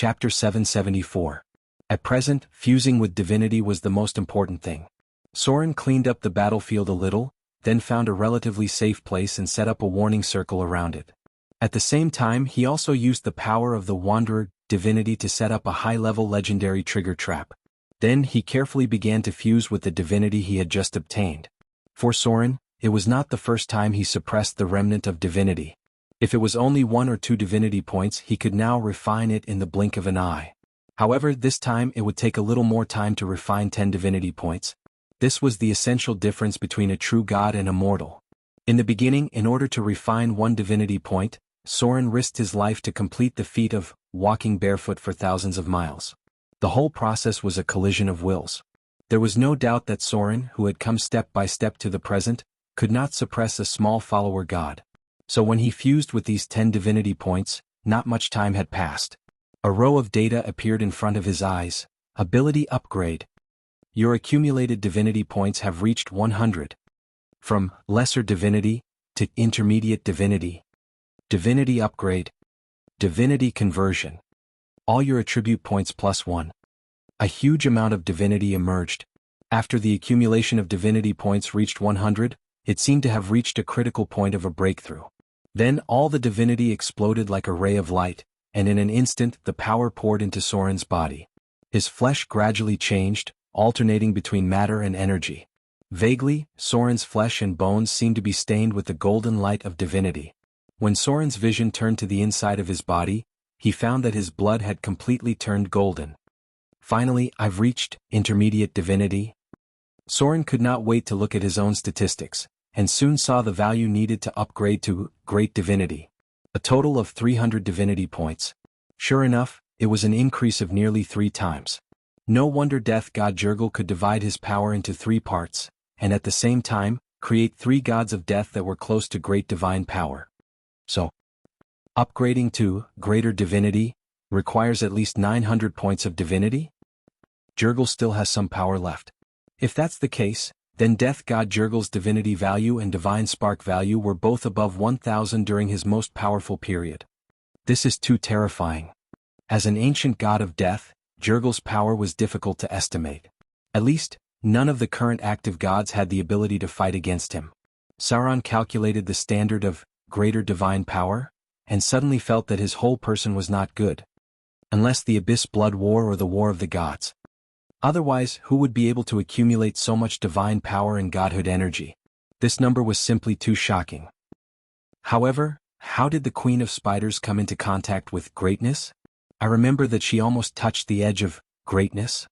Chapter 774. At present, fusing with divinity was the most important thing. Soren cleaned up the battlefield a little, then found a relatively safe place and set up a warning circle around it. At the same time, he also used the power of the Wanderer divinity to set up a high-level legendary trigger trap. Then he carefully began to fuse with the divinity he had just obtained. For Soren, it was not the first time he suppressed the remnant of divinity. If it was only 1 or 2 divinity points, he could now refine it in the blink of an eye. However, this time it would take a little more time to refine 10 divinity points. This was the essential difference between a true god and a mortal. In the beginning, in order to refine 1 divinity point, Soren risked his life to complete the feat of walking barefoot for thousands of miles. The whole process was a collision of wills. There was no doubt that Soren, who had come step by step to the present, could not suppress a small follower god. So when he fused with these 10 divinity points, not much time had passed. A row of data appeared in front of his eyes. Ability upgrade. Your accumulated divinity points have reached 100. From lesser divinity to intermediate divinity. Divinity upgrade. Divinity conversion. All your attribute points +1. A huge amount of divinity emerged. After the accumulation of divinity points reached 100, it seemed to have reached a critical point of a breakthrough. Then all the divinity exploded like a ray of light, and in an instant the power poured into Soren's body. His flesh gradually changed, alternating between matter and energy. Vaguely, Soren's flesh and bones seemed to be stained with the golden light of divinity. When Soren's vision turned to the inside of his body, he found that his blood had completely turned golden. Finally, I've reached intermediate divinity. Soren could not wait to look at his own statistics, and soon saw the value needed to upgrade to great divinity. A total of 300 divinity points. Sure enough, it was an increase of nearly 3 times. No wonder death god Jurgel could divide his power into 3 parts, and at the same time, create 3 gods of death that were close to great divine power. So, upgrading to greater divinity requires at least 900 points of divinity? Jurgel still has some power left. If that's the case, then death god Jurgel's divinity value and divine spark value were both above 1000 during his most powerful period. This is too terrifying. As an ancient god of death, Jurgel's power was difficult to estimate. At least, none of the current active gods had the ability to fight against him. Sauron calculated the standard of greater divine power, and suddenly felt that his whole person was not good. Unless the Abyss Blood War or the War of the Gods. Otherwise, who would be able to accumulate so much divine power and godhood energy? This number was simply too shocking. However, how did the Queen of Spiders come into contact with greatness? I remember that she almost touched the edge of greatness.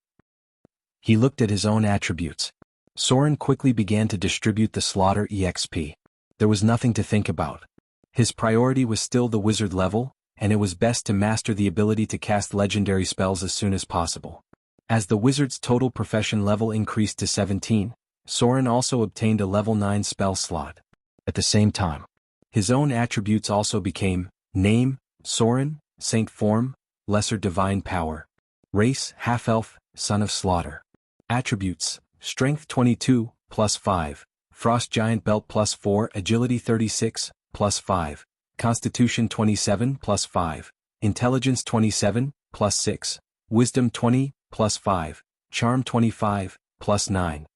He looked at his own attributes. Soren quickly began to distribute the slaughter EXP. There was nothing to think about. His priority was still the wizard level, and it was best to master the ability to cast legendary spells as soon as possible. As the wizard's total profession level increased to 17, Soren also obtained a level 9 spell slot. At the same time, his own attributes also became name, Soren, Saint Form, Lesser Divine Power, race, half-elf, Son of Slaughter. Attributes, Strength 22, +5, Frost Giant Belt +4, Agility 36, +5, Constitution 27, +5, Intelligence 27, +6, Wisdom 20, +5, Charm 25, +9.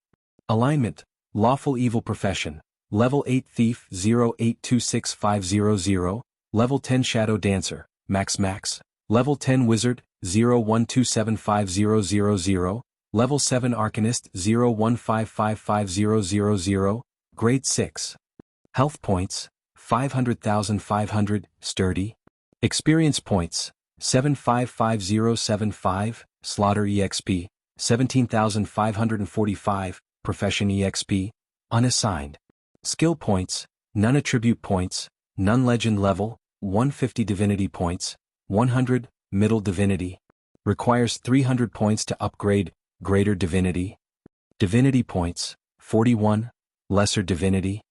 Alignment, Lawful Evil Profession, Level 8 Thief 0826500, Level 10 Shadow Dancer, Max, Level 10 Wizard 0127500, Level 7 Arcanist 0155500, Grade 6. Health Points, 500,500, Sturdy. Experience Points, 755075, Slaughter EXP, 17,545, Profession EXP, Unassigned. Skill Points, None Attribute Points, None Legend Level, 150 Divinity Points, 100, Middle Divinity. Requires 300 points to upgrade, Greater Divinity. Divinity Points, 41, Lesser Divinity.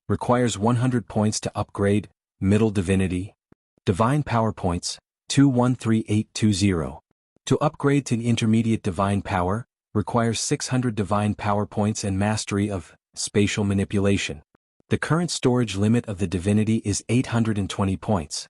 Requires 100 points to upgrade, Middle Divinity. Divine Power Points, 213820. To upgrade to Intermediate Divine Power, requires 600 Divine Power Points and Mastery of Spatial Manipulation. The current storage limit of the divinity is 820 points.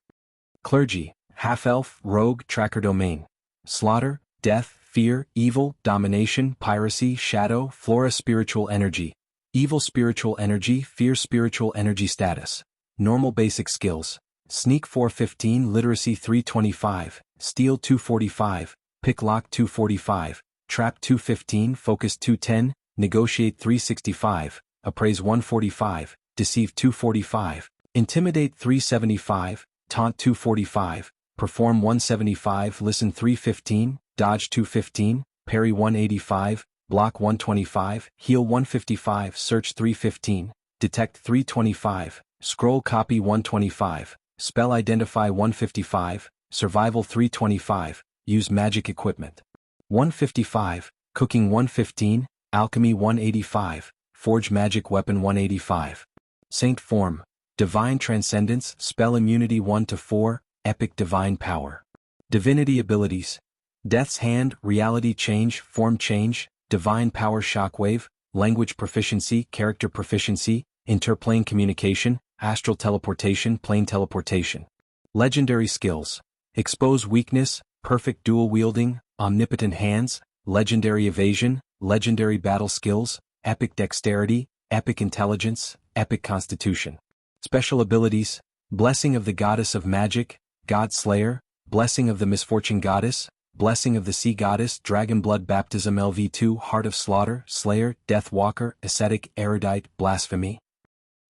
Clergy, half-elf, rogue, tracker domain. Slaughter, death, fear, evil, domination, piracy, shadow, flora spiritual energy. Evil spiritual energy, fear spiritual energy status. Normal basic skills. Sneak 415, literacy 325, steal 245, pick lock 245, trap 215, focus 210, negotiate 365, appraise 145, deceive 245, intimidate 375, taunt 245, perform 175, listen 315, dodge 215, parry 185, block 125, heal 155, search 315, detect 325, scroll copy 125, spell identify 155, survival 325, use magic equipment 155, cooking 115, alchemy 185, forge magic weapon 185. Saint form, divine transcendence, spell immunity 1 to 4, epic divine power. Divinity abilities. Death's hand, reality change, form change, divine power shockwave, language proficiency, character proficiency, interplane communication, astral teleportation, plane teleportation. Legendary skills. Expose weakness, perfect dual wielding, omnipotent hands, legendary evasion, legendary battle skills, epic dexterity, epic intelligence, epic constitution. Special abilities. Blessing of the Goddess of Magic, God Slayer, Blessing of the Misfortune Goddess, Blessing of the Sea Goddess, Dragon Blood Baptism LV2, Heart of Slaughter, Slayer, Death Walker, Ascetic, Erudite, Blasphemy.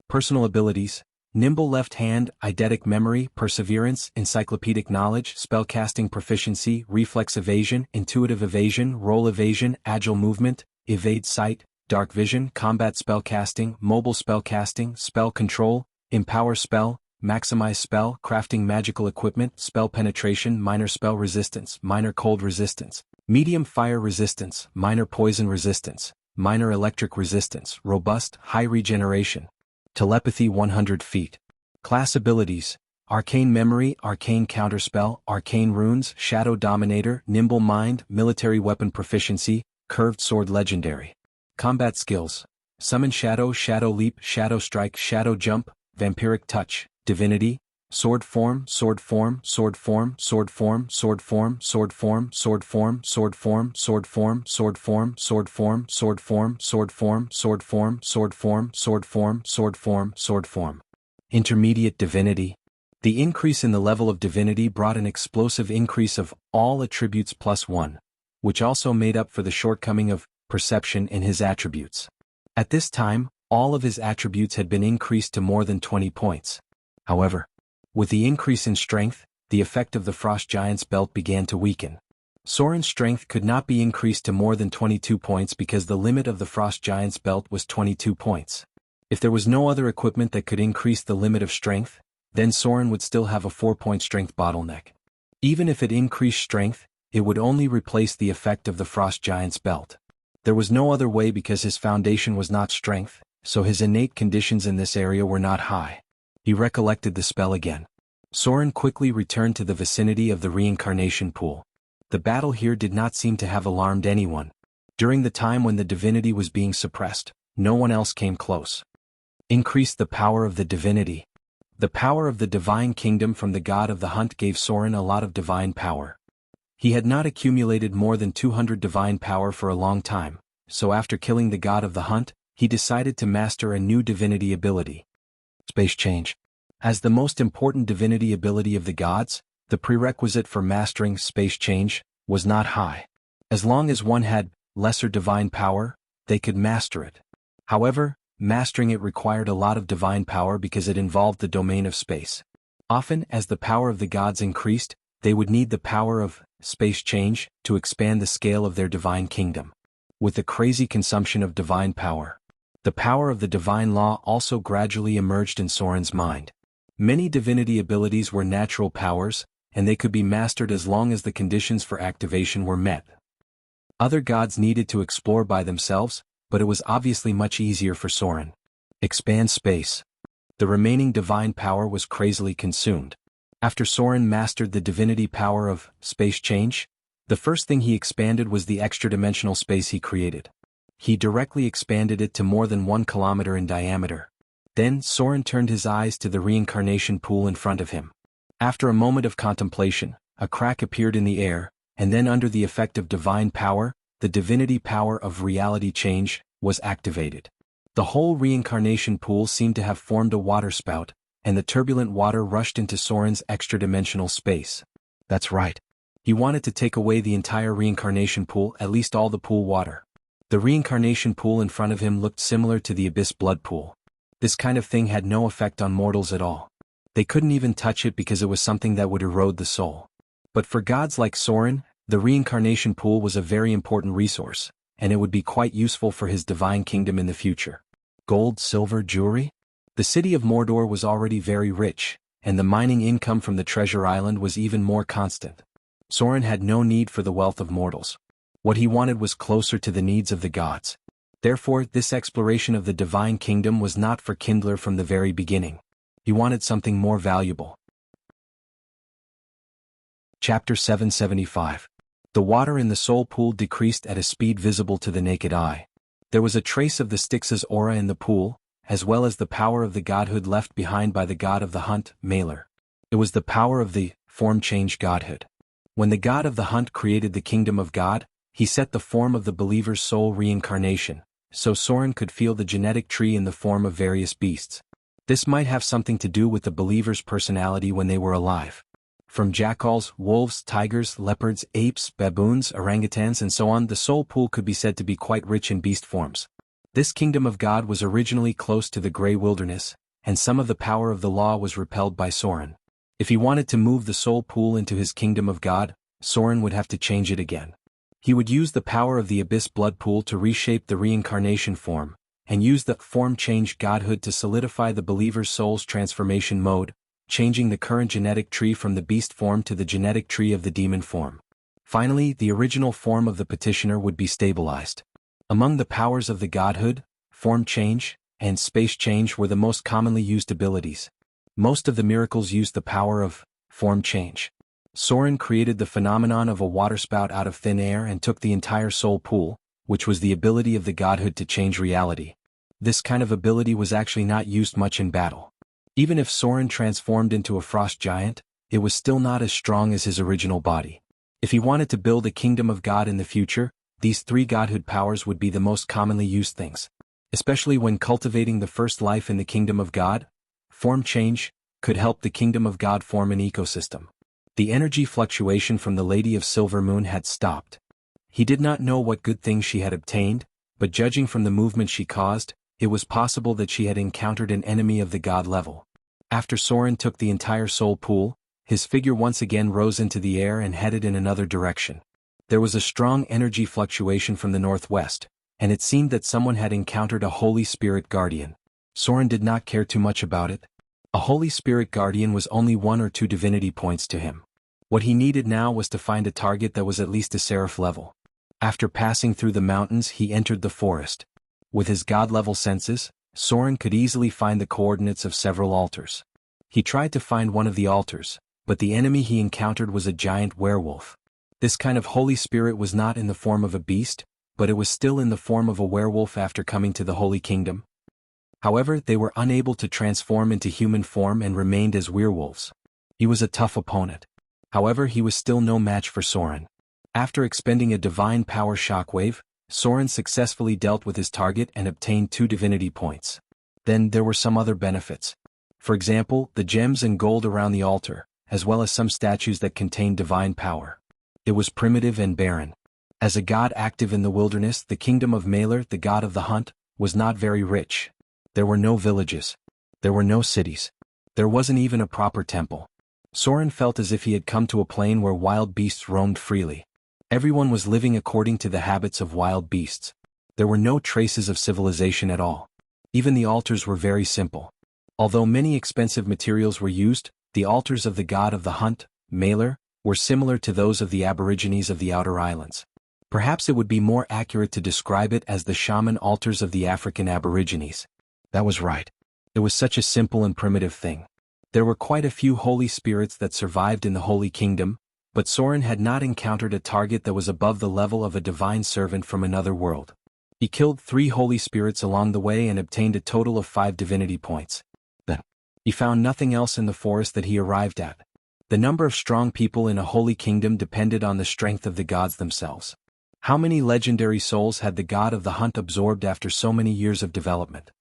Personal abilities. Nimble left hand, eidetic memory, perseverance, encyclopedic knowledge, spellcasting proficiency, reflex evasion, intuitive evasion, roll evasion, agile movement, evade sight, dark vision, combat spellcasting, mobile spellcasting, spell control, empower spell, maximize spell, crafting magical equipment, spell penetration, minor spell resistance, minor cold resistance, medium fire resistance, minor poison resistance, minor electric resistance, robust, high regeneration. Telepathy 100 feet. Class abilities. Arcane memory, arcane counterspell, arcane runes, shadow dominator, nimble mind, military weapon proficiency, curved sword legendary. Combat skills. Summon shadow, shadow leap, shadow strike, shadow jump, vampiric touch, divinity, sword form, sword form, sword form, sword form, sword form, sword form, sword form, sword form, sword form, sword form, sword form, sword form, sword form, sword form, sword form, sword form, sword form, sword form. Intermediate divinity. The increase in the level of divinity brought an explosive increase of all attributes +1, which also made up for the shortcoming of perception in his attributes. At this time, all of his attributes had been increased to more than 20 points. However, with the increase in strength, the effect of the Frost Giant's belt began to weaken. Soren's strength could not be increased to more than 22 points because the limit of the Frost Giant's belt was 22 points. If there was no other equipment that could increase the limit of strength, then Soren would still have a 4-point strength bottleneck. Even if it increased strength, it would only replace the effect of the Frost Giant's belt. There was no other way because his foundation was not strength, so his innate conditions in this area were not high. He recollected the spell again. Soren quickly returned to the vicinity of the reincarnation pool. The battle here did not seem to have alarmed anyone. During the time when the divinity was being suppressed, no one else came close. Increased the power of the divinity. The power of the divine kingdom from the god of the hunt gave Soren a lot of divine power. He had not accumulated more than 200 divine power for a long time, so after killing the god of the hunt, he decided to master a new divinity ability. Space change. As the most important divinity ability of the gods, the prerequisite for mastering space change was not high. As long as one had lesser divine power, they could master it. However, mastering it required a lot of divine power because it involved the domain of space. Often, as the power of the gods increased, they would need the power of space change to expand the scale of their divine kingdom. With the crazy consumption of divine power, the power of the divine law also gradually emerged in Soren's mind. Many divinity abilities were natural powers, and they could be mastered as long as the conditions for activation were met. Other gods needed to explore by themselves, but it was obviously much easier for Soren. Expand space. The remaining divine power was crazily consumed. After Soren mastered the divinity power of space change, the first thing he expanded was the extra-dimensional space he created. He directly expanded it to more than 1 kilometer in diameter. Then Soren turned his eyes to the reincarnation pool in front of him. After a moment of contemplation, a crack appeared in the air, and then under the effect of divine power, the divinity power of reality change, was activated. The whole reincarnation pool seemed to have formed a waterspout, and the turbulent water rushed into Soren's extra-dimensional space. That's right. He wanted to take away the entire reincarnation pool, at least all the pool water. The reincarnation pool in front of him looked similar to the abyss blood pool. This kind of thing had no effect on mortals at all. They couldn't even touch it because it was something that would erode the soul. But for gods like Soren, the reincarnation pool was a very important resource, and it would be quite useful for his divine kingdom in the future. Gold, silver, jewelry? The city of Mordor was already very rich, and the mining income from the treasure island was even more constant. Soren had no need for the wealth of mortals. What he wanted was closer to the needs of the gods. Therefore, this exploration of the divine kingdom was not for Kindler from the very beginning. He wanted something more valuable. Chapter 775. The water in the soul pool decreased at a speed visible to the naked eye. There was a trace of the Styx's aura in the pool, as well as the power of the godhood left behind by the god of the hunt, Malor. It was the power of the form-change godhood. When the god of the hunt created the kingdom of God, he set the form of the believer's soul reincarnation, so Soren could feel the genetic tree in the form of various beasts. This might have something to do with the believer's personality when they were alive. From jackals, wolves, tigers, leopards, apes, baboons, orangutans and so on, the soul pool could be said to be quite rich in beast forms. This kingdom of God was originally close to the grey wilderness, and some of the power of the law was repelled by Soren. If he wanted to move the soul pool into his kingdom of God, Soren would have to change it again. He would use the power of the abyss blood pool to reshape the reincarnation form, and use the form-change godhood to solidify the believer's soul's transformation mode, changing the current genetic tree from the beast form to the genetic tree of the demon form. Finally, the original form of the petitioner would be stabilized. Among the powers of the godhood, form change and space change were the most commonly used abilities. Most of the miracles used the power of form change. Soren created the phenomenon of a waterspout out of thin air and took the entire soul pool, which was the ability of the godhood to change reality. This kind of ability was actually not used much in battle. Even if Soren transformed into a frost giant, it was still not as strong as his original body. If he wanted to build a kingdom of God in the future, these three godhood powers would be the most commonly used things. Especially when cultivating the first life in the kingdom of God, form change could help the kingdom of God form an ecosystem. The energy fluctuation from the Lady of Silver Moon had stopped. He did not know what good things she had obtained, but judging from the movement she caused, it was possible that she had encountered an enemy of the god level. After Soren took the entire soul pool, his figure once again rose into the air and headed in another direction. There was a strong energy fluctuation from the northwest, and it seemed that someone had encountered a Holy Spirit guardian. Soren did not care too much about it. A Holy Spirit guardian was only 1 or 2 divinity points to him. What he needed now was to find a target that was at least a seraph level. After passing through the mountains, he entered the forest. With his god-level senses, Soren could easily find the coordinates of several altars. He tried to find one of the altars, but the enemy he encountered was a giant werewolf. This kind of Holy Spirit was not in the form of a beast, but it was still in the form of a werewolf after coming to the Holy Kingdom. However, they were unable to transform into human form and remained as werewolves. He was a tough opponent. However, he was still no match for Soren. After expending a divine power shockwave, Soren successfully dealt with his target and obtained 2 divinity points. Then there were some other benefits. For example, the gems and gold around the altar, as well as some statues that contained divine power. It was primitive and barren. As a god active in the wilderness, the kingdom of Malor, the god of the hunt, was not very rich. There were no villages. There were no cities. There wasn't even a proper temple. Soren felt as if he had come to a plain where wild beasts roamed freely. Everyone was living according to the habits of wild beasts. There were no traces of civilization at all. Even the altars were very simple. Although many expensive materials were used, the altars of the god of the hunt, Malor, were similar to those of the Aborigines of the outer islands. Perhaps it would be more accurate to describe it as the shaman altars of the African Aborigines. That was right. It was such a simple and primitive thing. There were quite a few holy spirits that survived in the Holy Kingdom, but Soren had not encountered a target that was above the level of a divine servant from another world. He killed 3 holy spirits along the way and obtained a total of 5 divinity points. Then, he found nothing else in the forest that he arrived at. The number of strong people in a holy kingdom depended on the strength of the gods themselves. How many legendary souls had the god of the hunt absorbed after so many years of development?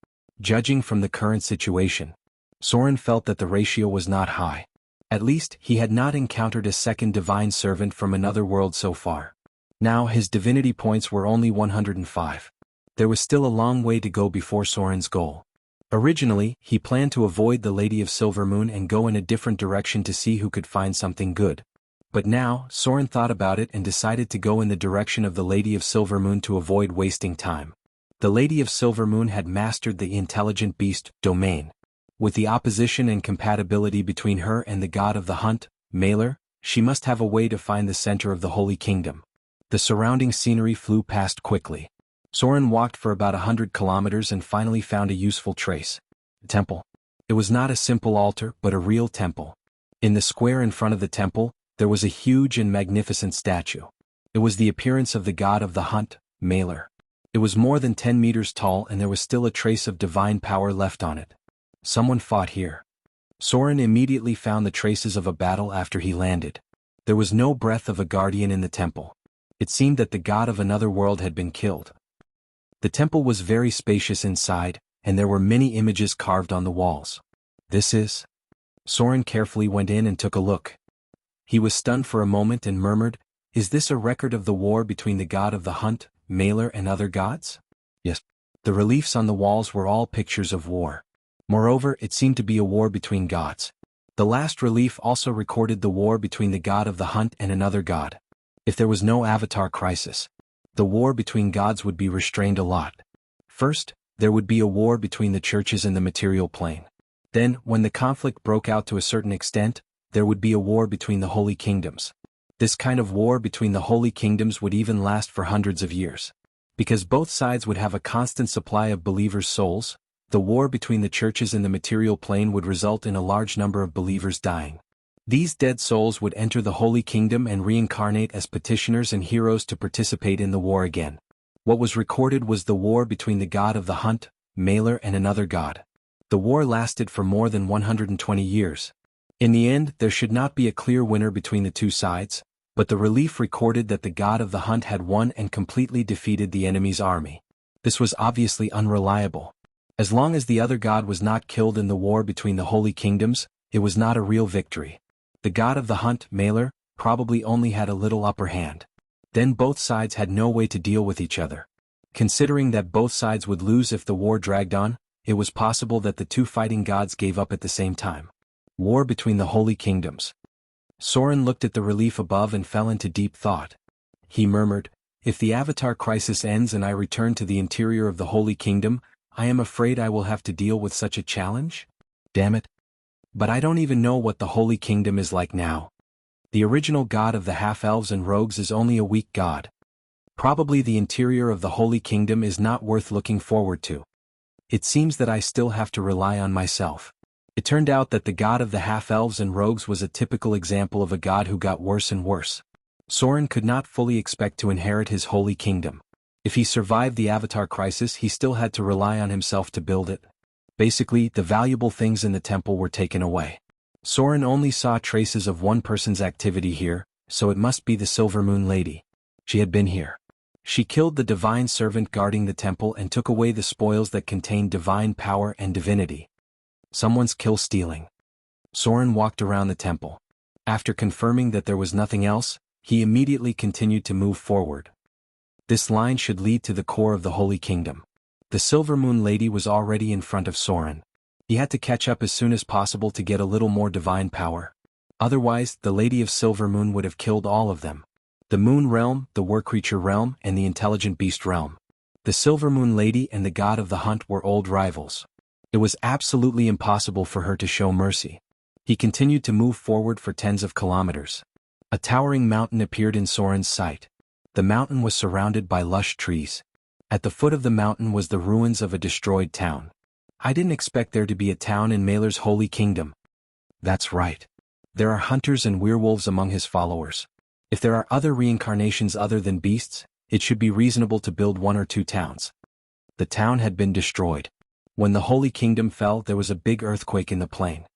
Judging from the current situation, Soren felt that the ratio was not high. At least, he had not encountered a second divine servant from another world so far. Now his divinity points were only 105. There was still a long way to go before Soren's goal. Originally, he planned to avoid the Lady of Silvermoon and go in a different direction to see who could find something good. But now, Soren thought about it and decided to go in the direction of the Lady of Silvermoon to avoid wasting time. The Lady of Silvermoon had mastered the intelligent beast domain. With the opposition and compatibility between her and the god of the hunt, Malor, she must have a way to find the center of the Holy Kingdom. The surrounding scenery flew past quickly. Soren walked for about 100 kilometers and finally found a useful trace. A temple. It was not a simple altar but a real temple. In the square in front of the temple, there was a huge and magnificent statue. It was the appearance of the god of the hunt, Malor. It was more than 10 meters tall and there was still a trace of divine power left on it. Someone fought here. Soren immediately found the traces of a battle after he landed. There was no breath of a guardian in the temple. It seemed that the god of another world had been killed. The temple was very spacious inside, and there were many images carved on the walls. This is... Soren carefully went in and took a look. He was stunned for a moment and murmured, "Is this a record of the war between the god of the hunt, Malor, and other gods?" Yes. The reliefs on the walls were all pictures of war. Moreover, it seemed to be a war between gods. The last relief also recorded the war between the god of the hunt and another god. If there was no avatar crisis, the war between gods would be restrained a lot. First, there would be a war between the churches and the material plane. Then, when the conflict broke out to a certain extent, there would be a war between the holy kingdoms. This kind of war between the holy kingdoms would even last for hundreds of years. Because both sides would have a constant supply of believers' souls, the war between the churches and the material plane would result in a large number of believers dying. These dead souls would enter the Holy Kingdom and reincarnate as petitioners and heroes to participate in the war again. What was recorded was the war between the god of the hunt, Malor, and another god. The war lasted for more than 120 years. In the end, there should not be a clear winner between the two sides, but the relief recorded that the god of the hunt had won and completely defeated the enemy's army. This was obviously unreliable. As long as the other god was not killed in the war between the holy kingdoms, it was not a real victory. The god of the hunt, Malor, probably only had a little upper hand. Then both sides had no way to deal with each other. Considering that both sides would lose if the war dragged on, it was possible that the two fighting gods gave up at the same time. War between the holy kingdoms. Soren looked at the relief above and fell into deep thought. He murmured, "If the avatar crisis ends and I return to the interior of the holy kingdom, I am afraid I will have to deal with such a challenge? Damn it. But I don't even know what the Holy Kingdom is like now. The original god of the half-elves and rogues is only a weak god. Probably the interior of the Holy Kingdom is not worth looking forward to. It seems that I still have to rely on myself." It turned out that the god of the half-elves and rogues was a typical example of a god who got worse and worse. Soren could not fully expect to inherit his Holy Kingdom. If he survived the avatar crisis, he still had to rely on himself to build it. Basically, the valuable things in the temple were taken away. Soren only saw traces of one person's activity here, so it must be the Silvermoon Lady. She had been here. She killed the divine servant guarding the temple and took away the spoils that contained divine power and divinity. Someone's kill-stealing. Soren walked around the temple. After confirming that there was nothing else, he immediately continued to move forward. This line should lead to the core of the Holy Kingdom. The Silvermoon Lady was already in front of Soren. He had to catch up as soon as possible to get a little more divine power. Otherwise, the Lady of Silvermoon would have killed all of them. The Moon Realm, the War Creature Realm, and the Intelligent Beast Realm. The Silvermoon Lady and the God of the Hunt were old rivals. It was absolutely impossible for her to show mercy. He continued to move forward for tens of kilometers. A towering mountain appeared in Soren's sight. The mountain was surrounded by lush trees. At the foot of the mountain was the ruins of a destroyed town. I didn't expect there to be a town in Malor's Holy Kingdom. That's right. There are hunters and werewolves among his followers. If there are other reincarnations other than beasts, it should be reasonable to build 1 or 2 towns. The town had been destroyed. When the Holy Kingdom fell, there was a big earthquake in the plain.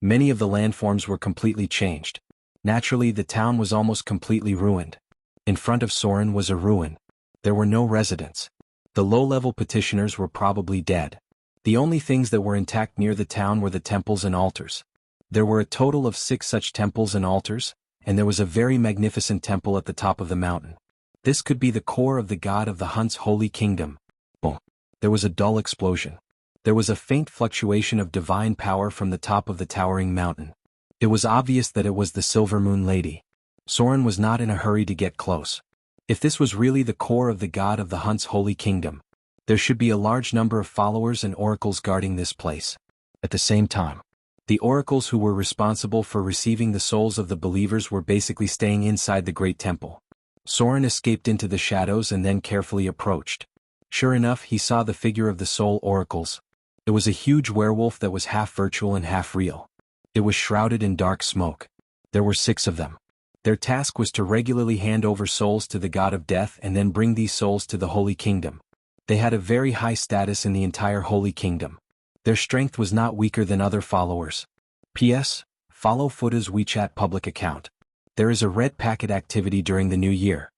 Many of the landforms were completely changed. Naturally, the town was almost completely ruined. In front of Soren was a ruin. There were no residents. The low-level petitioners were probably dead. The only things that were intact near the town were the temples and altars. There were a total of 6 such temples and altars, and there was a very magnificent temple at the top of the mountain. This could be the core of the god of the hunt's holy kingdom. Boom! There was a dull explosion. There was a faint fluctuation of divine power from the top of the towering mountain. It was obvious that it was the Silver Moon Lady. Soren was not in a hurry to get close. If this was really the core of the god of the hunt's holy kingdom, there should be a large number of followers and oracles guarding this place. At the same time, the oracles who were responsible for receiving the souls of the believers were basically staying inside the great temple. Soren escaped into the shadows and then carefully approached. Sure enough, he saw the figure of the soul oracles. It was a huge werewolf that was half virtual and half real. It was shrouded in dark smoke. There were 6 of them. Their task was to regularly hand over souls to the god of death and then bring these souls to the holy kingdom. They had a very high status in the entire holy kingdom. Their strength was not weaker than other followers. P.S. Follow Futa's WeChat public account. There is a red packet activity during the new year.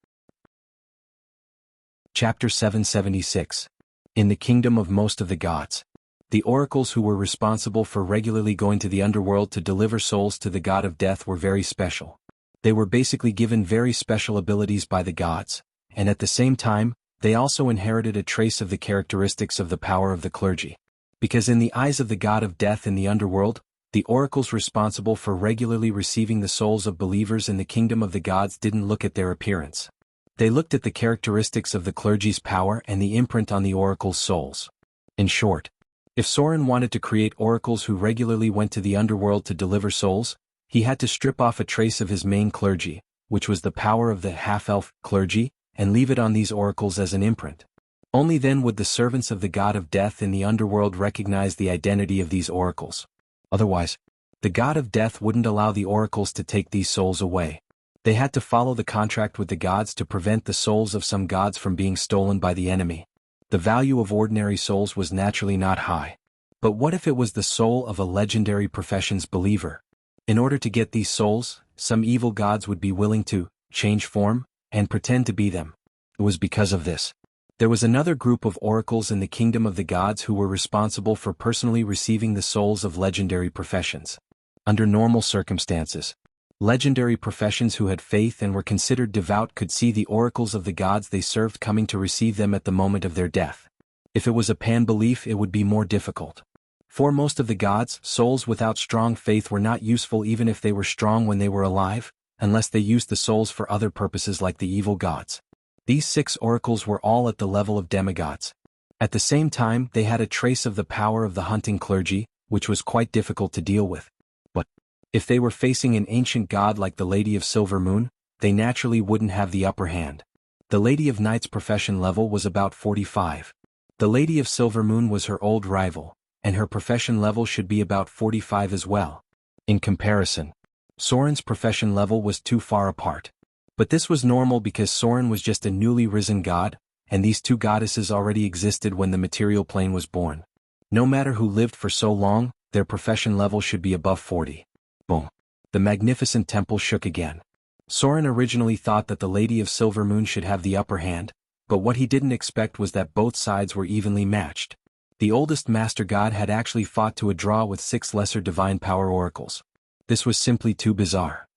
Chapter 776. In the kingdom of most of the gods. The oracles who were responsible for regularly going to the underworld to deliver souls to the god of death were very special. They were basically given very special abilities by the gods, and at the same time, they also inherited a trace of the characteristics of the power of the clergy. Because in the eyes of the god of death in the underworld, the oracles responsible for regularly receiving the souls of believers in the kingdom of the gods didn't look at their appearance. They looked at the characteristics of the clergy's power and the imprint on the oracle's souls. In short, if Soren wanted to create oracles who regularly went to the underworld to deliver souls, he had to strip off a trace of his main clergy, which was the power of the half-elf clergy, and leave it on these oracles as an imprint. Only then would the servants of the god of death in the underworld recognize the identity of these oracles. Otherwise, the god of death wouldn't allow the oracles to take these souls away. They had to follow the contract with the gods to prevent the souls of some gods from being stolen by the enemy. The value of ordinary souls was naturally not high. But what if it was the soul of a legendary profession's believer? In order to get these souls, some evil gods would be willing to change form and pretend to be them. It was because of this. There was another group of oracles in the kingdom of the gods who were responsible for personally receiving the souls of legendary professions. Under normal circumstances, legendary professions who had faith and were considered devout could see the oracles of the gods they served coming to receive them at the moment of their death. If it was a pan-belief, it would be more difficult. For most of the gods, souls without strong faith were not useful even if they were strong when they were alive, unless they used the souls for other purposes like the evil gods. These 6 oracles were all at the level of demigods. At the same time, they had a trace of the power of the hunting clergy, which was quite difficult to deal with. But if they were facing an ancient god like the Lady of Silver Moon, they naturally wouldn't have the upper hand. The Lady of Night's profession level was about 45. The Lady of Silver Moon was her old rival, and her profession level should be about 45 as well. In comparison, Soren's profession level was too far apart. But this was normal because Soren was just a newly risen god, and these 2 goddesses already existed when the material plane was born. No matter who lived for so long, their profession level should be above 40. Boom. The magnificent temple shook again. Soren originally thought that the Lady of Silver Moon should have the upper hand, but what he didn't expect was that both sides were evenly matched. The oldest master god had actually fought to a draw with 6 lesser divine power oracles. This was simply too bizarre.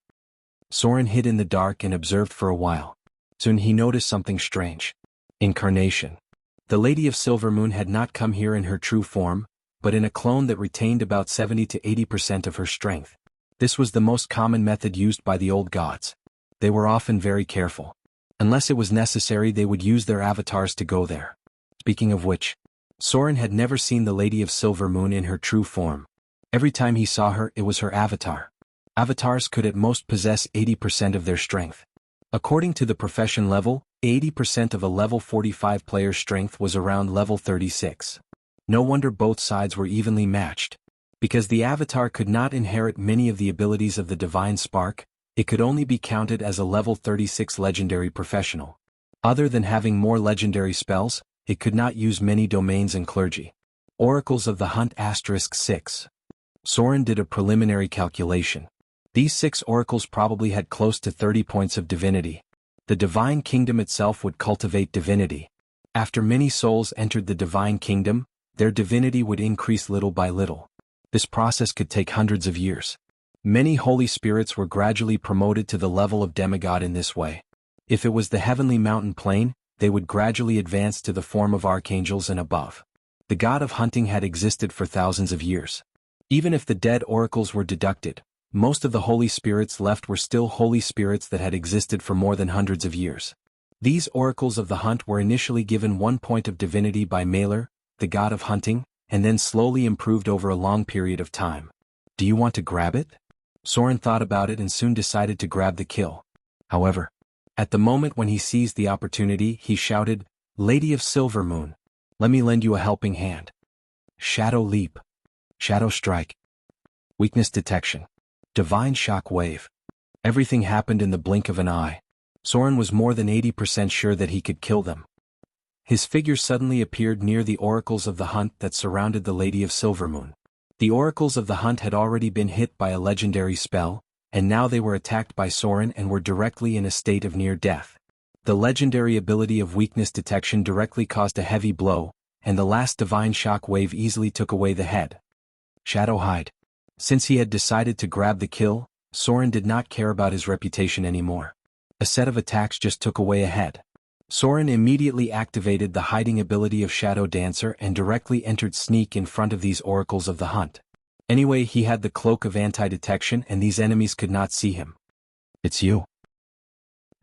Soren hid in the dark and observed for a while. Soon he noticed something strange. Incarnation. The Lady of Silver Moon had not come here in her true form, but in a clone that retained about 70 to 80% of her strength. This was the most common method used by the old gods. They were often very careful. Unless it was necessary, they would use their avatars to go there. Speaking of which, Soren had never seen the Lady of Silver Moon in her true form. Every time he saw her, it was her avatar. Avatars could at most possess 80% of their strength. According to the profession level, 80% of a level 45 player's strength was around level 36. No wonder both sides were evenly matched. Because the avatar could not inherit many of the abilities of the divine spark, it could only be counted as a level 36 legendary professional. Other than having more legendary spells, it could not use many domains and clergy. Oracles of the Hunt *6. Soren did a preliminary calculation. These 6 oracles probably had close to 30 points of divinity. The divine kingdom itself would cultivate divinity. After many souls entered the divine kingdom, their divinity would increase little by little. This process could take hundreds of years. Many holy spirits were gradually promoted to the level of demigod in this way. If it was the heavenly mountain plane, they would gradually advance to the form of archangels and above. The god of hunting had existed for thousands of years. Even if the dead oracles were deducted, most of the holy spirits left were still holy spirits that had existed for more than hundreds of years. These oracles of the hunt were initially given 1 point of divinity by Malur, the god of hunting, and then slowly improved over a long period of time. Do you want to grab it? Soren thought about it and soon decided to grab the kill. However, at the moment when he seized the opportunity, he shouted, "Lady of Silver Moon, let me lend you a helping hand." Shadow leap. Shadow strike. Weakness detection. Divine shock wave. Everything happened in the blink of an eye. Soren was more than 80% sure that he could kill them. His figure suddenly appeared near the oracles of the hunt that surrounded the Lady of Silvermoon. The oracles of the hunt had already been hit by a legendary spell, and now they were attacked by Soren and were directly in a state of near death. The legendary ability of weakness detection directly caused a heavy blow, and the last divine shock wave easily took away the head. Shadow hide. Since he had decided to grab the kill, Soren did not care about his reputation anymore. A set of attacks just took away a head. Soren immediately activated the hiding ability of Shadow Dancer and directly entered sneak in front of these oracles of the hunt. Anyway, he had the cloak of anti-detection and these enemies could not see him. "It's you."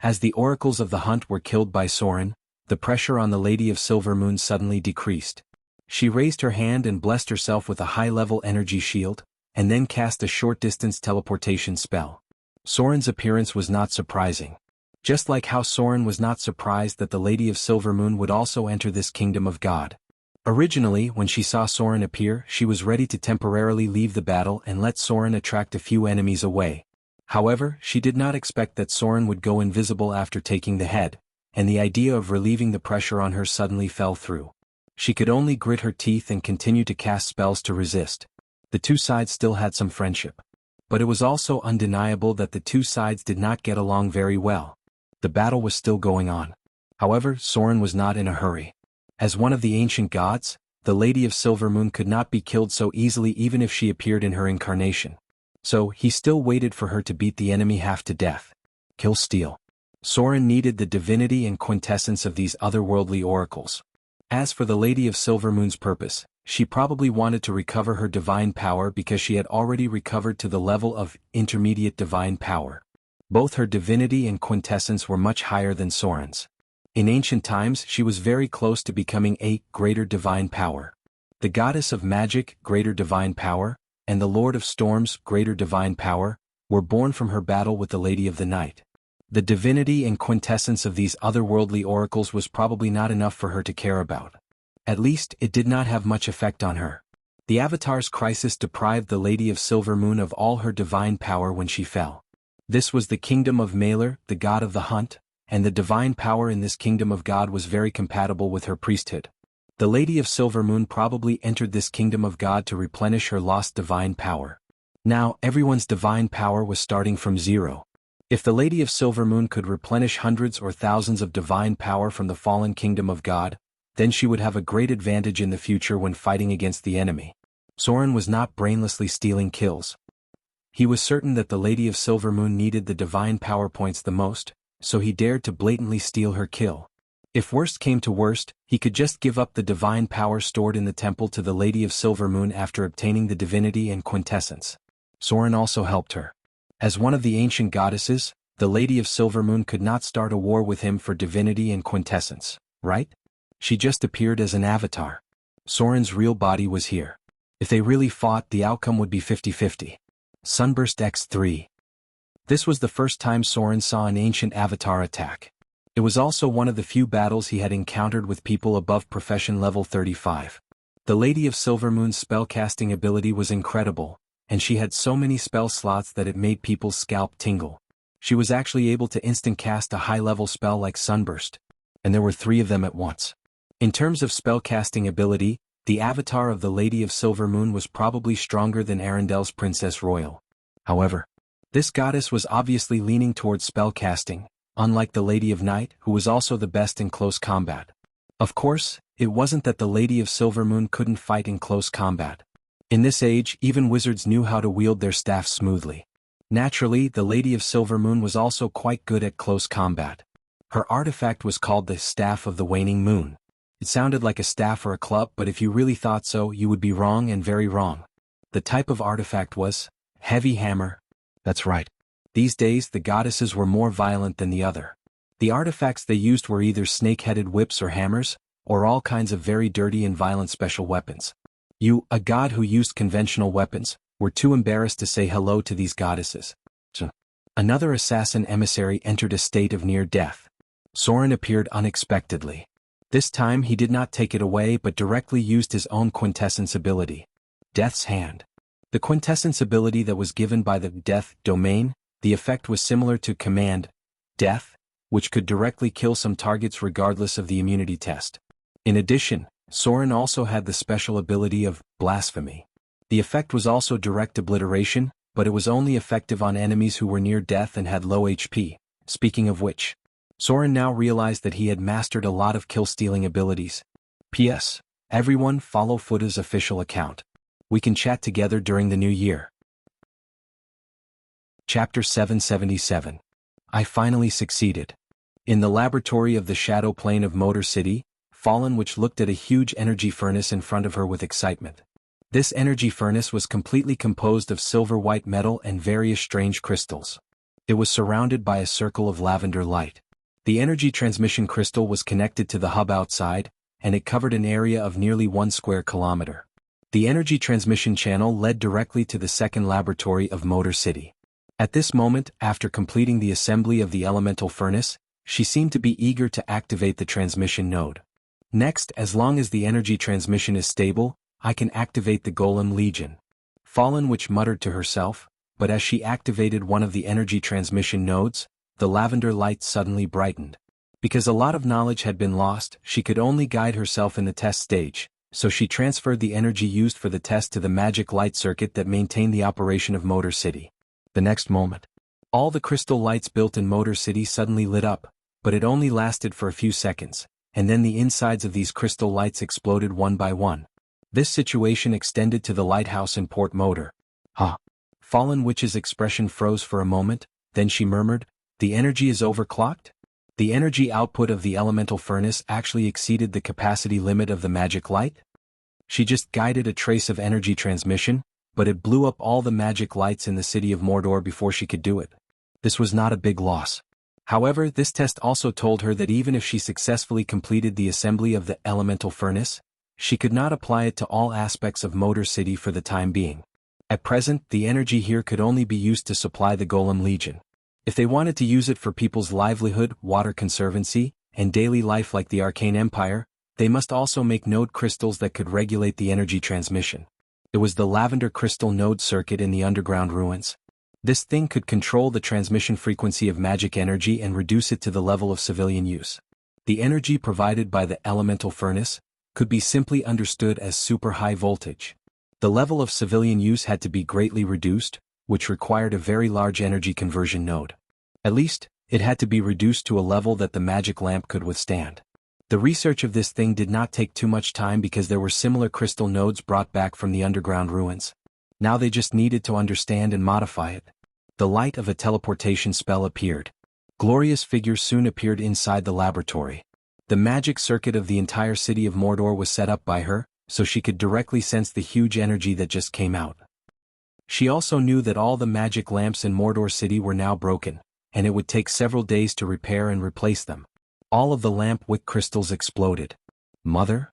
As the oracles of the hunt were killed by Soren, the pressure on the Lady of Silvermoon suddenly decreased. She raised her hand and blessed herself with a high-level energy shield, and then cast a short-distance teleportation spell. Soren's appearance was not surprising. Just like how Soren was not surprised that the Lady of Silvermoon would also enter this kingdom of God. Originally, when she saw Soren appear, she was ready to temporarily leave the battle and let Soren attract a few enemies away. However, she did not expect that Soren would go invisible after taking the head, and the idea of relieving the pressure on her suddenly fell through. She could only grit her teeth and continue to cast spells to resist. The two sides still had some friendship. But it was also undeniable that the two sides did not get along very well. The battle was still going on. However, Soren was not in a hurry. As one of the ancient gods, the Lady of Silvermoon could not be killed so easily even if she appeared in her incarnation. So, he still waited for her to beat the enemy half to death. Kill steal. Soren needed the divinity and quintessence of these otherworldly oracles. As for the Lady of Silvermoon's purpose, she probably wanted to recover her divine power because she had already recovered to the level of intermediate divine power. Both her divinity and quintessence were much higher than Soren's. In ancient times she was very close to becoming a greater divine power. The goddess of magic, greater divine power, and the Lord of Storms, greater divine power, were born from her battle with the Lady of the Night. The divinity and quintessence of these otherworldly oracles was probably not enough for her to care about. At least, it did not have much effect on her. The Avatar's crisis deprived the Lady of Silvermoon of all her divine power when she fell. This was the kingdom of Malur, the god of the hunt, and the divine power in this kingdom of God was very compatible with her priesthood. The Lady of Silvermoon probably entered this kingdom of God to replenish her lost divine power. Now, everyone's divine power was starting from zero. If the Lady of Silvermoon could replenish hundreds or thousands of divine power from the fallen kingdom of God, then she would have a great advantage in the future when fighting against the enemy. Soren was not brainlessly stealing kills. He was certain that the Lady of Silvermoon needed the divine power points the most, so he dared to blatantly steal her kill. If worst came to worst, he could just give up the divine power stored in the temple to the Lady of Silvermoon after obtaining the divinity and quintessence. Soren also helped her. As one of the ancient goddesses, the Lady of Silvermoon could not start a war with him for divinity and quintessence, right? She just appeared as an avatar. Soren's real body was here. If they really fought, the outcome would be 50-50. Sunburst X3. This was the first time Soren saw an ancient avatar attack. It was also one of the few battles he had encountered with people above profession level 35. The Lady of Silvermoon's spellcasting ability was incredible, and she had so many spell slots that it made people's scalp tingle. She was actually able to instant cast a high-level spell like Sunburst, and there were 3 of them at once. In terms of spellcasting ability, The avatar of the Lady of Silver Moon was probably stronger than Arendelle's Princess Royal. However, this goddess was obviously leaning towards spell casting, unlike the Lady of Night, who was also the best in close combat. Of course, it wasn't that the Lady of Silver Moon couldn't fight in close combat. In this age, even wizards knew how to wield their staffs smoothly. Naturally, the Lady of Silver Moon was also quite good at close combat. Her artifact was called the Staff of the Waning Moon. It sounded like a staff or a club, but if you really thought so, you would be wrong and very wrong. The type of artifact was heavy hammer. That's right. These days, the goddesses were more violent than the other. The artifacts they used were either snake-headed whips or hammers, or all kinds of very dirty and violent special weapons. You, a god who used conventional weapons, were too embarrassed to say hello to these goddesses. Another assassin emissary entered a state of near death. Soren appeared unexpectedly. This time he did not take it away but directly used his own quintessence ability. Death's Hand. The quintessence ability that was given by the Death domain, the effect was similar to Command, Death, which could directly kill some targets regardless of the immunity test. In addition, Soren also had the special ability of Blasphemy. The effect was also direct obliteration, but it was only effective on enemies who were near death and had low HP. Speaking of which, Soren now realized that he had mastered a lot of kill-stealing abilities. P.S. Everyone follow Futa's official account. We can chat together during the new year. Chapter 777. I finally succeeded. In the laboratory of the shadow plane of Motor City, Fallen Witch looked at a huge energy furnace in front of her with excitement. This energy furnace was completely composed of silver-white metal and various strange crystals. It was surrounded by a circle of lavender light. The energy transmission crystal was connected to the hub outside, and it covered an area of nearly 1 square kilometer. The energy transmission channel led directly to the second laboratory of Motor City. At this moment, after completing the assembly of the elemental furnace, she seemed to be eager to activate the transmission node. Next, as long as the energy transmission is stable, I can activate the Golem Legion. Fallen Witch muttered to herself, but as she activated one of the energy transmission nodes, the lavender light suddenly brightened. Because a lot of knowledge had been lost, she could only guide herself in the test stage, so she transferred the energy used for the test to the magic light circuit that maintained the operation of Motor City. The next moment, all the crystal lights built in Motor City suddenly lit up, but it only lasted for a few seconds, and then the insides of these crystal lights exploded one by one. This situation extended to the lighthouse in Port Motor. Fallen Witch's expression froze for a moment, then she murmured, "The energy is overclocked?" The energy output of the elemental furnace actually exceeded the capacity limit of the magic light? She just guided a trace of energy transmission, but it blew up all the magic lights in the city of Mordor before she could do it. This was not a big loss. However, this test also told her that even if she successfully completed the assembly of the elemental furnace, she could not apply it to all aspects of Motor City for the time being. At present, the energy here could only be used to supply the Golem Legion. If they wanted to use it for people's livelihood, water conservancy, and daily life like the Arcane Empire, they must also make node crystals that could regulate the energy transmission. It was the lavender crystal node circuit in the underground ruins. This thing could control the transmission frequency of magic energy and reduce it to the level of civilian use. The energy provided by the elemental furnace could be simply understood as super high voltage. The level of civilian use had to be greatly reduced, which required a very large energy conversion node. At least, it had to be reduced to a level that the magic lamp could withstand. The research of this thing did not take too much time because there were similar crystal nodes brought back from the underground ruins. Now they just needed to understand and modify it. The light of a teleportation spell appeared. Gloria's figure soon appeared inside the laboratory. The magic circuit of the entire city of Mordor was set up by her, so she could directly sense the huge energy that just came out. She also knew that all the magic lamps in Mordor City were now broken, and it would take several days to repair and replace them. All of the lamp wick crystals exploded. "Mother?"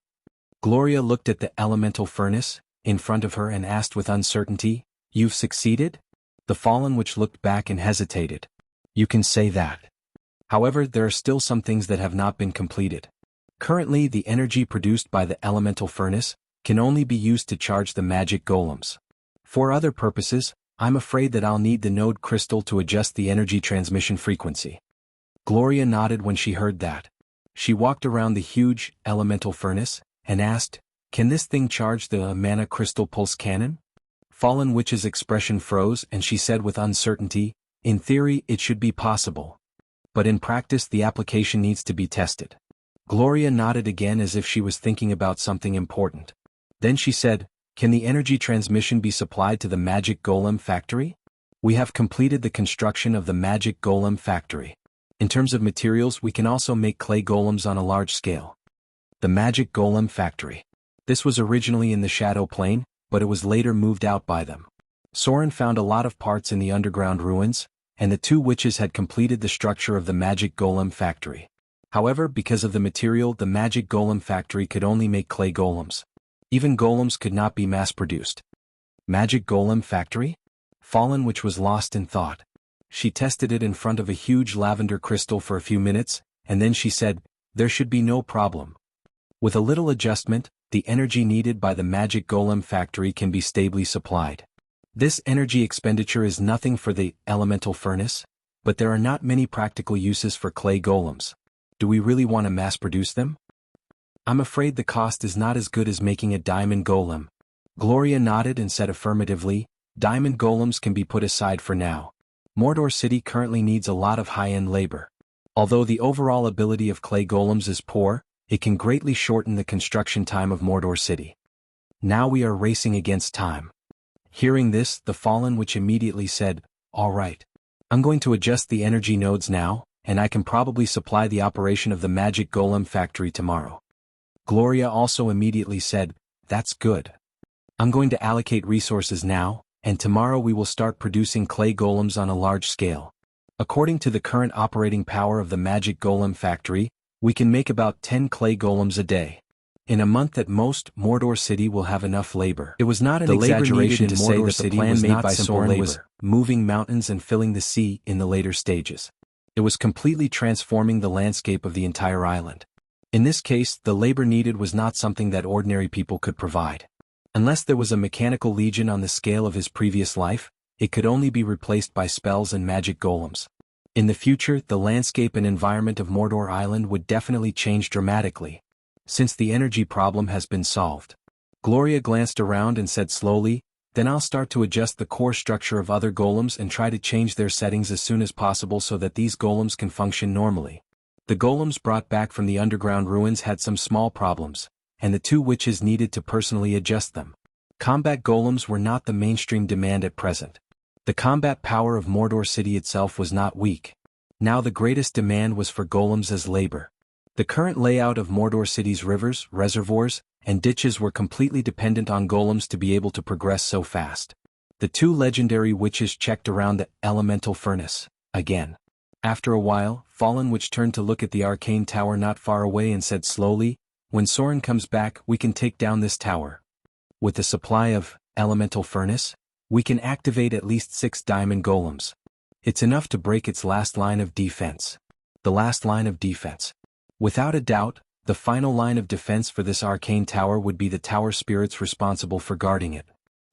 Gloria looked at the elemental furnace in front of her and asked with uncertainty, "You've succeeded?" The Fallen Witch looked back and hesitated. "You can say that. However, there are still some things that have not been completed. Currently, the energy produced by the elemental furnace can only be used to charge the magic golems. For other purposes, I'm afraid that I'll need the node crystal to adjust the energy transmission frequency." Gloria nodded when she heard that. She walked around the huge elemental furnace and asked, Can this thing charge the mana crystal pulse cannon? Fallen Witch's expression froze and she said with uncertainty, in theory it should be possible. But in practice the application needs to be tested. Gloria nodded again as if she was thinking about something important. Then she said, can the energy transmission be supplied to the magic golem factory? We have completed the construction of the magic golem factory. In terms of materials we can also make clay golems on a large scale. The magic golem factory. This was originally in the Shadow Plane, but it was later moved out by them. Soren found a lot of parts in the underground ruins, and the two witches had completed the structure of the magic golem factory. However, because of the material, the magic golem factory could only make clay golems. Even golems could not be mass-produced. Magic golem factory? Fallen Witch was lost in thought. She tested it in front of a huge lavender crystal for a few minutes, and then she said, there should be no problem. With a little adjustment, the energy needed by the magic golem factory can be stably supplied. This energy expenditure is nothing for the elemental furnace, but there are not many practical uses for clay golems. Do we really want to mass-produce them? I'm afraid the cost is not as good as making a diamond golem. Gloria nodded and said affirmatively, diamond golems can be put aside for now. Mordor City currently needs a lot of high-end labor. Although the overall ability of clay golems is poor, it can greatly shorten the construction time of Mordor City. Now we are racing against time. Hearing this, the Fallen Witch immediately said, all right. I'm going to adjust the energy nodes now, and I can probably supply the operation of the magic golem factory tomorrow. Gloria also immediately said, that's good. I'm going to allocate resources now, and tomorrow we will start producing clay golems on a large scale. According to the current operating power of the magic golem factory, we can make about 10 clay golems a day. In a month at most, Mordor City will have enough labor. It was not an exaggeration to say that the plan made by Soren was moving mountains and filling the sea in the later stages. It was completely transforming the landscape of the entire island. In this case, the labor needed was not something that ordinary people could provide. Unless there was a mechanical legion on the scale of his previous life, it could only be replaced by spells and magic golems. In the future, the landscape and environment of Mordor Island would definitely change dramatically, since the energy problem has been solved. Gloria glanced around and said slowly, then I'll start to adjust the core structure of other golems and try to change their settings as soon as possible so that these golems can function normally. The golems brought back from the underground ruins had some small problems, and the two witches needed to personally adjust them. Combat golems were not the mainstream demand at present. The combat power of Mordor City itself was not weak. Now the greatest demand was for golems as labor. The current layout of Mordor City's rivers, reservoirs, and ditches were completely dependent on golems to be able to progress so fast. The two legendary witches checked around the elemental furnace, again. After a while, Fallen Witch turned to look at the arcane tower not far away and said slowly, when Soren comes back we can take down this tower. With the supply of elemental furnace, we can activate at least 6 diamond golems. It's enough to break its last line of defense. The last line of defense. Without a doubt, the final line of defense for this arcane tower would be the tower spirits responsible for guarding it.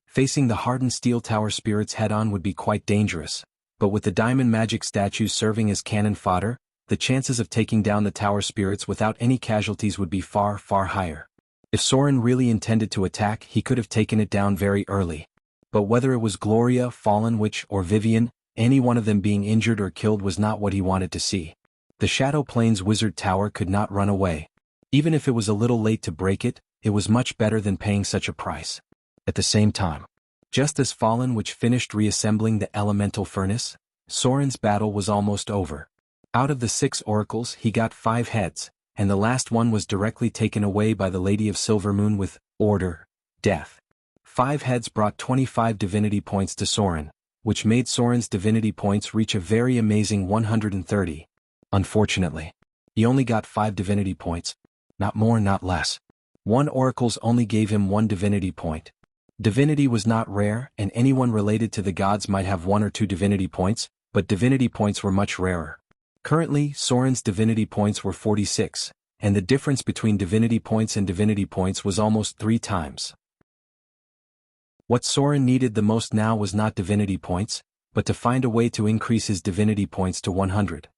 Facing the hardened steel tower spirits head-on would be quite dangerous, but with the diamond magic statues serving as cannon fodder, the chances of taking down the tower spirits without any casualties would be far, far higher. If Soren really intended to attack, he could have taken it down very early. But whether it was Gloria, Fallen Witch, or Vivian, any one of them being injured or killed was not what he wanted to see. The Shadow Plains Wizard Tower could not run away. Even if it was a little late to break it, it was much better than paying such a price. At the same time, just as Fallen Witch finished reassembling the elemental furnace, Soren's battle was almost over. Out of the 6 oracles he got 5 heads, and the last one was directly taken away by the Lady of Silvermoon with order, death. 5 heads brought 25 divinity points to Soren, which made Soren's divinity points reach a very amazing 130. Unfortunately, he only got 5 divinity points, not more not less. 1 oracles only gave him 1 divinity point. Divinity was not rare and anyone related to the gods might have 1 or 2 divinity points, but divinity points were much rarer. Currently, Soren's divinity points were 46, and the difference between divinity points and divinity points was almost 3 times. What Soren needed the most now was not divinity points, but to find a way to increase his divinity points to 100.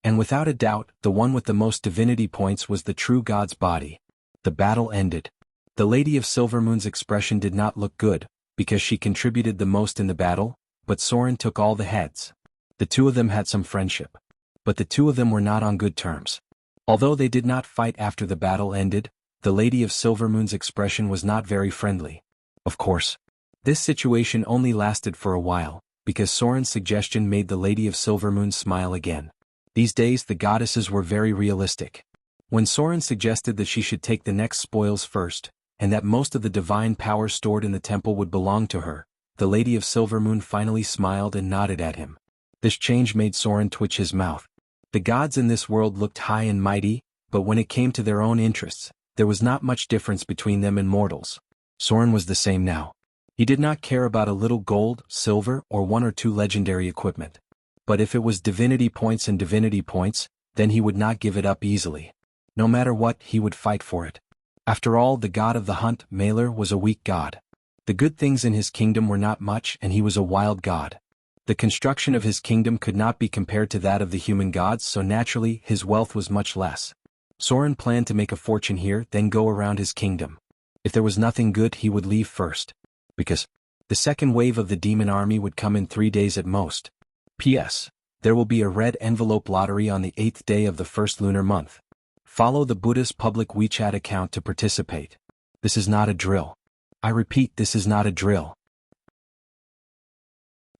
And without a doubt, the one with the most divinity points was the true god's body. The battle ended. The Lady of Silvermoon's expression did not look good, because she contributed the most in the battle, but Soren took all the heads. The two of them had some friendship. But the two of them were not on good terms. Although they did not fight after the battle ended, the Lady of Silvermoon's expression was not very friendly. Of course. This situation only lasted for a while, because Soren's suggestion made the Lady of Silvermoon smile again. These days the goddesses were very realistic. When Soren suggested that she should take the next spoils first, and that most of the divine power stored in the temple would belong to her, the Lady of Silvermoon finally smiled and nodded at him. This change made Soren twitch his mouth. The gods in this world looked high and mighty, but when it came to their own interests, there was not much difference between them and mortals. Soren was the same now. He did not care about a little gold, silver, or one or two legendary equipment. But if it was divinity points and divinity points, then he would not give it up easily. No matter what, he would fight for it. After all, the god of the hunt, Malor, was a weak god. The good things in his kingdom were not much, and he was a wild god. The construction of his kingdom could not be compared to that of the human gods, so naturally, his wealth was much less. Soren planned to make a fortune here, then go around his kingdom. If there was nothing good, he would leave first. Because the second wave of the demon army would come in 3 days at most. P.S. There will be a red envelope lottery on the 8th day of the first lunar month. Follow the Buddha's public WeChat account to participate. This is not a drill. I repeat, this is not a drill.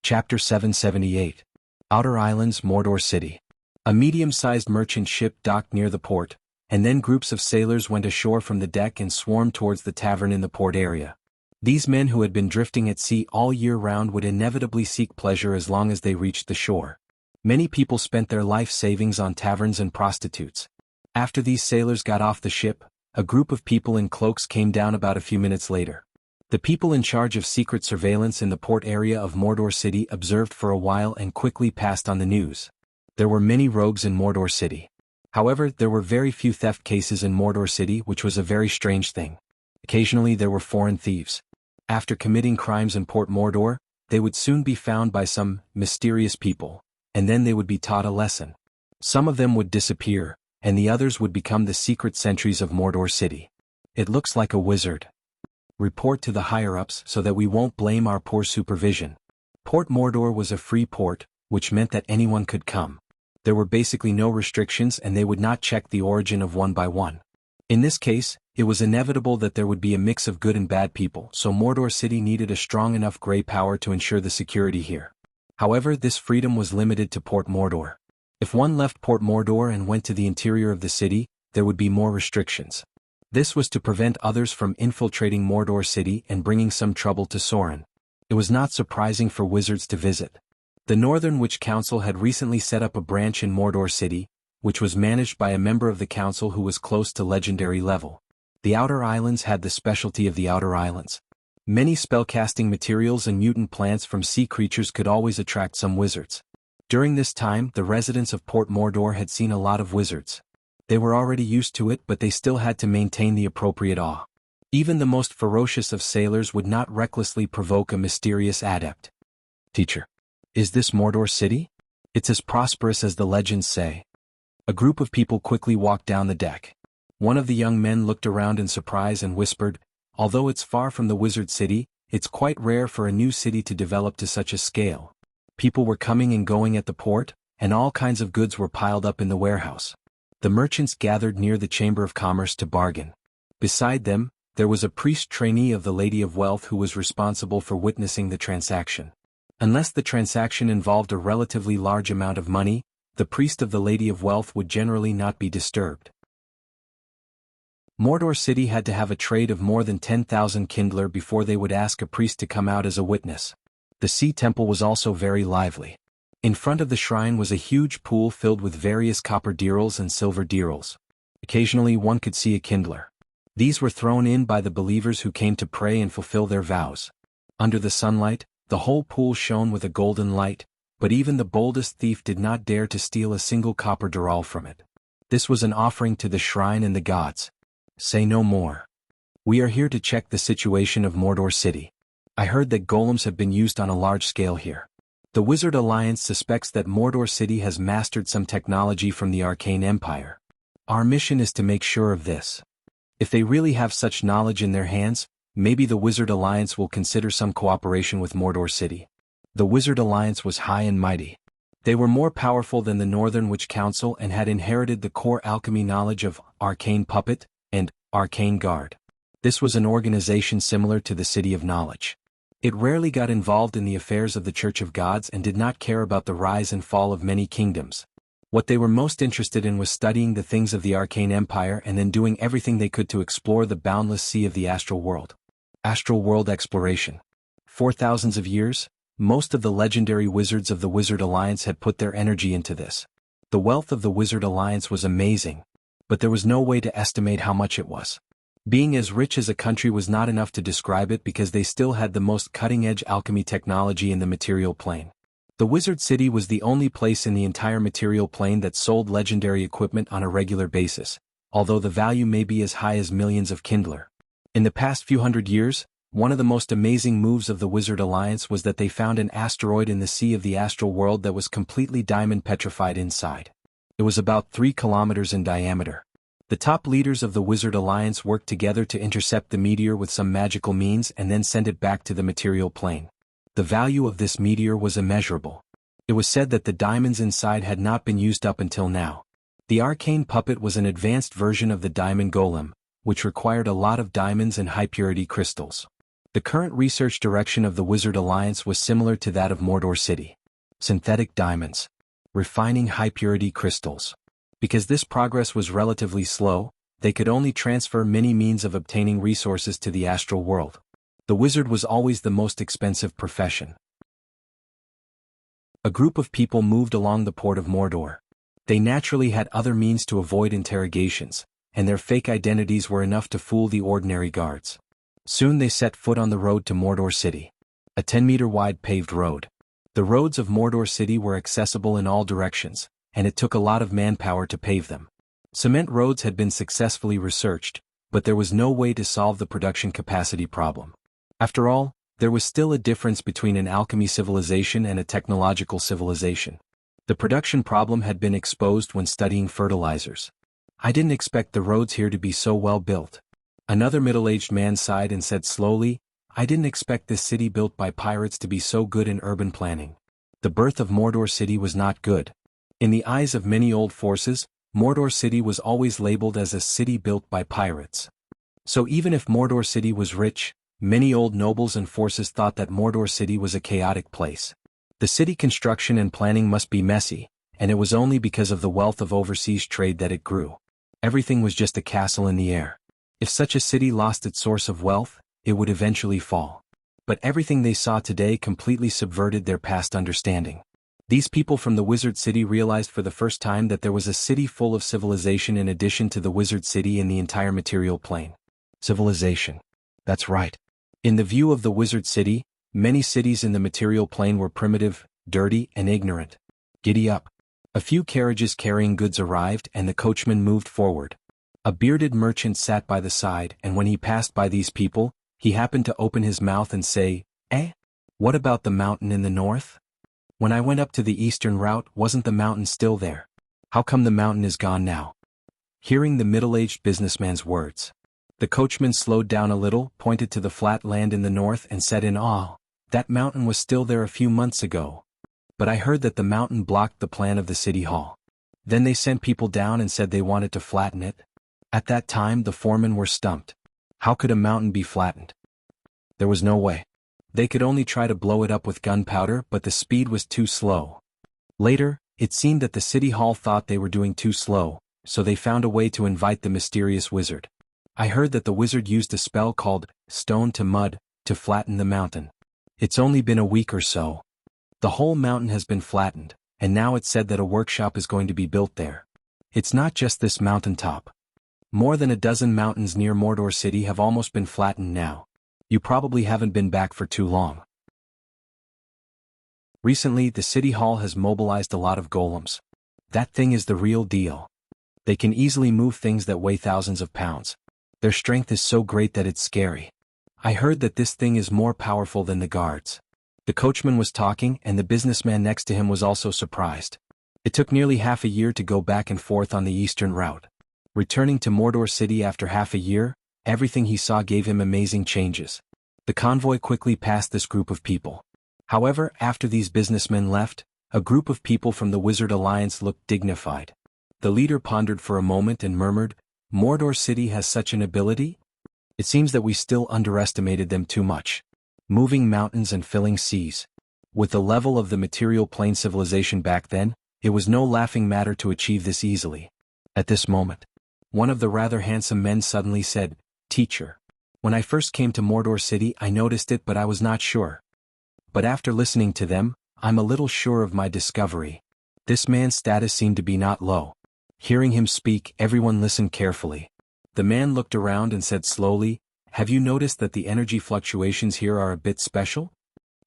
Chapter 778. Outer Islands, Mordor City. A medium-sized merchant ship docked near the port, and then groups of sailors went ashore from the deck and swarmed towards the tavern in the port area. These men who had been drifting at sea all year round would inevitably seek pleasure as long as they reached the shore. Many people spent their life savings on taverns and prostitutes. After these sailors got off the ship, a group of people in cloaks came down about a few minutes later. The people in charge of secret surveillance in the port area of Mordor City observed for a while and quickly passed on the news. There were many rogues in Mordor City. However, there were very few theft cases in Mordor City, which was a very strange thing. Occasionally there were foreign thieves. After committing crimes in Port Mordor, they would soon be found by some mysterious people, and then they would be taught a lesson. Some of them would disappear, and the others would become the secret sentries of Mordor City. It looks like a wizard. Report to the higher-ups so that we won't blame our poor supervision. Port Mordor was a free port, which meant that anyone could come. There were basically no restrictions and they would not check the origin of one by one. In this case, it was inevitable that there would be a mix of good and bad people, so Mordor City needed a strong enough grey power to ensure the security here. However, this freedom was limited to Port Mordor. If one left Port Mordor and went to the interior of the city, there would be more restrictions. This was to prevent others from infiltrating Mordor City and bringing some trouble to Soren. It was not surprising for wizards to visit. The Northern Witch Council had recently set up a branch in Mordor City, which was managed by a member of the council who was close to legendary level. The Outer Islands had the specialty of the Outer Islands. Many spellcasting materials and mutant plants from sea creatures could always attract some wizards. During this time, the residents of Port Mordor had seen a lot of wizards. They were already used to it, but they still had to maintain the appropriate awe. Even the most ferocious of sailors would not recklessly provoke a mysterious adept. Teacher, is this Mordor City? It's as prosperous as the legends say. A group of people quickly walked down the deck. One of the young men looked around in surprise and whispered, "Although it's far from the wizard city, it's quite rare for a new city to develop to such a scale." People were coming and going at the port, and all kinds of goods were piled up in the warehouse. The merchants gathered near the Chamber of Commerce to bargain. Beside them, there was a priest trainee of the Lady of Wealth who was responsible for witnessing the transaction. Unless the transaction involved a relatively large amount of money, the priest of the Lady of Wealth would generally not be disturbed. Mordor City had to have a trade of more than 10,000 kindler before they would ask a priest to come out as a witness. The sea temple was also very lively. In front of the shrine was a huge pool filled with various copper dirhams and silver dirhams. Occasionally one could see a kindler. These were thrown in by the believers who came to pray and fulfill their vows. Under the sunlight, the whole pool shone with a golden light, but even the boldest thief did not dare to steal a single copper dirham from it. This was an offering to the shrine and the gods. Say no more. We are here to check the situation of Mordor City. I heard that golems have been used on a large scale here. The Wizard Alliance suspects that Mordor City has mastered some technology from the Arcane Empire. Our mission is to make sure of this. If they really have such knowledge in their hands, maybe the Wizard Alliance will consider some cooperation with Mordor City. The Wizard Alliance was high and mighty. They were more powerful than the Northern Witch Council and had inherited the core alchemy knowledge of Arcane Puppet and Arcane Guard. This was an organization similar to the City of Knowledge. It rarely got involved in the affairs of the Church of Gods and did not care about the rise and fall of many kingdoms. What they were most interested in was studying the things of the Arcane Empire and then doing everything they could to explore the boundless sea of the astral world. Astral world exploration. For thousands of years, most of the legendary wizards of the Wizard Alliance had put their energy into this. The wealth of the Wizard Alliance was amazing, but there was no way to estimate how much it was. Being as rich as a country was not enough to describe it because they still had the most cutting-edge alchemy technology in the material plane. The Wizard City was the only place in the entire material plane that sold legendary equipment on a regular basis, although the value may be as high as millions of Kindler. In the past few hundred years, one of the most amazing moves of the Wizard Alliance was that they found an asteroid in the sea of the astral world that was completely diamond petrified inside. It was about 3 kilometers in diameter. The top leaders of the Wizard Alliance worked together to intercept the meteor with some magical means and then send it back to the material plane. The value of this meteor was immeasurable. It was said that the diamonds inside had not been used up until now. The Arcane Puppet was an advanced version of the Diamond Golem, which required a lot of diamonds and high-purity crystals. The current research direction of the Wizard Alliance was similar to that of Mordor City. Synthetic diamonds. Refining high-purity crystals. Because this progress was relatively slow, they could only transfer many means of obtaining resources to the astral world. The wizard was always the most expensive profession. A group of people moved along the port of Mordor. They naturally had other means to avoid interrogations, and their fake identities were enough to fool the ordinary guards. Soon they set foot on the road to Mordor City. A 10-meter-wide paved road. The roads of Mordor City were accessible in all directions, and it took a lot of manpower to pave them. Cement roads had been successfully researched, but there was no way to solve the production capacity problem. After all, there was still a difference between an alchemy civilization and a technological civilization. The production problem had been exposed when studying fertilizers. I didn't expect the roads here to be so well built. Another middle-aged man sighed and said slowly, I didn't expect this city built by pirates to be so good in urban planning. The birth of Mordor City was not good. In the eyes of many old forces, Mordor City was always labeled as a city built by pirates. So even if Mordor City was rich, many old nobles and forces thought that Mordor City was a chaotic place. The city construction and planning must be messy, and it was only because of the wealth of overseas trade that it grew. Everything was just a castle in the air. If such a city lost its source of wealth, it would eventually fall. But everything they saw today completely subverted their past understanding. These people from the Wizard City realized for the first time that there was a city full of civilization in addition to the Wizard City in the entire material plane. Civilization. That's right. In the view of the Wizard City, many cities in the material plane were primitive, dirty, and ignorant. Giddy up. A few carriages carrying goods arrived and the coachman moved forward. A bearded merchant sat by the side, and when he passed by these people, he happened to open his mouth and say, What about the mountain in the north? When I went up to the eastern route, wasn't the mountain still there? How come the mountain is gone now? Hearing the middle-aged businessman's words, the coachman slowed down a little, pointed to the flat land in the north and said in awe, That mountain was still there a few months ago. But I heard that the mountain blocked the plan of the city hall. Then they sent people down and said they wanted to flatten it. At that time the foremen were stumped. How could a mountain be flattened? There was no way. They could only try to blow it up with gunpowder, but the speed was too slow. Later, it seemed that the city hall thought they were doing too slow, so they found a way to invite the mysterious wizard. I heard that the wizard used a spell called Stone to Mud to flatten the mountain. It's only been a week or so. The whole mountain has been flattened, and now it's said that a workshop is going to be built there. It's not just this mountaintop. More than a dozen mountains near Mordor City have almost been flattened now. You probably haven't been back for too long. Recently, the city hall has mobilized a lot of golems. That thing is the real deal. They can easily move things that weigh thousands of pounds. Their strength is so great that it's scary. I heard that this thing is more powerful than the guards. The coachman was talking, and the businessman next to him was also surprised. It took nearly half a year to go back and forth on the eastern route. Returning to Mordor City after half a year, everything he saw gave him amazing changes. The convoy quickly passed this group of people. However, after these businessmen left, a group of people from the Wizard Alliance looked dignified. The leader pondered for a moment and murmured, "Mordor City has such an ability? It seems that we still underestimated them too much. Moving mountains and filling seas. With the level of the material plane civilization back then, it was no laughing matter to achieve this easily." At this moment, one of the rather handsome men suddenly said, "Teacher, when I first came to Mordor City I noticed it but I was not sure. But after listening to them, I'm a little sure of my discovery." This man's status seemed to be not low. Hearing him speak, everyone listened carefully. The man looked around and said slowly, "Have you noticed that the energy fluctuations here are a bit special?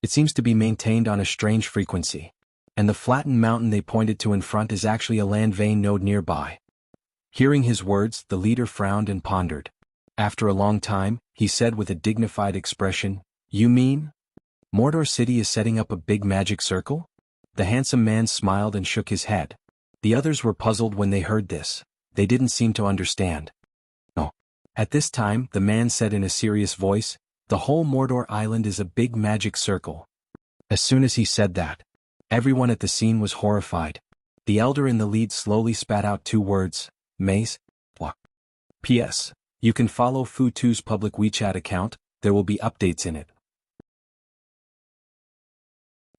It seems to be maintained on a strange frequency. And the flattened mountain they pointed to in front is actually a land vein node nearby." Hearing his words, the leader frowned and pondered. After a long time, he said with a dignified expression, "You mean? Mordor City is setting up a big magic circle?" The handsome man smiled and shook his head. The others were puzzled when they heard this. They didn't seem to understand. "No." At this time, the man said in a serious voice, "The whole Mordor Island is a big magic circle." As soon as he said that, everyone at the scene was horrified. The elder in the lead slowly spat out two words, "Maze." P.S. You can follow Futu's public WeChat account, there will be updates in it.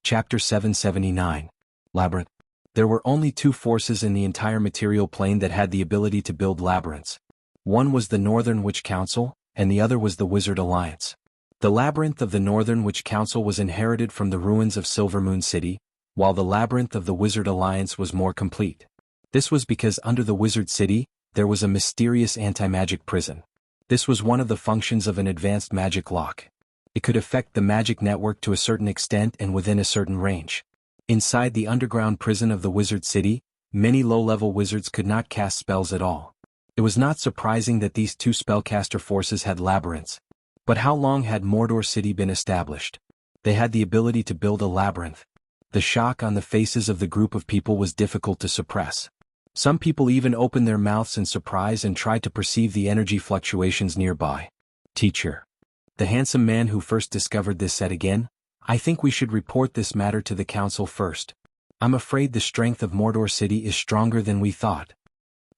Chapter 779. Labyrinth. There were only two forces in the entire material plane that had the ability to build labyrinths. One was the Northern Witch Council, and the other was the Wizard Alliance. The labyrinth of the Northern Witch Council was inherited from the ruins of Silvermoon City, while the labyrinth of the Wizard Alliance was more complete. This was because under the Wizard City, there was a mysterious anti-magic prison. This was one of the functions of an advanced magic lock. It could affect the magic network to a certain extent and within a certain range. Inside the underground prison of the Wizard City, many low-level wizards could not cast spells at all. It was not surprising that these two spellcaster forces had labyrinths. But how long had Mordor City been established? They had the ability to build a labyrinth. The shock on the faces of the group of people was difficult to suppress. Some people even opened their mouths in surprise and tried to perceive the energy fluctuations nearby. "Teacher." The handsome man who first discovered this said again, "I think we should report this matter to the council first. I'm afraid the strength of Mordor City is stronger than we thought."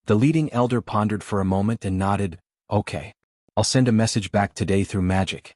The leading elder pondered for a moment and nodded, "Okay. I'll send a message back today through magic."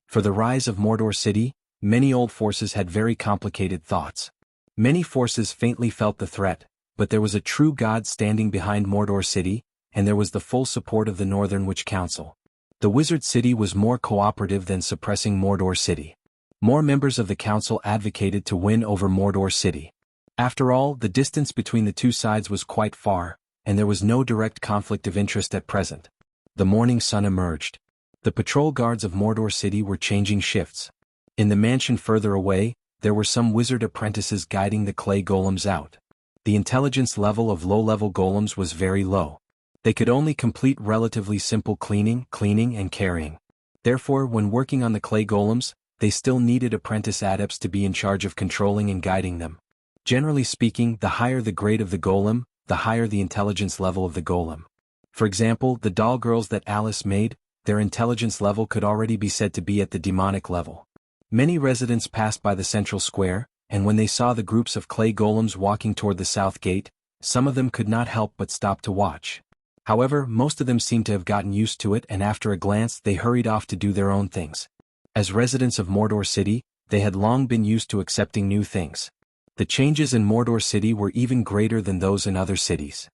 For the rise of Mordor City, many old forces had very complicated thoughts. Many forces faintly felt the threat, but there was a true god standing behind Mordor City, and there was the full support of the Northern Witch Council. The Wizard City was more cooperative than suppressing Mordor City. More members of the council advocated to win over Mordor City. After all, the distance between the two sides was quite far, and there was no direct conflict of interest at present. The morning sun emerged. The patrol guards of Mordor City were changing shifts. In the mansion further away, there were some wizard apprentices guiding the clay golems out. The intelligence level of low-level golems was very low. They could only complete relatively simple cleaning, and carrying. Therefore, when working on the clay golems, they still needed apprentice adepts to be in charge of controlling and guiding them. Generally speaking, the higher the grade of the golem, the higher the intelligence level of the golem. For example, the doll girls that Alice made, their intelligence level could already be said to be at the demonic level. Many residents passed by the central square, and when they saw the groups of clay golems walking toward the south gate, some of them could not help but stop to watch. However, most of them seemed to have gotten used to it, and after a glance they hurried off to do their own things. As residents of Mordor City, they had long been used to accepting new things. The changes in Mordor City were even greater than those in other cities.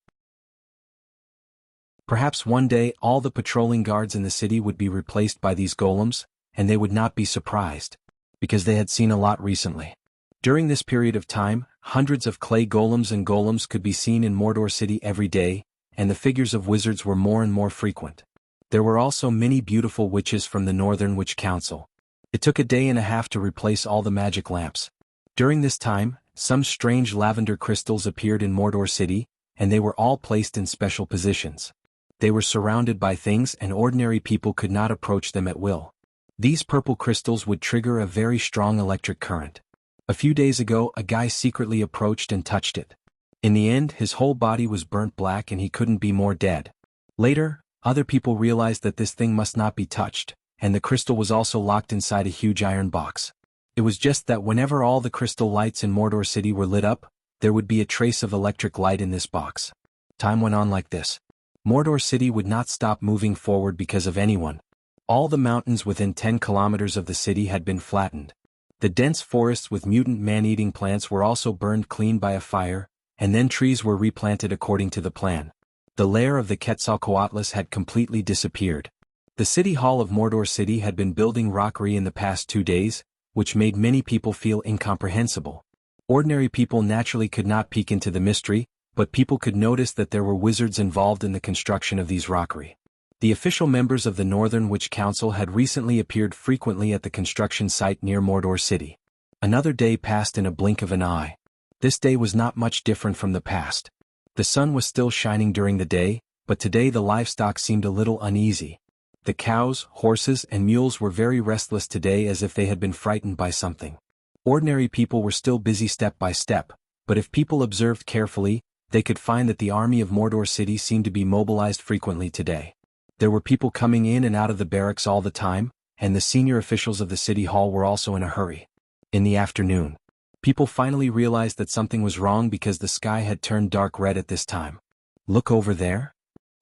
Perhaps one day all the patrolling guards in the city would be replaced by these golems, and they would not be surprised, because they had seen a lot recently. During this period of time, hundreds of clay golems and golems could be seen in Mordor City every day, and the figures of wizards were more and more frequent. There were also many beautiful witches from the Northern Witch Council. It took a day and a half to replace all the magic lamps. During this time, some strange lavender crystals appeared in Mordor City, and they were all placed in special positions. They were surrounded by things and ordinary people could not approach them at will. These purple crystals would trigger a very strong electric current. A few days ago, a guy secretly approached and touched it. In the end, his whole body was burnt black and he couldn't be more dead. Later, other people realized that this thing must not be touched, and the crystal was also locked inside a huge iron box. It was just that whenever all the crystal lights in Mordor City were lit up, there would be a trace of electric light in this box. Time went on like this. Mordor City would not stop moving forward because of anyone. All the mountains within 10 kilometers of the city had been flattened. The dense forests with mutant man-eating plants were also burned clean by a fire, and then trees were replanted according to the plan. The lair of the Quetzalcoatlus had completely disappeared. The city hall of Mordor City had been building rockery in the past 2 days, which made many people feel incomprehensible. Ordinary people naturally could not peek into the mystery, but people could notice that there were wizards involved in the construction of these rockery. The official members of the Northern Witch Council had recently appeared frequently at the construction site near Mordor City. Another day passed in a blink of an eye. This day was not much different from the past. The sun was still shining during the day, but today the livestock seemed a little uneasy. The cows, horses, and mules were very restless today, as if they had been frightened by something. Ordinary people were still busy step by step, but if people observed carefully, they could find that the army of Mordor City seemed to be mobilized frequently today. There were people coming in and out of the barracks all the time, and the senior officials of the city hall were also in a hurry. In the afternoon, people finally realized that something was wrong because the sky had turned dark red at this time. Look over there?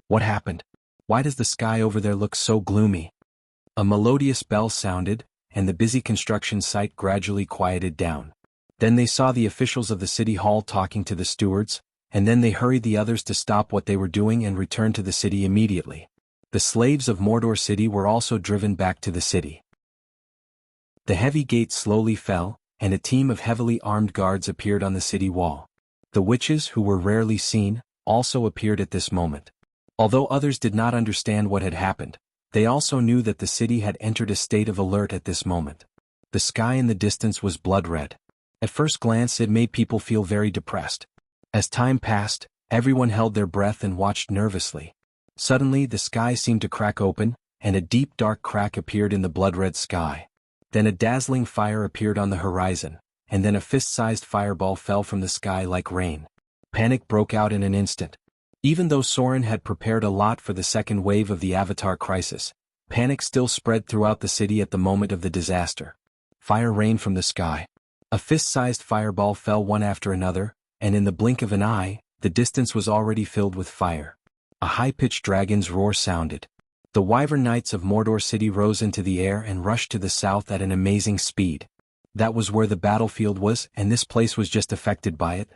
What happened? Why does the sky over there look so gloomy? A melodious bell sounded, and the busy construction site gradually quieted down. Then they saw the officials of the city hall talking to the stewards, and then they hurried the others to stop what they were doing and return to the city immediately. The slaves of Mordor City were also driven back to the city. The heavy gate slowly fell, and a team of heavily armed guards appeared on the city wall. The witches, who were rarely seen, also appeared at this moment. Although others did not understand what had happened, they also knew that the city had entered a state of alert at this moment. The sky in the distance was blood red. At first glance it made people feel very depressed. As time passed, everyone held their breath and watched nervously. Suddenly the sky seemed to crack open, and a deep dark crack appeared in the blood-red sky. Then a dazzling fire appeared on the horizon, and then a fist-sized fireball fell from the sky like rain. Panic broke out in an instant. Even though Soren had prepared a lot for the second wave of the Avatar crisis, panic still spread throughout the city at the moment of the disaster. Fire rained from the sky. A fist-sized fireball fell one after another, and in the blink of an eye, the distance was already filled with fire. A high-pitched dragon's roar sounded. The Wyvern Knights of Mordor City rose into the air and rushed to the south at an amazing speed. That was where the battlefield was, and this place was just affected by it.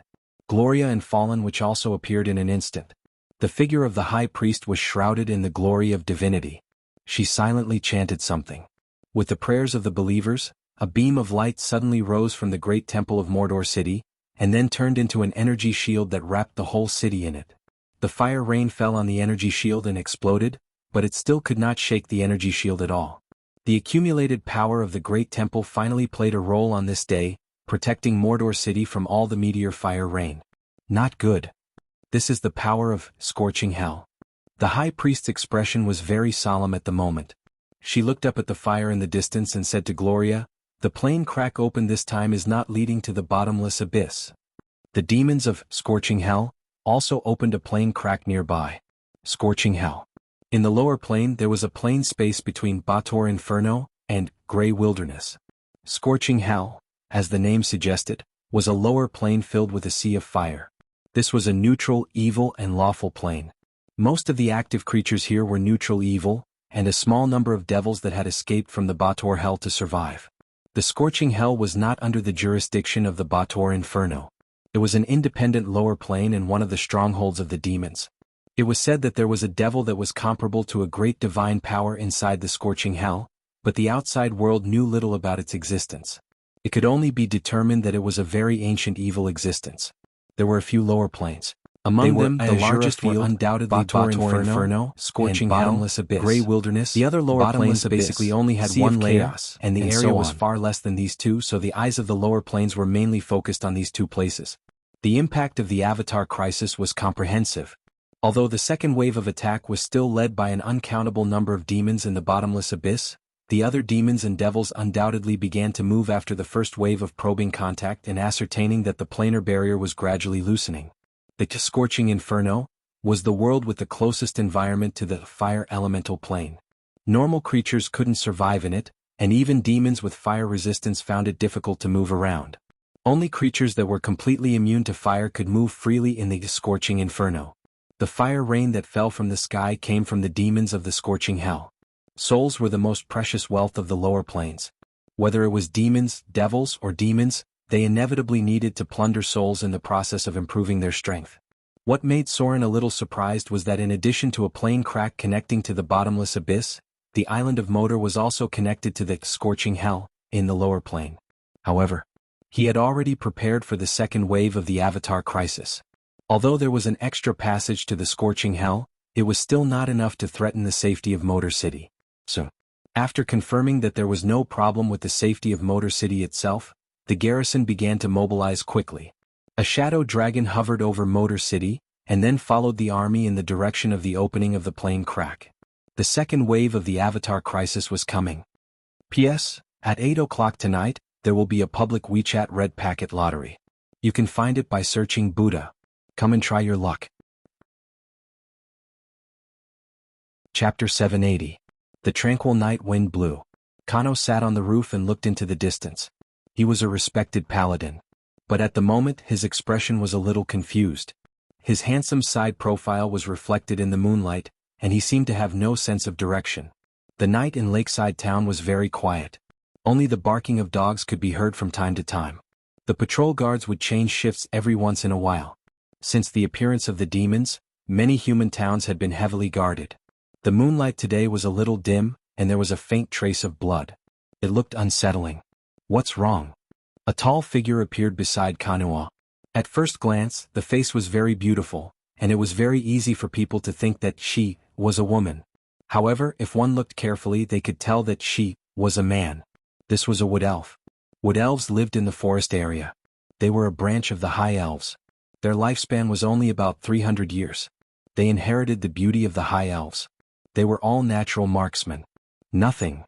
Gloria and Fallen Witch also appeared in an instant. The figure of the high priest was shrouded in the glory of divinity. She silently chanted something. With the prayers of the believers, a beam of light suddenly rose from the great temple of Mordor City, and then turned into an energy shield that wrapped the whole city in it. The fire rain fell on the energy shield and exploded, but it still could not shake the energy shield at all. The accumulated power of the great temple finally played a role on this day, protecting Mordor City from all the meteor fire rain. Not good. This is the power of scorching hell. The high priest's expression was very solemn at the moment. She looked up at the fire in the distance and said to Gloria, "The plain crack open this time is not leading to the bottomless abyss." The demons of scorching hell also opened a plain crack nearby. Scorching hell. In the lower plane there was a plain space between Bator Inferno and Grey Wilderness. Scorching hell, as the name suggested, was a lower plane filled with a sea of fire. This was a neutral, evil, and lawful plane. Most of the active creatures here were neutral evil, and a small number of devils that had escaped from the Bator Hell to survive. The scorching hell was not under the jurisdiction of the Bator Inferno. It was an independent lower plane and one of the strongholds of the demons. It was said that there was a devil that was comparable to a great divine power inside the scorching hell, but the outside world knew little about its existence. It could only be determined that it was a very ancient evil existence. There were a few lower planes. Among them, the largest were undoubtedly Bator Inferno, Scorching Hell, Bottomless Abyss, Grey Wilderness. The other lower planes basically only had one layer, and the area was far less than these two, so the eyes of the lower planes were mainly focused on these two places. The impact of the Avatar crisis was comprehensive. Although the second wave of attack was still led by an uncountable number of demons in the bottomless abyss, the other demons and devils undoubtedly began to move after the first wave of probing contact and ascertaining that the planar barrier was gradually loosening. The Scorching Inferno, was the world with the closest environment to the fire elemental plane. Normal creatures couldn't survive in it, and even demons with fire resistance found it difficult to move around. Only creatures that were completely immune to fire could move freely in the scorching inferno. The fire rain that fell from the sky came from the demons of the scorching hell. Souls were the most precious wealth of the lower planes. Whether it was demons, devils, or demons, they inevitably needed to plunder souls in the process of improving their strength. What made Soren a little surprised was that in addition to a plane crack connecting to the bottomless abyss, the island of Moder was also connected to the scorching hell in the lower plane. However, he had already prepared for the second wave of the Avatar crisis. Although there was an extra passage to the scorching hell, it was still not enough to threaten the safety of Moder City. So, after confirming that there was no problem with the safety of Moder City itself, the garrison began to mobilize quickly. A shadow dragon hovered over Moder City, and then followed the army in the direction of the opening of the plane crack. The second wave of the Avatar crisis was coming. P.S. At 8 o'clock tonight, there will be a public WeChat red packet lottery. You can find it by searching Buddha. Come and try your luck. Chapter 780. The tranquil night wind blew. Kano sat on the roof and looked into the distance. He was a respected paladin. But at the moment his expression was a little confused. His handsome side profile was reflected in the moonlight, and he seemed to have no sense of direction. The night in Lakeside Town was very quiet. Only the barking of dogs could be heard from time to time. The patrol guards would change shifts every once in a while. Since the appearance of the demons, many human towns had been heavily guarded. The moonlight today was a little dim, and there was a faint trace of blood. It looked unsettling. What's wrong? A tall figure appeared beside Kanua. At first glance, the face was very beautiful, and it was very easy for people to think that she was a woman. However, if one looked carefully they could tell that she was a man. This was a wood elf. Wood elves lived in the forest area. They were a branch of the high elves. Their lifespan was only about 300 years. They inherited the beauty of the high elves. They were all natural marksmen. Nothing.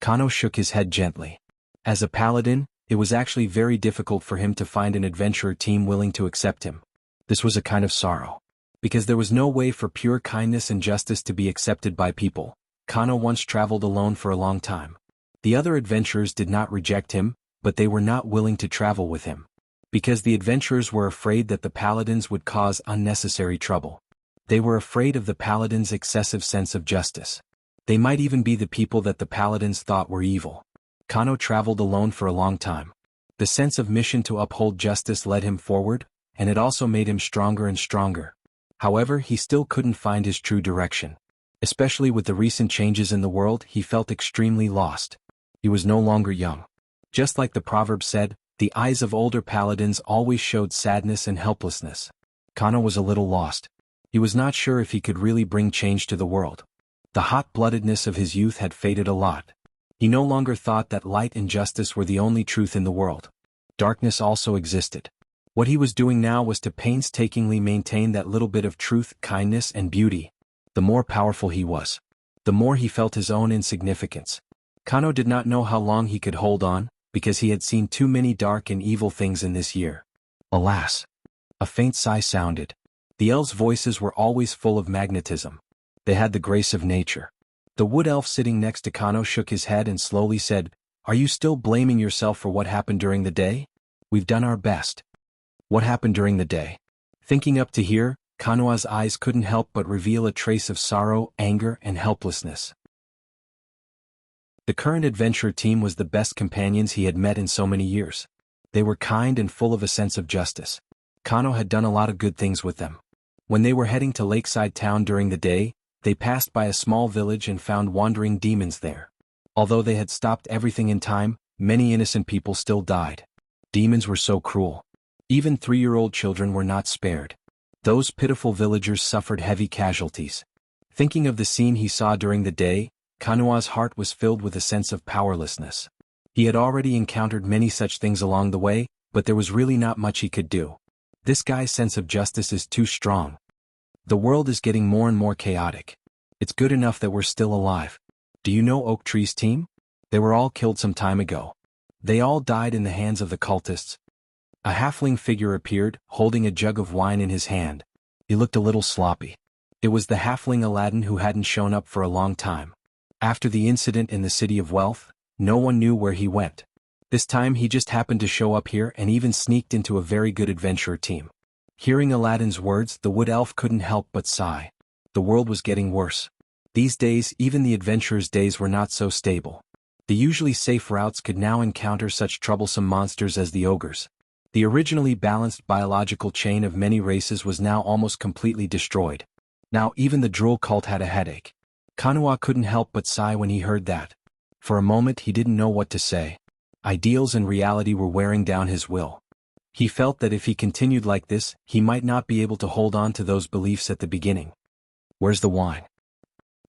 Kano shook his head gently. As a paladin, it was actually very difficult for him to find an adventurer team willing to accept him. This was a kind of sorrow. Because there was no way for pure kindness and justice to be accepted by people, Kano once traveled alone for a long time. The other adventurers did not reject him, but they were not willing to travel with him. Because the adventurers were afraid that the paladins would cause unnecessary trouble. They were afraid of the paladins' excessive sense of justice. They might even be the people that the paladins thought were evil. Kano traveled alone for a long time. The sense of mission to uphold justice led him forward, and it also made him stronger and stronger. However, he still couldn't find his true direction. Especially with the recent changes in the world, he felt extremely lost. He was no longer young. Just like the proverb said, the eyes of older paladins always showed sadness and helplessness. Kano was a little lost. He was not sure if he could really bring change to the world. The hot-bloodedness of his youth had faded a lot. He no longer thought that light and justice were the only truth in the world. Darkness also existed. What he was doing now was to painstakingly maintain that little bit of truth, kindness, and beauty. The more powerful he was, the more he felt his own insignificance. Kano did not know how long he could hold on, because he had seen too many dark and evil things in this year. Alas! A faint sigh sounded. The elves' voices were always full of magnetism. They had the grace of nature. The wood elf sitting next to Kano shook his head and slowly said, "Are you still blaming yourself for what happened during the day? We've done our best." What happened during the day? Thinking up to here, Kanua's eyes couldn't help but reveal a trace of sorrow, anger, and helplessness. The current adventure team was the best companions he had met in so many years. They were kind and full of a sense of justice. Kano had done a lot of good things with them. When they were heading to Lakeside Town during the day, they passed by a small village and found wandering demons there. Although they had stopped everything in time, many innocent people still died. Demons were so cruel. Even 3-year-old children were not spared. Those pitiful villagers suffered heavy casualties. Thinking of the scene he saw during the day, Kanua's heart was filled with a sense of powerlessness. He had already encountered many such things along the way, but there was really not much he could do. This guy's sense of justice is too strong. The world is getting more and more chaotic. It's good enough that we're still alive. Do you know Oak Tree's team? They were all killed some time ago. They all died in the hands of the cultists. A halfling figure appeared, holding a jug of wine in his hand. He looked a little sloppy. It was the halfling Aladdin who hadn't shown up for a long time. After the incident in the City of Wealth, no one knew where he went. This time he just happened to show up here and even sneaked into a very good adventurer team. Hearing Aladdin's words, the wood elf couldn't help but sigh. The world was getting worse. These days, even the adventurers' days were not so stable. The usually safe routes could now encounter such troublesome monsters as the ogres. The originally balanced biological chain of many races was now almost completely destroyed. Now even the drool cult had a headache. Kanua couldn't help but sigh when he heard that. For a moment he didn't know what to say. Ideals and reality were wearing down his will. He felt that if he continued like this, he might not be able to hold on to those beliefs at the beginning. "Where's the wine?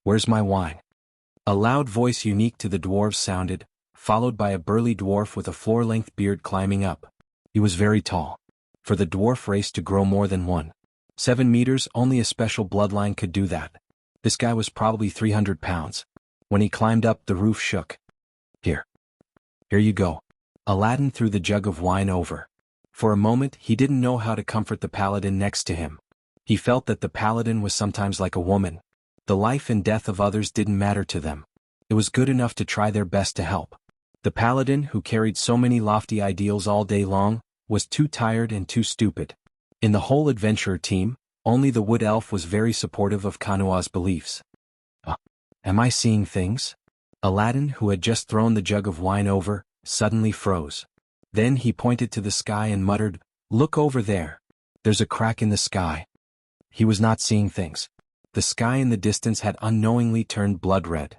Where's my wine?" A loud voice unique to the dwarves sounded, followed by a burly dwarf with a floor-length beard climbing up. He was very tall. For the dwarf race to grow more than 7 meters, only a special bloodline could do that. This guy was probably 300 pounds. When he climbed up, the roof shook. Here you go." Aladdin threw the jug of wine over. For a moment he didn't know how to comfort the paladin next to him. He felt that the paladin was sometimes like a woman. The life and death of others didn't matter to them. It was good enough to try their best to help. The paladin, who carried so many lofty ideals all day long, was too tired and too stupid. In the whole adventurer team, only the wood elf was very supportive of Kanua's beliefs. Am I seeing things?" Aladdin, who had just thrown the jug of wine over, suddenly froze. Then he pointed to the sky and muttered, "Look over there. There's a crack in the sky." He was not seeing things. The sky in the distance had unknowingly turned blood red.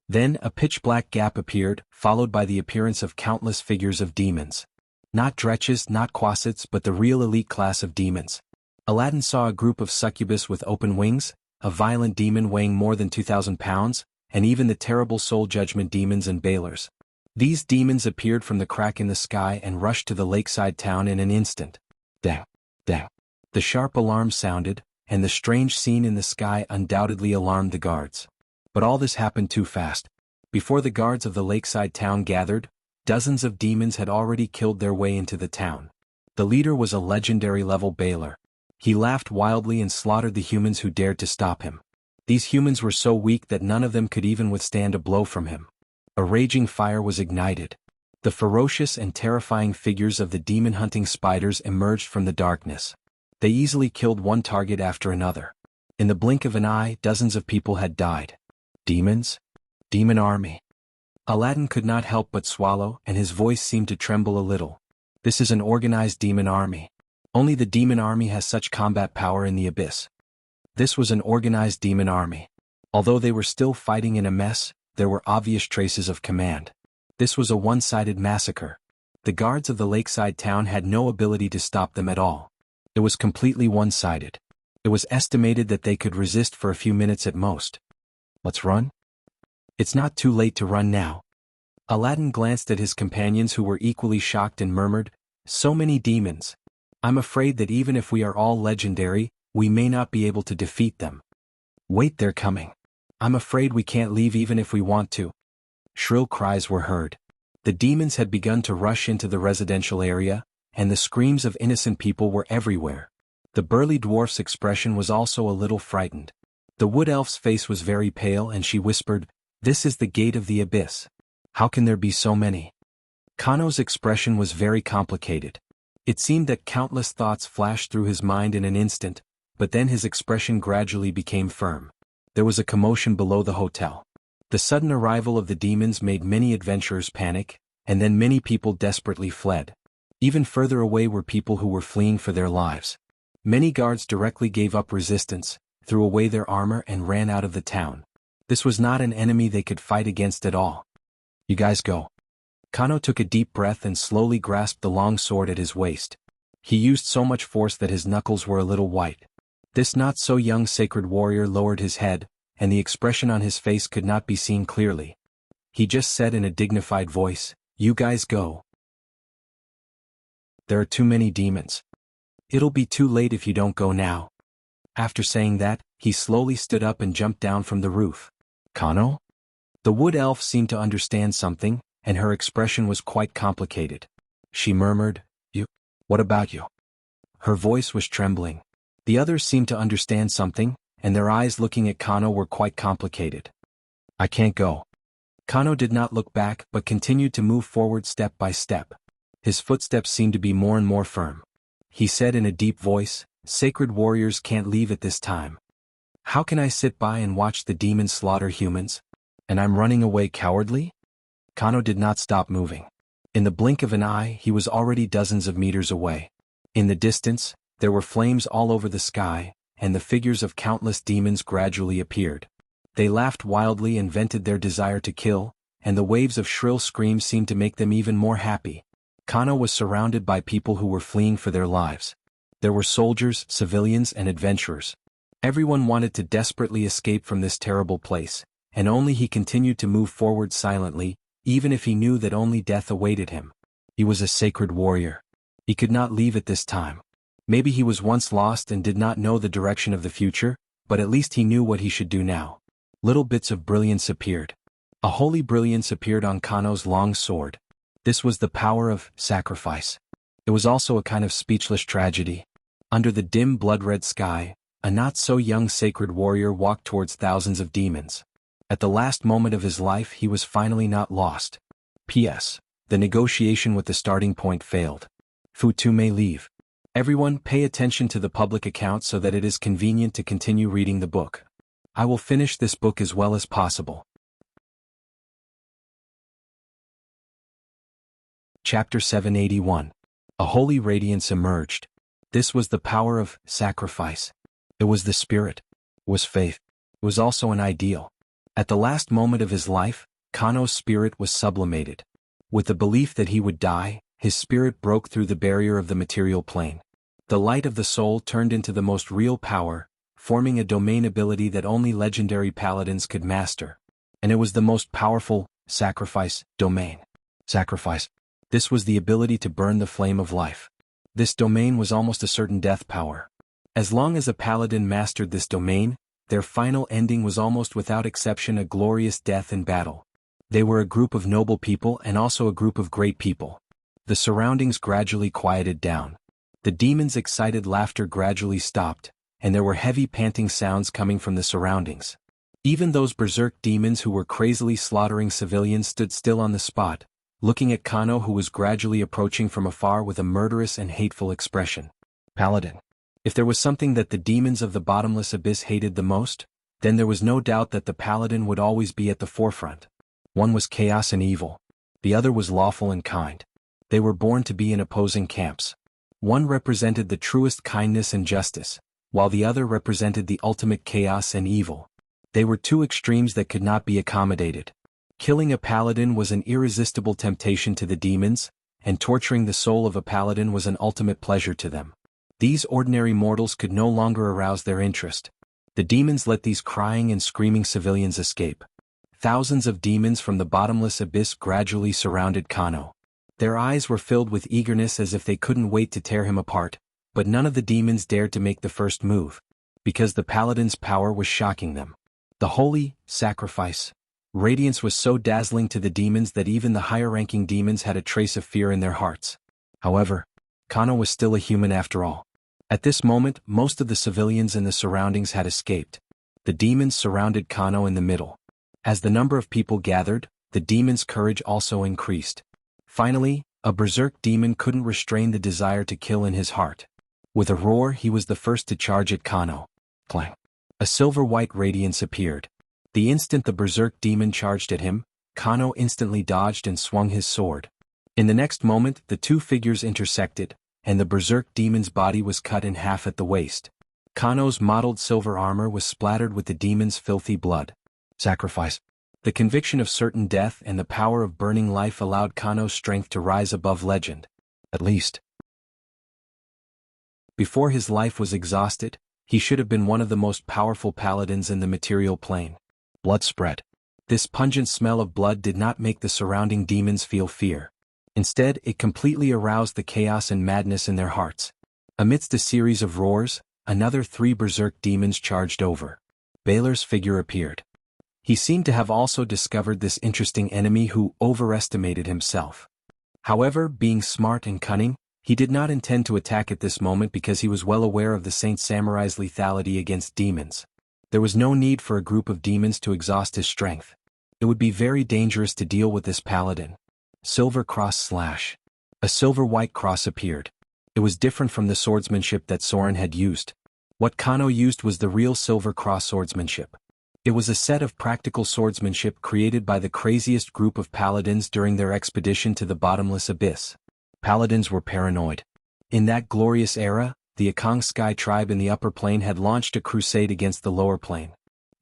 Then a pitch-black gap appeared, followed by the appearance of countless figures of demons. Not dretches, not quasits, but the real elite class of demons. Aladdin saw a group of succubus with open wings, a violent demon weighing more than 2,000 pounds, and even the terrible soul judgment demons and bailers. These demons appeared from the crack in the sky and rushed to the lakeside town in an instant. Dang, dang. The sharp alarm sounded, and the strange scene in the sky undoubtedly alarmed the guards. But all this happened too fast. Before the guards of the lakeside town gathered, dozens of demons had already killed their way into the town. The leader was a legendary level bailer. He laughed wildly and slaughtered the humans who dared to stop him. These humans were so weak that none of them could even withstand a blow from him. A raging fire was ignited. The ferocious and terrifying figures of the demon-hunting spiders emerged from the darkness. They easily killed one target after another. In the blink of an eye, dozens of people had died. Demons? Demon army. Aladdin could not help but swallow, and his voice seemed to tremble a little. This is an organized demon army. Only the demon army has such combat power in the abyss. This was an organized demon army. Although they were still fighting in a mess, there were obvious traces of command. This was a one-sided massacre. The guards of the lakeside town had no ability to stop them at all. It was completely one-sided. It was estimated that they could resist for a few minutes at most. Let's run? It's not too late to run now. Aladdin glanced at his companions who were equally shocked and murmured, "So many demons. I'm afraid that even if we are all legendary, we may not be able to defeat them." "Wait, they're coming. I'm afraid we can't leave even if we want to." Shrill cries were heard. The demons had begun to rush into the residential area, and the screams of innocent people were everywhere. The burly dwarf's expression was also a little frightened. The wood elf's face was very pale and she whispered, "This is the gate of the abyss. How can there be so many?" Kano's expression was very complicated. It seemed that countless thoughts flashed through his mind in an instant, but then his expression gradually became firm. There was a commotion below the hotel. The sudden arrival of the demons made many adventurers panic, and then many people desperately fled. Even further away were people who were fleeing for their lives. Many guards directly gave up resistance, threw away their armor and ran out of the town. This was not an enemy they could fight against at all. "You guys go." Kano took a deep breath and slowly grasped the long sword at his waist. He used so much force that his knuckles were a little white. This not-so-young sacred warrior lowered his head, and the expression on his face could not be seen clearly. He just said in a dignified voice, "You guys go. There are too many demons. It'll be too late if you don't go now." After saying that, he slowly stood up and jumped down from the roof. "Kano?" The wood elf seemed to understand something, and her expression was quite complicated. She murmured, "You? What about you?" Her voice was trembling. The others seemed to understand something, and their eyes looking at Kano were quite complicated. I can't go. Kano did not look back but continued to move forward step by step. His footsteps seemed to be more and more firm. He said in a deep voice, "Sacred warriors can't leave at this time. How can I sit by and watch the demons slaughter humans? And I'm running away cowardly?" Kano did not stop moving. In the blink of an eye he was already dozens of meters away. In the distance, there were flames all over the sky, and the figures of countless demons gradually appeared. They laughed wildly and vented their desire to kill, and the waves of shrill screams seemed to make them even more happy. Kano was surrounded by people who were fleeing for their lives. There were soldiers, civilians, and adventurers. Everyone wanted to desperately escape from this terrible place, and only he continued to move forward silently, even if he knew that only death awaited him. He was a sacred warrior. He could not leave at this time. Maybe he was once lost and did not know the direction of the future, but at least he knew what he should do now. Little bits of brilliance appeared. A holy brilliance appeared on Kano's long sword. This was the power of sacrifice. It was also a kind of speechless tragedy. Under the dim blood-red sky, a not-so-young sacred warrior walked towards thousands of demons. At the last moment of his life he was finally not lost. P.S. The negotiation with the starting point failed. Fu Tu may leave. Everyone pay attention to the public account so that it is convenient to continue reading the book. I will finish this book as well as possible. Chapter 781. A holy radiance emerged. This was the power of sacrifice. It was the spirit. It was faith. It was also an ideal. At the last moment of his life, Kano's spirit was sublimated. With the belief that he would die, his spirit broke through the barrier of the material plane. The light of the soul turned into the most real power, forming a domain ability that only legendary paladins could master. And it was the most powerful sacrifice domain. Sacrifice. This was the ability to burn the flame of life. This domain was almost a certain death power. As long as a paladin mastered this domain, their final ending was almost without exception a glorious death in battle. They were a group of noble people and also a group of great people. The surroundings gradually quieted down. The demons' excited laughter gradually stopped, and there were heavy panting sounds coming from the surroundings. Even those berserk demons who were crazily slaughtering civilians stood still on the spot, looking at Kano, who was gradually approaching from afar with a murderous and hateful expression. Paladin. If there was something that the demons of the bottomless abyss hated the most, then there was no doubt that the paladin would always be at the forefront. One was chaos and evil. The other was lawful and kind. They were born to be in opposing camps. One represented the truest kindness and justice, while the other represented the ultimate chaos and evil. They were two extremes that could not be accommodated. Killing a paladin was an irresistible temptation to the demons, and torturing the soul of a paladin was an ultimate pleasure to them. These ordinary mortals could no longer arouse their interest. The demons let these crying and screaming civilians escape. Thousands of demons from the bottomless abyss gradually surrounded Kano. Their eyes were filled with eagerness as if they couldn't wait to tear him apart, but none of the demons dared to make the first move, because the paladin's power was shocking them. The holy sacrifice radiance was so dazzling to the demons that even the higher-ranking demons had a trace of fear in their hearts. However, Kano was still a human after all. At this moment, most of the civilians in the surroundings had escaped. The demons surrounded Kano in the middle. As the number of people gathered, the demon's courage also increased. Finally, a berserk demon couldn't restrain the desire to kill in his heart. With a roar, he was the first to charge at Kano. Clang! A silver-white radiance appeared. The instant the berserk demon charged at him, Kano instantly dodged and swung his sword. In the next moment, the two figures intersected, and the berserk demon's body was cut in half at the waist. Kano's mottled silver armor was splattered with the demon's filthy blood. Sacrifice. The conviction of certain death and the power of burning life allowed Kano's strength to rise above legend. At least. Before his life was exhausted, he should have been one of the most powerful paladins in the material plane. Blood spread. This pungent smell of blood did not make the surrounding demons feel fear. Instead, it completely aroused the chaos and madness in their hearts. Amidst a series of roars, another 3 berserk demons charged over. Balor's figure appeared. He seemed to have also discovered this interesting enemy who overestimated himself. However, being smart and cunning, He did not intend to attack at this moment because he was well aware of the Saint Samurai's lethality against demons. There was no need for a group of demons to exhaust his strength. It would be very dangerous to deal with this paladin. Silver cross slash. A silver-white cross appeared. It was different from the swordsmanship that Soren had used. What Kano used was the real silver cross swordsmanship. It was a set of practical swordsmanship created by the craziest group of paladins during their expedition to the bottomless abyss. Paladins were paranoid. In that glorious era, the Akang Sky tribe in the upper plane had launched a crusade against the lower plane.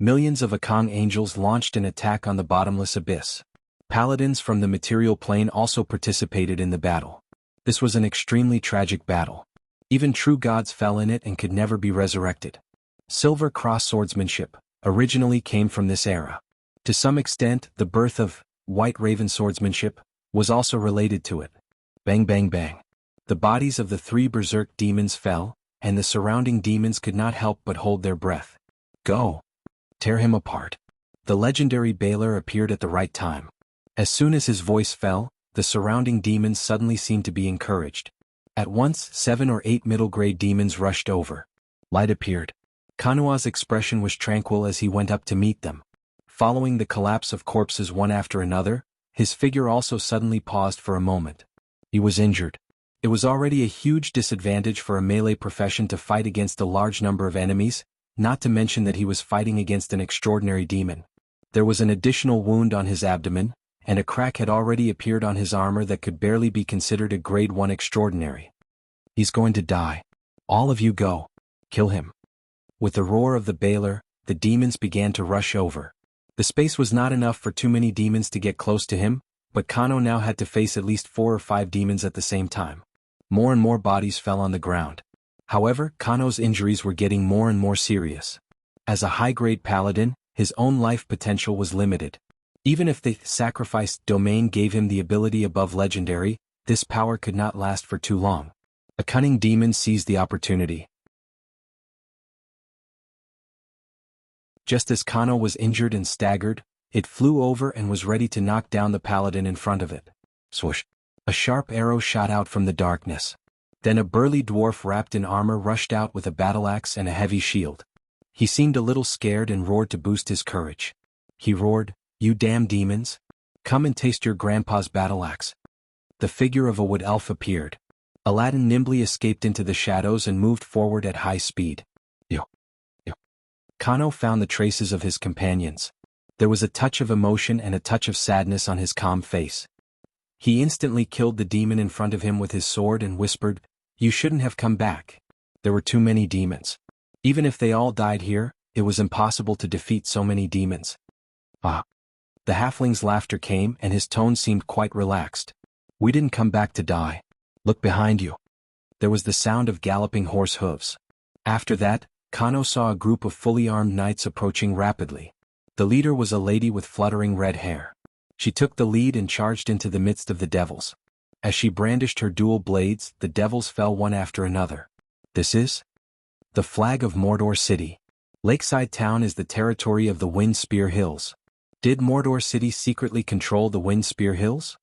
Millions of Akang angels launched an attack on the bottomless abyss. Paladins from the material plane also participated in the battle. This was an extremely tragic battle. Even true gods fell in it and could never be resurrected. Silver cross swordsmanship originally came from this era. To some extent, the birth of White Raven swordsmanship was also related to it. Bang bang bang. The bodies of the 3 berserk demons fell, and the surrounding demons could not help but hold their breath. Go! Tear him apart. The legendary Baylor appeared at the right time. As soon as his voice fell, the surrounding demons suddenly seemed to be encouraged. At once, 7 or 8 middle-grade demons rushed over. Light appeared. Kanua's expression was tranquil as he went up to meet them. Following the collapse of corpses one after another, his figure also suddenly paused for a moment. He was injured. It was already a huge disadvantage for a melee profession to fight against a large number of enemies, not to mention that he was fighting against an extraordinary demon. There was an additional wound on his abdomen, and a crack had already appeared on his armor that could barely be considered a grade 1 extraordinary. He's going to die. All of you go. Kill him. With the roar of the Baylor, the demons began to rush over. The space was not enough for too many demons to get close to him, but Kano now had to face at least 4 or 5 demons at the same time. More and more bodies fell on the ground. However, Kano's injuries were getting more and more serious. As a high-grade paladin, his own life potential was limited. Even if the sacrificed domain gave him the ability above legendary, this power could not last for too long. A cunning demon seized the opportunity. Just as Kano was injured and staggered, it flew over and was ready to knock down the paladin in front of it. Swoosh! A sharp arrow shot out from the darkness. Then a burly dwarf wrapped in armor rushed out with a battle-axe and a heavy shield. He seemed a little scared and roared to boost his courage. He roared, "You damn demons! Come and taste your grandpa's battle-axe." The figure of a wood elf appeared. Aladdin nimbly escaped into the shadows and moved forward at high speed. Yo! Yo! Kano found the traces of his companions. There was a touch of emotion and a touch of sadness on his calm face. He instantly killed the demon in front of him with his sword and whispered, "You shouldn't have come back. There were too many demons. Even if they all died here, it was impossible to defeat so many demons." Ah! The halfling's laughter came and his tone seemed quite relaxed. "We didn't come back to die. Look behind you." There was the sound of galloping horse hooves. After that, Kano saw a group of fully armed knights approaching rapidly. The leader was a lady with fluttering red hair. She took the lead and charged into the midst of the devils. As she brandished her dual blades, the devils fell one after another. This is the flag of Mordor City. Lakeside Town is the territory of the Wind Spear Hills. Did Mordor City secretly control the Wind Spear Hills?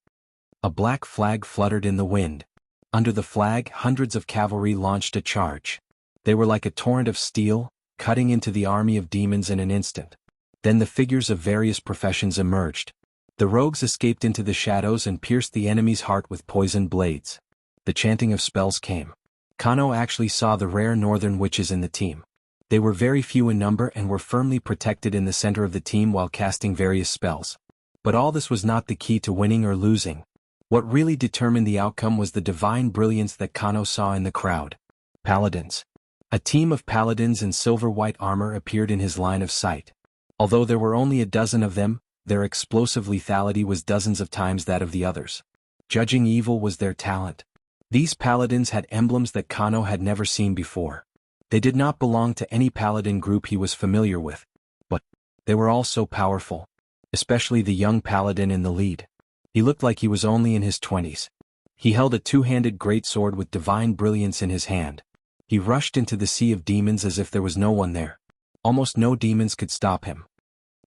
A black flag fluttered in the wind. Under the flag, hundreds of cavalry launched a charge. They were like a torrent of steel, cutting into the army of demons in an instant. Then the figures of various professions emerged. The rogues escaped into the shadows and pierced the enemy's heart with poisoned blades. The chanting of spells came. Kano actually saw the rare northern witches in the team. They were very few in number and were firmly protected in the center of the team while casting various spells. But all this was not the key to winning or losing. What really determined the outcome was the divine brilliance that Kano saw in the crowd. Paladins. A team of paladins in silver-white armor appeared in his line of sight. Although there were only a dozen of them, their explosive lethality was dozens of times that of the others. Judging evil was their talent. These paladins had emblems that Kano had never seen before. They did not belong to any paladin group he was familiar with, but they were all so powerful, especially the young paladin in the lead. He looked like he was only in his 20s. He held a two-handed greatsword with divine brilliance in his hand. He rushed into the sea of demons as if there was no one there. Almost no demons could stop him.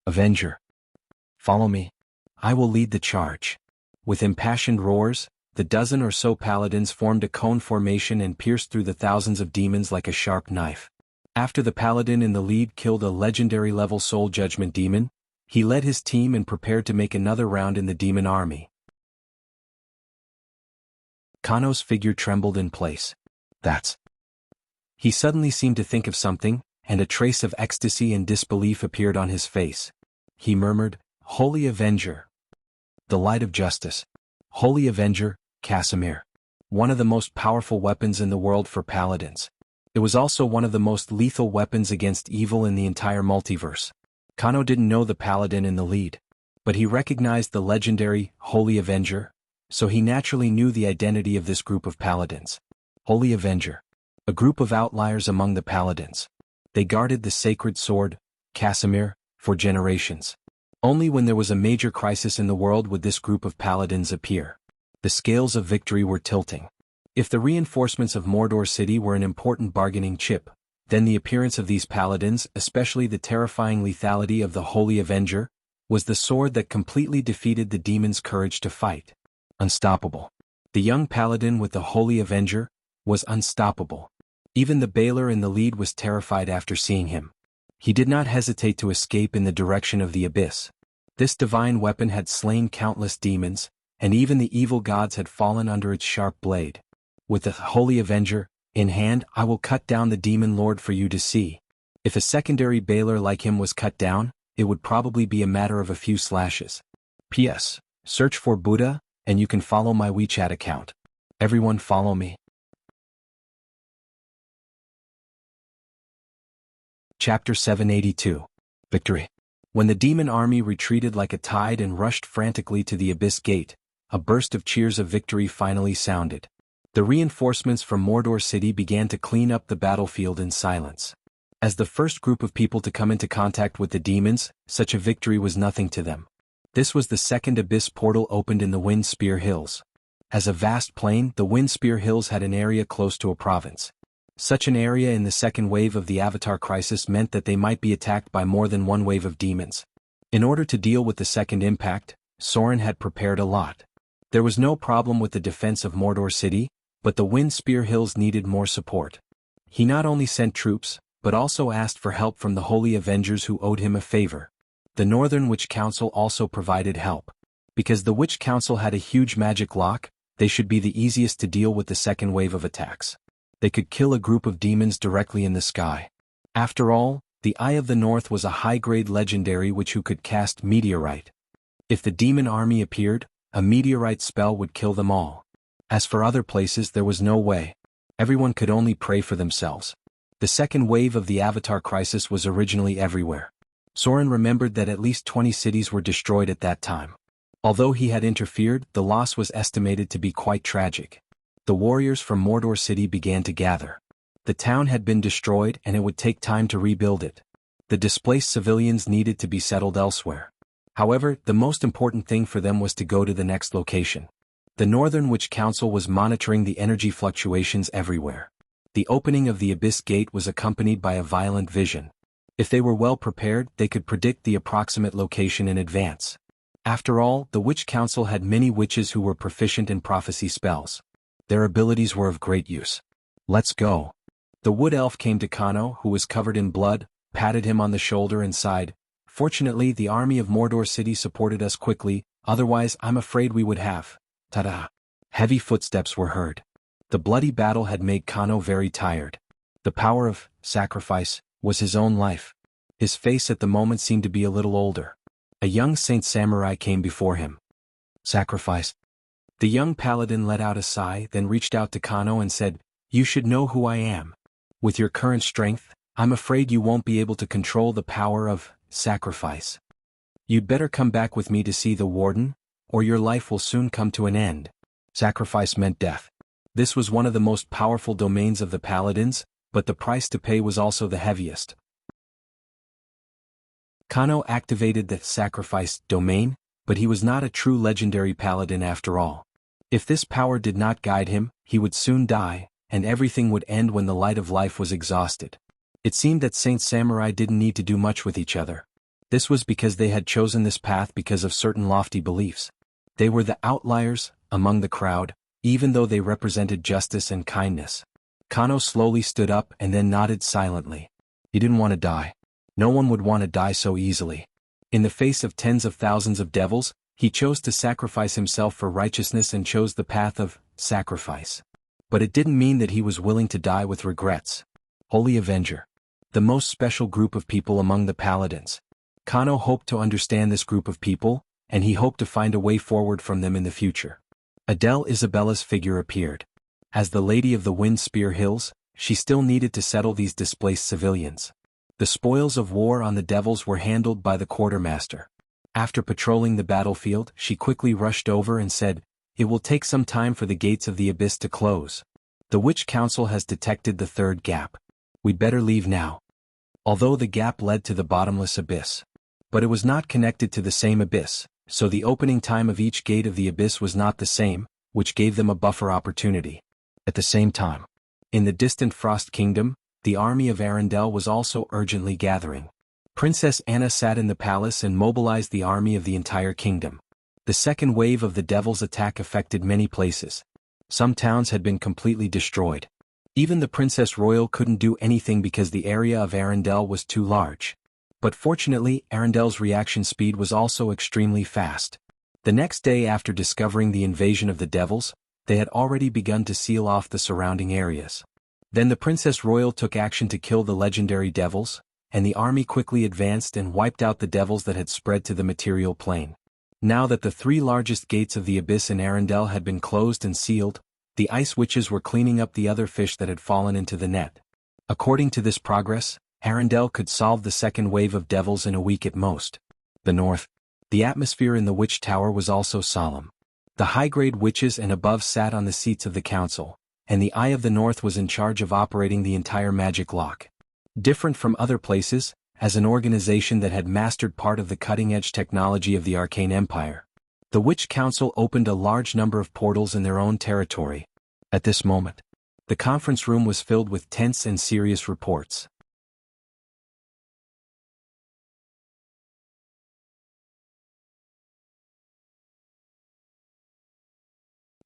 Avenger. Follow me. I will lead the charge. With impassioned roars, the dozen or so paladins formed a cone formation and pierced through the thousands of demons like a sharp knife. After the paladin in the lead killed a legendary-level soul judgment demon, he led his team and prepared to make another round in the demon army. Kano's figure trembled in place. That's... He suddenly seemed to think of something, and a trace of ecstasy and disbelief appeared on his face. He murmured, "Holy Avenger. The light of justice. Holy Avenger, Casimir. One of the most powerful weapons in the world for paladins. It was also one of the most lethal weapons against evil in the entire multiverse." Kano didn't know the paladin in the lead, but he recognized the legendary Holy Avenger, so he naturally knew the identity of this group of paladins. Holy Avenger. A group of outliers among the paladins. They guarded the sacred sword, Casimir, for generations. Only when there was a major crisis in the world would this group of paladins appear. The scales of victory were tilting. If the reinforcements of Mordor City were an important bargaining chip, then the appearance of these paladins, especially the terrifying lethality of the Holy Avenger, was the sword that completely defeated the demon's courage to fight. Unstoppable. The young paladin with the Holy Avenger was unstoppable. Even the Baylor in the lead was terrified after seeing him. He did not hesitate to escape in the direction of the abyss. This divine weapon had slain countless demons, and even the evil gods had fallen under its sharp blade. With the Holy Avenger in hand, I will cut down the demon lord for you to see. If a secondary Baylor like him was cut down, it would probably be a matter of a few slashes. P.S. Search for Buddha, and you can follow my WeChat account. Everyone follow me. Chapter 782. Victory. When the demon army retreated like a tide and rushed frantically to the abyss gate, a burst of cheers of victory finally sounded. The reinforcements from Mordor City began to clean up the battlefield in silence. As the first group of people to come into contact with the demons, such a victory was nothing to them. This was the second abyss portal opened in the Wind Spear Hills. As a vast plain, the Wind Spear Hills had an area close to a province. Such an area in the second wave of the Avatar crisis meant that they might be attacked by more than one wave of demons. In order to deal with the second impact, Soren had prepared a lot. There was no problem with the defense of Mordor City, but the Wind Spear Hills needed more support. He not only sent troops, but also asked for help from the Holy Avengers who owed him a favor. The Northern Witch Council also provided help. Because the Witch Council had a huge magic lock, they should be the easiest to deal with the second wave of attacks. They could kill a group of demons directly in the sky. After all, the Eye of the North was a high-grade legendary who could cast meteorite. If the demon army appeared, a meteorite spell would kill them all. As for other places, there was no way. Everyone could only pray for themselves. The second wave of the Avatar crisis was originally everywhere. Soren remembered that at least 20 cities were destroyed at that time. Although he had interfered, the loss was estimated to be quite tragic. The warriors from Mordor City began to gather. The town had been destroyed and it would take time to rebuild it. The displaced civilians needed to be settled elsewhere. However, the most important thing for them was to go to the next location. The Northern Witch Council was monitoring the energy fluctuations everywhere. The opening of the Abyss Gate was accompanied by a violent vision. If they were well prepared, they could predict the approximate location in advance. After all, the Witch Council had many witches who were proficient in prophecy spells. Their abilities were of great use. Let's go. The Wood Elf came to Kano, who was covered in blood, patted him on the shoulder and sighed. Fortunately, the army of Mordor City supported us quickly, otherwise I'm afraid we would have. Ta-da! Heavy footsteps were heard. The bloody battle had made Kano very tired. The power of sacrifice was his own life. His face at the moment seemed to be a little older. A young saint samurai came before him. Sacrifice. The young paladin let out a sigh, then reached out to Kano and said, "You should know who I am. With your current strength, I'm afraid you won't be able to control the power of sacrifice. You'd better come back with me to see the warden, or your life will soon come to an end." Sacrifice meant death. This was one of the most powerful domains of the paladins, but the price to pay was also the heaviest. Kano activated the sacrifice domain, but he was not a true legendary paladin after all. If this power did not guide him, he would soon die, and everything would end when the light of life was exhausted. It seemed that Saint Samurai didn't need to do much with each other. This was because they had chosen this path because of certain lofty beliefs. They were the outliers among the crowd, even though they represented justice and kindness. Kano slowly stood up and then nodded silently. He didn't want to die. No one would want to die so easily. In the face of tens of thousands of devils, he chose to sacrifice himself for righteousness and chose the path of sacrifice. But it didn't mean that he was willing to die with regrets. Holy Avenger. The most special group of people among the paladins. Kano hoped to understand this group of people, and he hoped to find a way forward from them in the future. Adele Isabella's figure appeared. As the Lady of the Wind Spear Hills, she still needed to settle these displaced civilians. The spoils of war on the devils were handled by the quartermaster. After patrolling the battlefield, she quickly rushed over and said, "It will take some time for the gates of the abyss to close. The Witch Council has detected the third gap. We'd better leave now." Although the gap led to the bottomless abyss. But it was not connected to the same abyss, so the opening time of each gate of the abyss was not the same, which gave them a buffer opportunity. At the same time, in the distant Frost Kingdom, the army of Arendelle was also urgently gathering. Princess Anna sat in the palace and mobilized the army of the entire kingdom. The second wave of the devil's attack affected many places. Some towns had been completely destroyed. Even the Princess Royal couldn't do anything because the area of Arendelle was too large. But fortunately, Arendelle's reaction speed was also extremely fast. The next day after discovering the invasion of the devils, they had already begun to seal off the surrounding areas. Then the Princess Royal took action to kill the legendary devils, and the army quickly advanced and wiped out the devils that had spread to the material plane. Now that the three largest gates of the abyss in Arendelle had been closed and sealed, the ice witches were cleaning up the other fish that had fallen into the net. According to this progress, Arendelle could solve the second wave of devils in a week at most. The north. The atmosphere in the witch tower was also solemn. The high-grade witches and above sat on the seats of the council, and the Eye of the North was in charge of operating the entire magic lock. Different from other places, as an organization that had mastered part of the cutting-edge technology of the Arcane Empire, the Witch Council opened a large number of portals in their own territory. At this moment, the conference room was filled with tense and serious reports.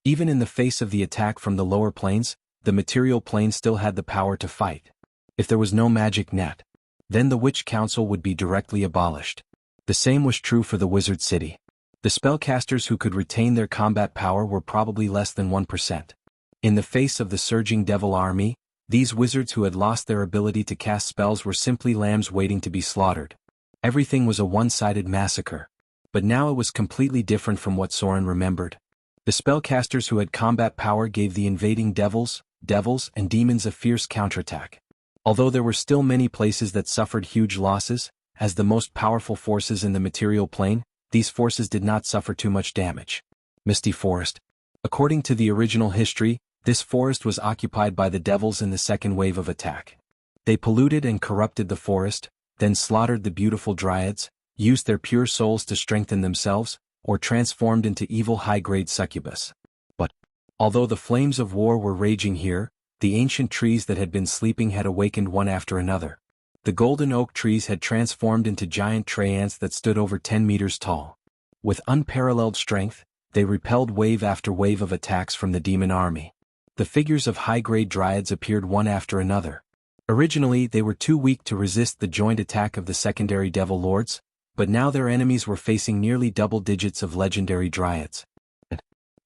Even in the face of the attack from the lower planes, the material plane still had the power to fight. If there was no magic net, then the Witch Council would be directly abolished. The same was true for the Wizard City. The spellcasters who could retain their combat power were probably less than 1%. In the face of the surging devil army, these wizards who had lost their ability to cast spells were simply lambs waiting to be slaughtered. Everything was a one-sided massacre. But now it was completely different from what Soren remembered. The spellcasters who had combat power gave the invading devils, and demons a fierce counterattack. Although there were still many places that suffered huge losses, as the most powerful forces in the material plane, these forces did not suffer too much damage. Misty Forest. According to the original history, this forest was occupied by the devils in the second wave of attack. They polluted and corrupted the forest, then slaughtered the beautiful dryads, used their pure souls to strengthen themselves, or transformed into evil high-grade succubus. But, although the flames of war were raging here, the ancient trees that had been sleeping had awakened one after another. The golden oak trees had transformed into giant tree ants that stood over 10 meters tall. With unparalleled strength, they repelled wave after wave of attacks from the demon army. The figures of high-grade dryads appeared one after another. Originally they were too weak to resist the joint attack of the secondary devil lords, but now their enemies were facing nearly double digits of legendary dryads.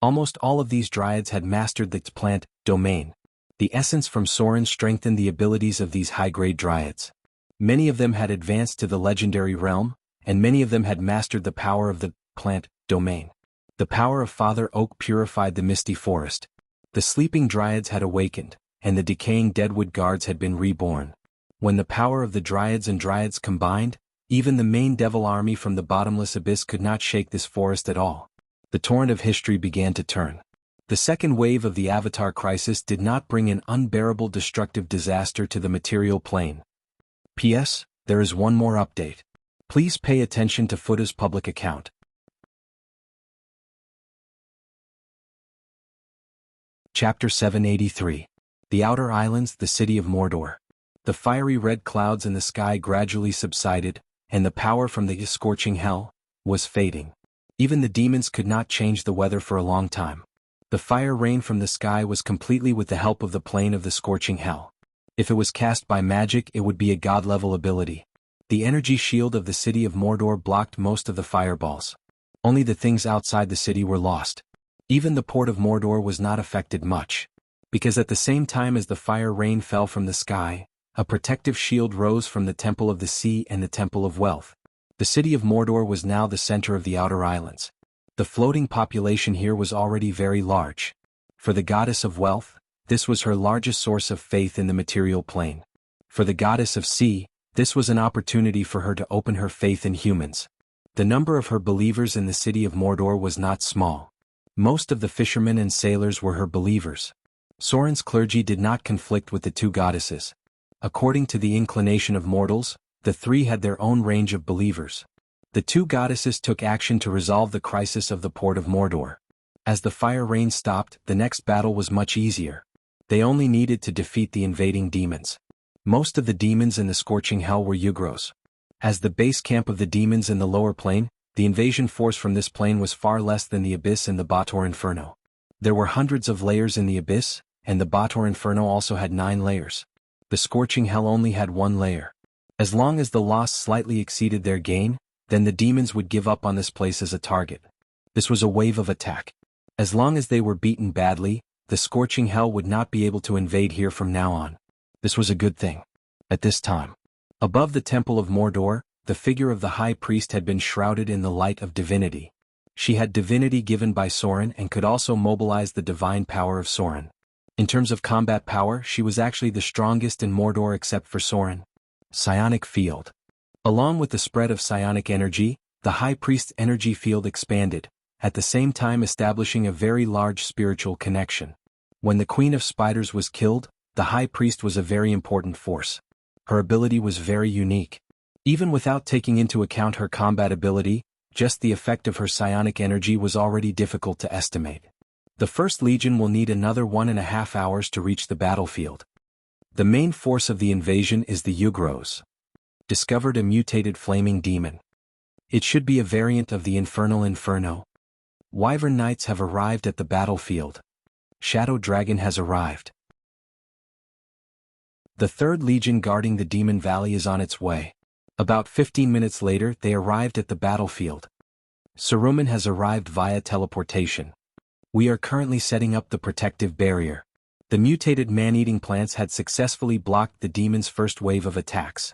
Almost all of these dryads had mastered the plant domain. The essence from Soren strengthened the abilities of these high-grade dryads. Many of them had advanced to the legendary realm, and many of them had mastered the power of the plant domain. The power of Father Oak purified the misty forest. The sleeping dryads had awakened, and the decaying deadwood guards had been reborn. When the power of the dryads and dryads combined, even the main devil army from the bottomless abyss could not shake this forest at all. The torrent of history began to turn. The second wave of the Avatar crisis did not bring an unbearable destructive disaster to the material plane. P.S. There is one more update. Please pay attention to Futa's public account. Chapter 783. The Outer Islands, the City of Mordor. The fiery red clouds in the sky gradually subsided, and the power from the scorching hell was fading. Even the demons could not change the weather for a long time. The fire rain from the sky was completely with the help of the plane of the scorching hell. If it was cast by magic, it would be a god-level ability. The energy shield of the city of Mordor blocked most of the fireballs. Only the things outside the city were lost. Even the port of Mordor was not affected much. Because at the same time as the fire rain fell from the sky, a protective shield rose from the Temple of the Sea and the Temple of Wealth. The city of Mordor was now the center of the Outer Islands. The floating population here was already very large. For the goddess of wealth, this was her largest source of faith in the material plane. For the goddess of sea, this was an opportunity for her to open her faith in humans. The number of her believers in the city of Mordor was not small. Most of the fishermen and sailors were her believers. Sauron's clergy did not conflict with the two goddesses. According to the inclination of mortals, the three had their own range of believers. The two goddesses took action to resolve the crisis of the port of Mordor. As the fire rain stopped, the next battle was much easier. They only needed to defeat the invading demons. Most of the demons in the scorching hell were Yugros. As the base camp of the demons in the lower plane, the invasion force from this plane was far less than the abyss and the Bator Inferno. There were hundreds of layers in the abyss, and the Bator Inferno also had 9 layers. The scorching hell only had 1 layer. As long as the loss slightly exceeded their gain, then the demons would give up on this place as a target. This was a wave of attack. As long as they were beaten badly, the scorching hell would not be able to invade here from now on. This was a good thing. At this time, above the Temple of Mordor, the figure of the high priest had been shrouded in the light of divinity. She had divinity given by Sauron and could also mobilize the divine power of Sauron. In terms of combat power, she was actually the strongest in Mordor except for Sauron. Psionic field. Along with the spread of psionic energy, the high priest's energy field expanded, at the same time establishing a very large spiritual connection. When the Queen of Spiders was killed, the high priest was a very important force. Her ability was very unique. Even without taking into account her combat ability, just the effect of her psionic energy was already difficult to estimate. The First Legion will need another 1.5 hours to reach the battlefield. The main force of the invasion is the Yugros. Discovered a mutated flaming demon. It should be a variant of the Infernal Inferno. Wyvern Knights have arrived at the battlefield. Shadow Dragon has arrived. The Third Legion guarding the Demon Valley is on its way. About 15 minutes later, they arrived at the battlefield. Saruman has arrived via teleportation. We are currently setting up the protective barrier. The mutated man-eating plants had successfully blocked the demon's first wave of attacks.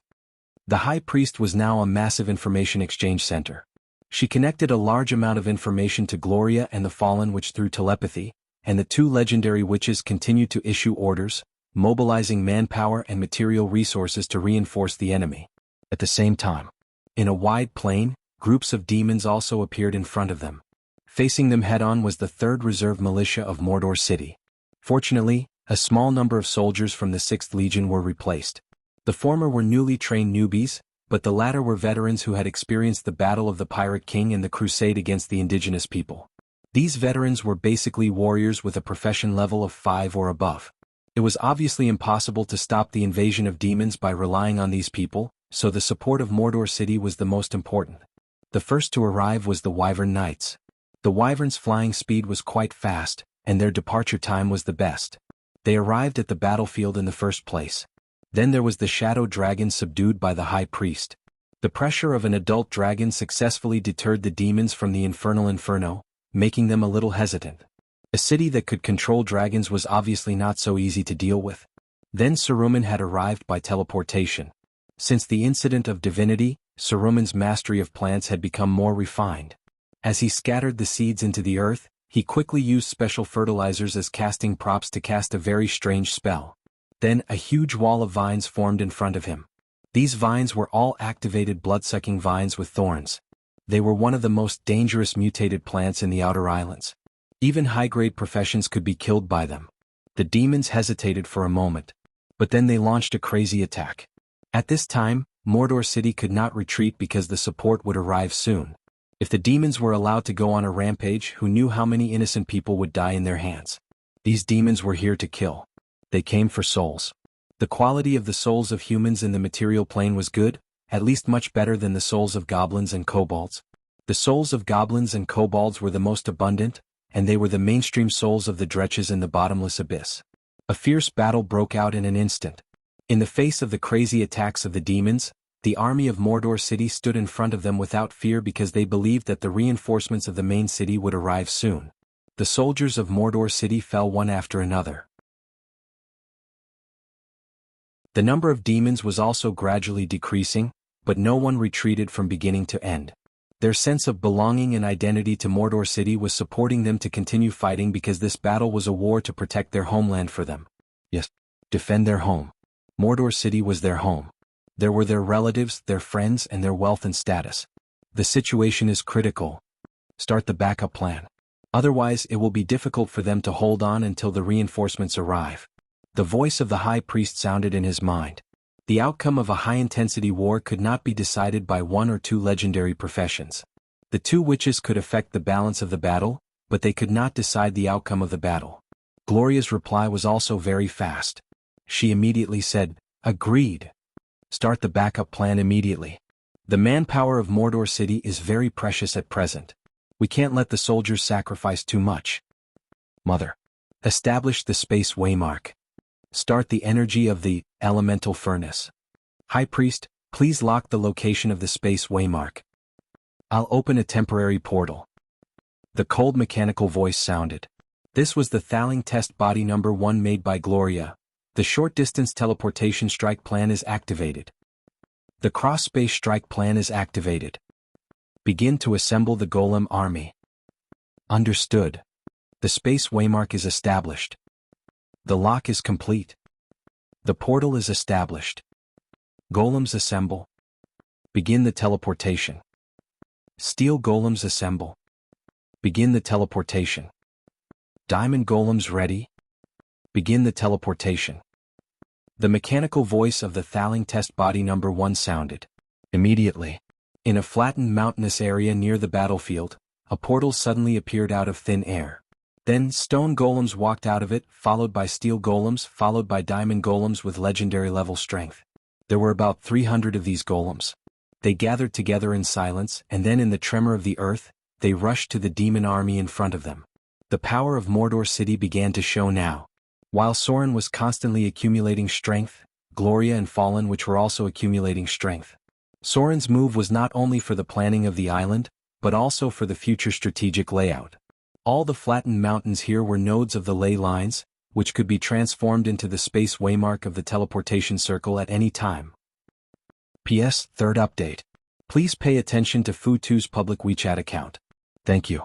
The High Priest was now a massive information exchange center. She connected a large amount of information to Gloria and the Fallen Witch through telepathy, and the 2 legendary witches continued to issue orders, mobilizing manpower and material resources to reinforce the enemy. At the same time, in a wide plain, groups of demons also appeared in front of them. Facing them head-on was the 3rd Reserve Militia of Mordor City. Fortunately, a small number of soldiers from the 6th Legion were replaced. The former were newly trained newbies, but the latter were veterans who had experienced the Battle of the Pirate King and the crusade against the indigenous people. These veterans were basically warriors with a profession level of 5 or above. It was obviously impossible to stop the invasion of demons by relying on these people, so the support of Mordor City was the most important. The first to arrive was the Wyvern Knights. The Wyverns' flying speed was quite fast, and their departure time was the best. They arrived at the battlefield in the first place. Then there was the Shadow Dragon subdued by the High Priest. The pressure of an adult dragon successfully deterred the demons from the Infernal Inferno, making them a little hesitant. A city that could control dragons was obviously not so easy to deal with. Then Saruman had arrived by teleportation. Since the incident of divinity, Saruman's mastery of plants had become more refined. As he scattered the seeds into the earth, he quickly used special fertilizers as casting props to cast a very strange spell. Then a huge wall of vines formed in front of him. These vines were all activated blood-sucking vines with thorns. They were one of the most dangerous mutated plants in the Outer Islands. Even high-grade professions could be killed by them. The demons hesitated for a moment, but then they launched a crazy attack. At this time, Mordor City could not retreat because the support would arrive soon. If the demons were allowed to go on a rampage, who knew how many innocent people would die in their hands? These demons were here to kill. They came for souls. The quality of the souls of humans in the material plane was good, at least much better than the souls of goblins and kobolds. The souls of goblins and kobolds were the most abundant, and they were the mainstream souls of the dretches in the bottomless abyss. A fierce battle broke out in an instant. In the face of the crazy attacks of the demons, the army of Mordor City stood in front of them without fear because they believed that the reinforcements of the main city would arrive soon. The soldiers of Mordor City fell one after another. The number of demons was also gradually decreasing, but no one retreated from beginning to end. Their sense of belonging and identity to Mordor City was supporting them to continue fighting because this battle was a war to protect their homeland for them. Yes, defend their home. Mordor City was their home. There were their relatives, their friends, and their wealth and status. The situation is critical. Start the backup plan. Otherwise, it will be difficult for them to hold on until the reinforcements arrive. The voice of the high priest sounded in his mind. The outcome of a high-intensity war could not be decided by one or two legendary professions. The two witches could affect the balance of the battle, but they could not decide the outcome of the battle. Gloria's reply was also very fast. She immediately said, "Agreed. Start the backup plan immediately. The manpower of Mordor City is very precious at present. We can't let the soldiers sacrifice too much. Mother. Establish the space waymark. Start the energy of the elemental furnace. High Priest, please lock the location of the space waymark. I'll open a temporary portal." The cold mechanical voice sounded. This was the Thaling test body number 1 made by Gloria. The short-distance teleportation strike plan is activated. The cross-space strike plan is activated. Begin to assemble the Golem army. Understood. The space waymark is established. The lock is complete. The portal is established. Golems assemble. Begin the teleportation. Steel golems assemble. Begin the teleportation. Diamond golems ready. Begin the teleportation. The mechanical voice of the Thaling test body number 1 sounded. Immediately. In a flattened mountainous area near the battlefield, a portal suddenly appeared out of thin air. Then stone golems walked out of it, followed by steel golems, followed by diamond golems with legendary level strength. There were about 300 of these golems. They gathered together in silence, and then in the tremor of the earth, they rushed to the demon army in front of them. The power of Mordor City began to show now. While Soren was constantly accumulating strength, Gloria and Fallen which were also accumulating strength. Soren's move was not only for the planning of the island, but also for the future strategic layout. All the flattened mountains here were nodes of the ley lines, which could be transformed into the space waymark of the teleportation circle at any time. PS, third update. Please pay attention to Fu2's public WeChat account. Thank you.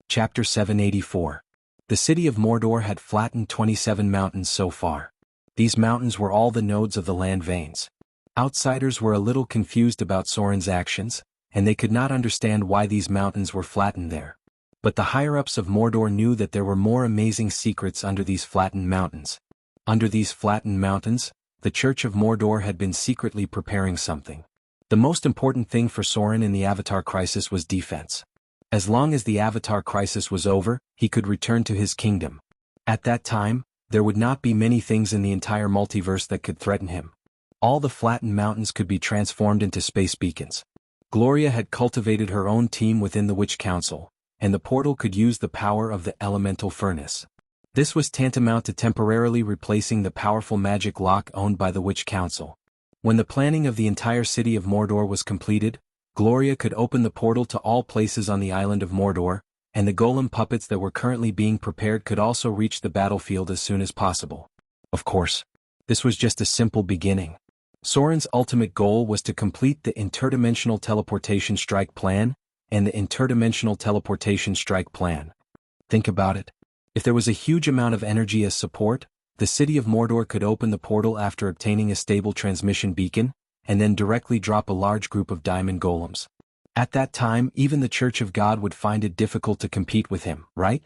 Chapter 784. The city of Mordor had flattened 27 mountains so far. These mountains were all the nodes of the land veins. Outsiders were a little confused about Soren's actions, and they could not understand why these mountains were flattened there. But the higher-ups of Mordor knew that there were more amazing secrets under these flattened mountains. Under these flattened mountains, the Church of Mordor had been secretly preparing something. The most important thing for Soren in the Avatar Crisis was defense. As long as the Avatar Crisis was over, he could return to his kingdom. At that time, there would not be many things in the entire multiverse that could threaten him. All the flattened mountains could be transformed into space beacons. Gloria had cultivated her own team within the Witch Council, and the portal could use the power of the elemental furnace. This was tantamount to temporarily replacing the powerful magic lock owned by the Witch Council. When the planning of the entire city of Mordor was completed, Gloria could open the portal to all places on the island of Mordor, and the golem puppets that were currently being prepared could also reach the battlefield as soon as possible. Of course, this was just a simple beginning. Soren's ultimate goal was to complete the interdimensional teleportation strike plan, and the interdimensional teleportation strike plan. Think about it. If there was a huge amount of energy as support, the city of Mordor could open the portal after obtaining a stable transmission beacon, and then directly drop a large group of diamond golems. At that time, even the Church of God would find it difficult to compete with him, right?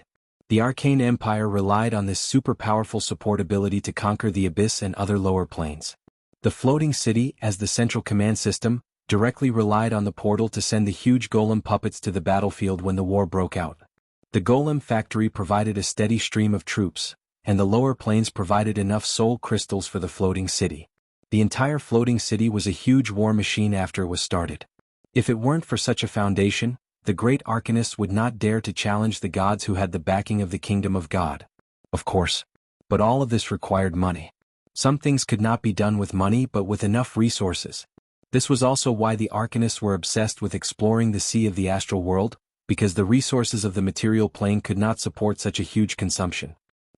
The Arcane Empire relied on this super powerful support ability to conquer the Abyss and other lower planes. The floating city, as the central command system, directly relied on the portal to send the huge golem puppets to the battlefield when the war broke out. The golem factory provided a steady stream of troops, and the lower planes provided enough soul crystals for the floating city. The entire floating city was a huge war machine after it was started. If it weren't for such a foundation, the great arcanists would not dare to challenge the gods who had the backing of the kingdom of God. Of course. But all of this required money. Some things could not be done with money but with enough resources. This was also why the arcanists were obsessed with exploring the sea of the astral world, because the resources of the material plane could not support such a huge consumption.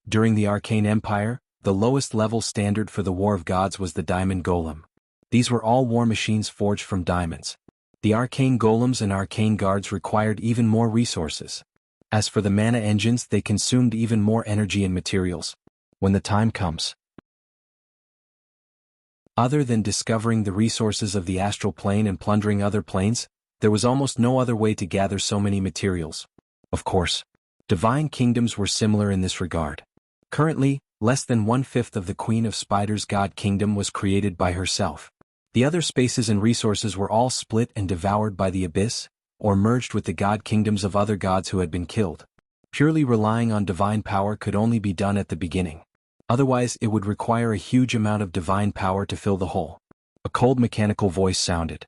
During the Arcane Empire, the lowest level standard for the War of Gods was the Diamond Golem. These were all war machines forged from diamonds. The Arcane Golems and Arcane Guards required even more resources. As for the mana engines, they consumed even more energy and materials. When the time comes. Other than discovering the resources of the astral plane and plundering other planes, there was almost no other way to gather so many materials. Of course, divine kingdoms were similar in this regard. Currently, less than 1/5 of the Queen of Spiders' god kingdom was created by herself. The other spaces and resources were all split and devoured by the abyss, or merged with the god kingdoms of other gods who had been killed. Purely relying on divine power could only be done at the beginning. Otherwise, it would require a huge amount of divine power to fill the hole. A cold mechanical voice sounded.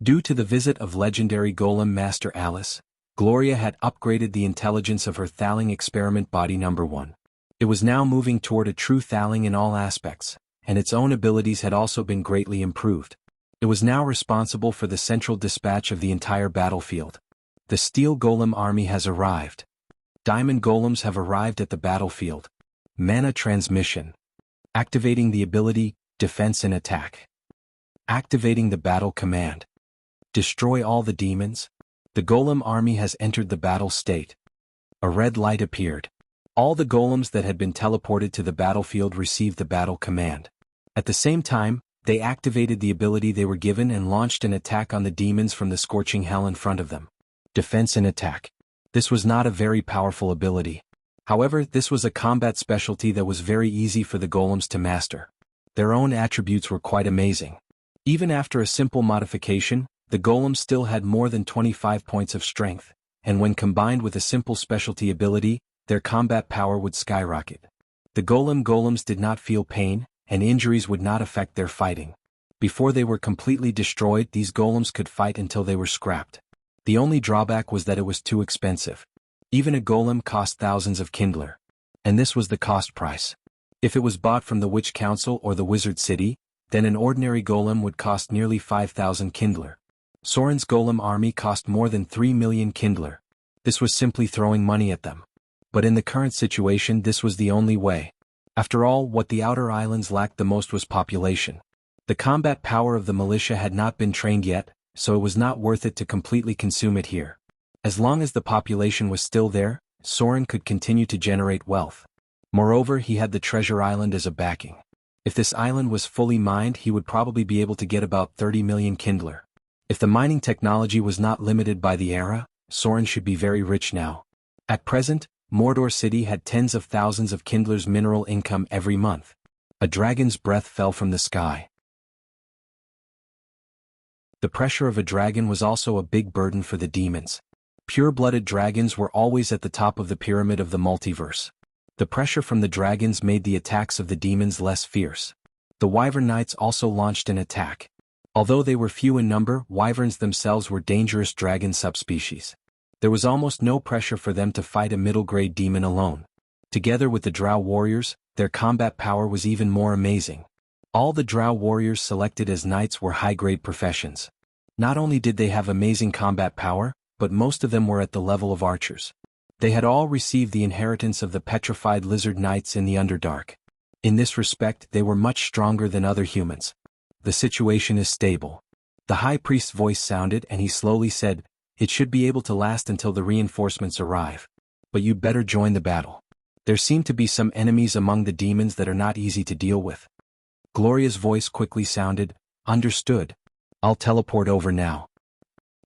Due to the visit of legendary golem Master Alice, Gloria had upgraded the intelligence of her Thaling experiment body number 1. It was now moving toward a true Thaling in all aspects, and its own abilities had also been greatly improved. It was now responsible for the central dispatch of the entire battlefield. The Steel Golem army has arrived. Diamond Golems have arrived at the battlefield. Mana transmission. Activating the ability, defense and attack. Activating the battle command. Destroy all the demons. The Golem army has entered the battle state. A red light appeared. All the golems that had been teleported to the battlefield received the battle command. At the same time, they activated the ability they were given and launched an attack on the demons from the scorching hell in front of them. Defense and attack. This was not a very powerful ability. However, this was a combat specialty that was very easy for the golems to master. Their own attributes were quite amazing. Even after a simple modification, the golems still had more than 25 points of strength, and when combined with a simple specialty ability, their combat power would skyrocket. The golems did not feel pain, and injuries would not affect their fighting. Before they were completely destroyed, these golems could fight until they were scrapped. The only drawback was that it was too expensive. Even a golem cost thousands of Kindler. And this was the cost price. If it was bought from the Witch Council or the Wizard City, then an ordinary golem would cost nearly 5,000 Kindler. Soren's golem army cost more than 3 million Kindler. This was simply throwing money at them. But in the current situation, this was the only way. After all, what the outer islands lacked the most was population. The combat power of the militia had not been trained yet, so it was not worth it to completely consume it here. As long as the population was still there, Soren could continue to generate wealth. Moreover, he had the treasure island as a backing. If this island was fully mined, he would probably be able to get about 30 million Kindler. If the mining technology was not limited by the era, Soren should be very rich now. At present, Mordor City had tens of thousands of Kindler's mineral income every month. A dragon's breath fell from the sky. The pressure of a dragon was also a big burden for the demons. Pure-blooded dragons were always at the top of the pyramid of the multiverse. The pressure from the dragons made the attacks of the demons less fierce. The Wyvern Knights also launched an attack. Although they were few in number, wyverns themselves were dangerous dragon subspecies. There was almost no pressure for them to fight a middle-grade demon alone. Together with the Drow warriors, their combat power was even more amazing. All the Drow warriors selected as knights were high-grade professions. Not only did they have amazing combat power, but most of them were at the level of archers. They had all received the inheritance of the petrified lizard knights in the Underdark. In this respect, they were much stronger than other humans. The situation is stable. The high priest's voice sounded and he slowly said, "It should be able to last until the reinforcements arrive. But you'd better join the battle. There seem to be some enemies among the demons that are not easy to deal with." Gloria's voice quickly sounded, "Understood. I'll teleport over now.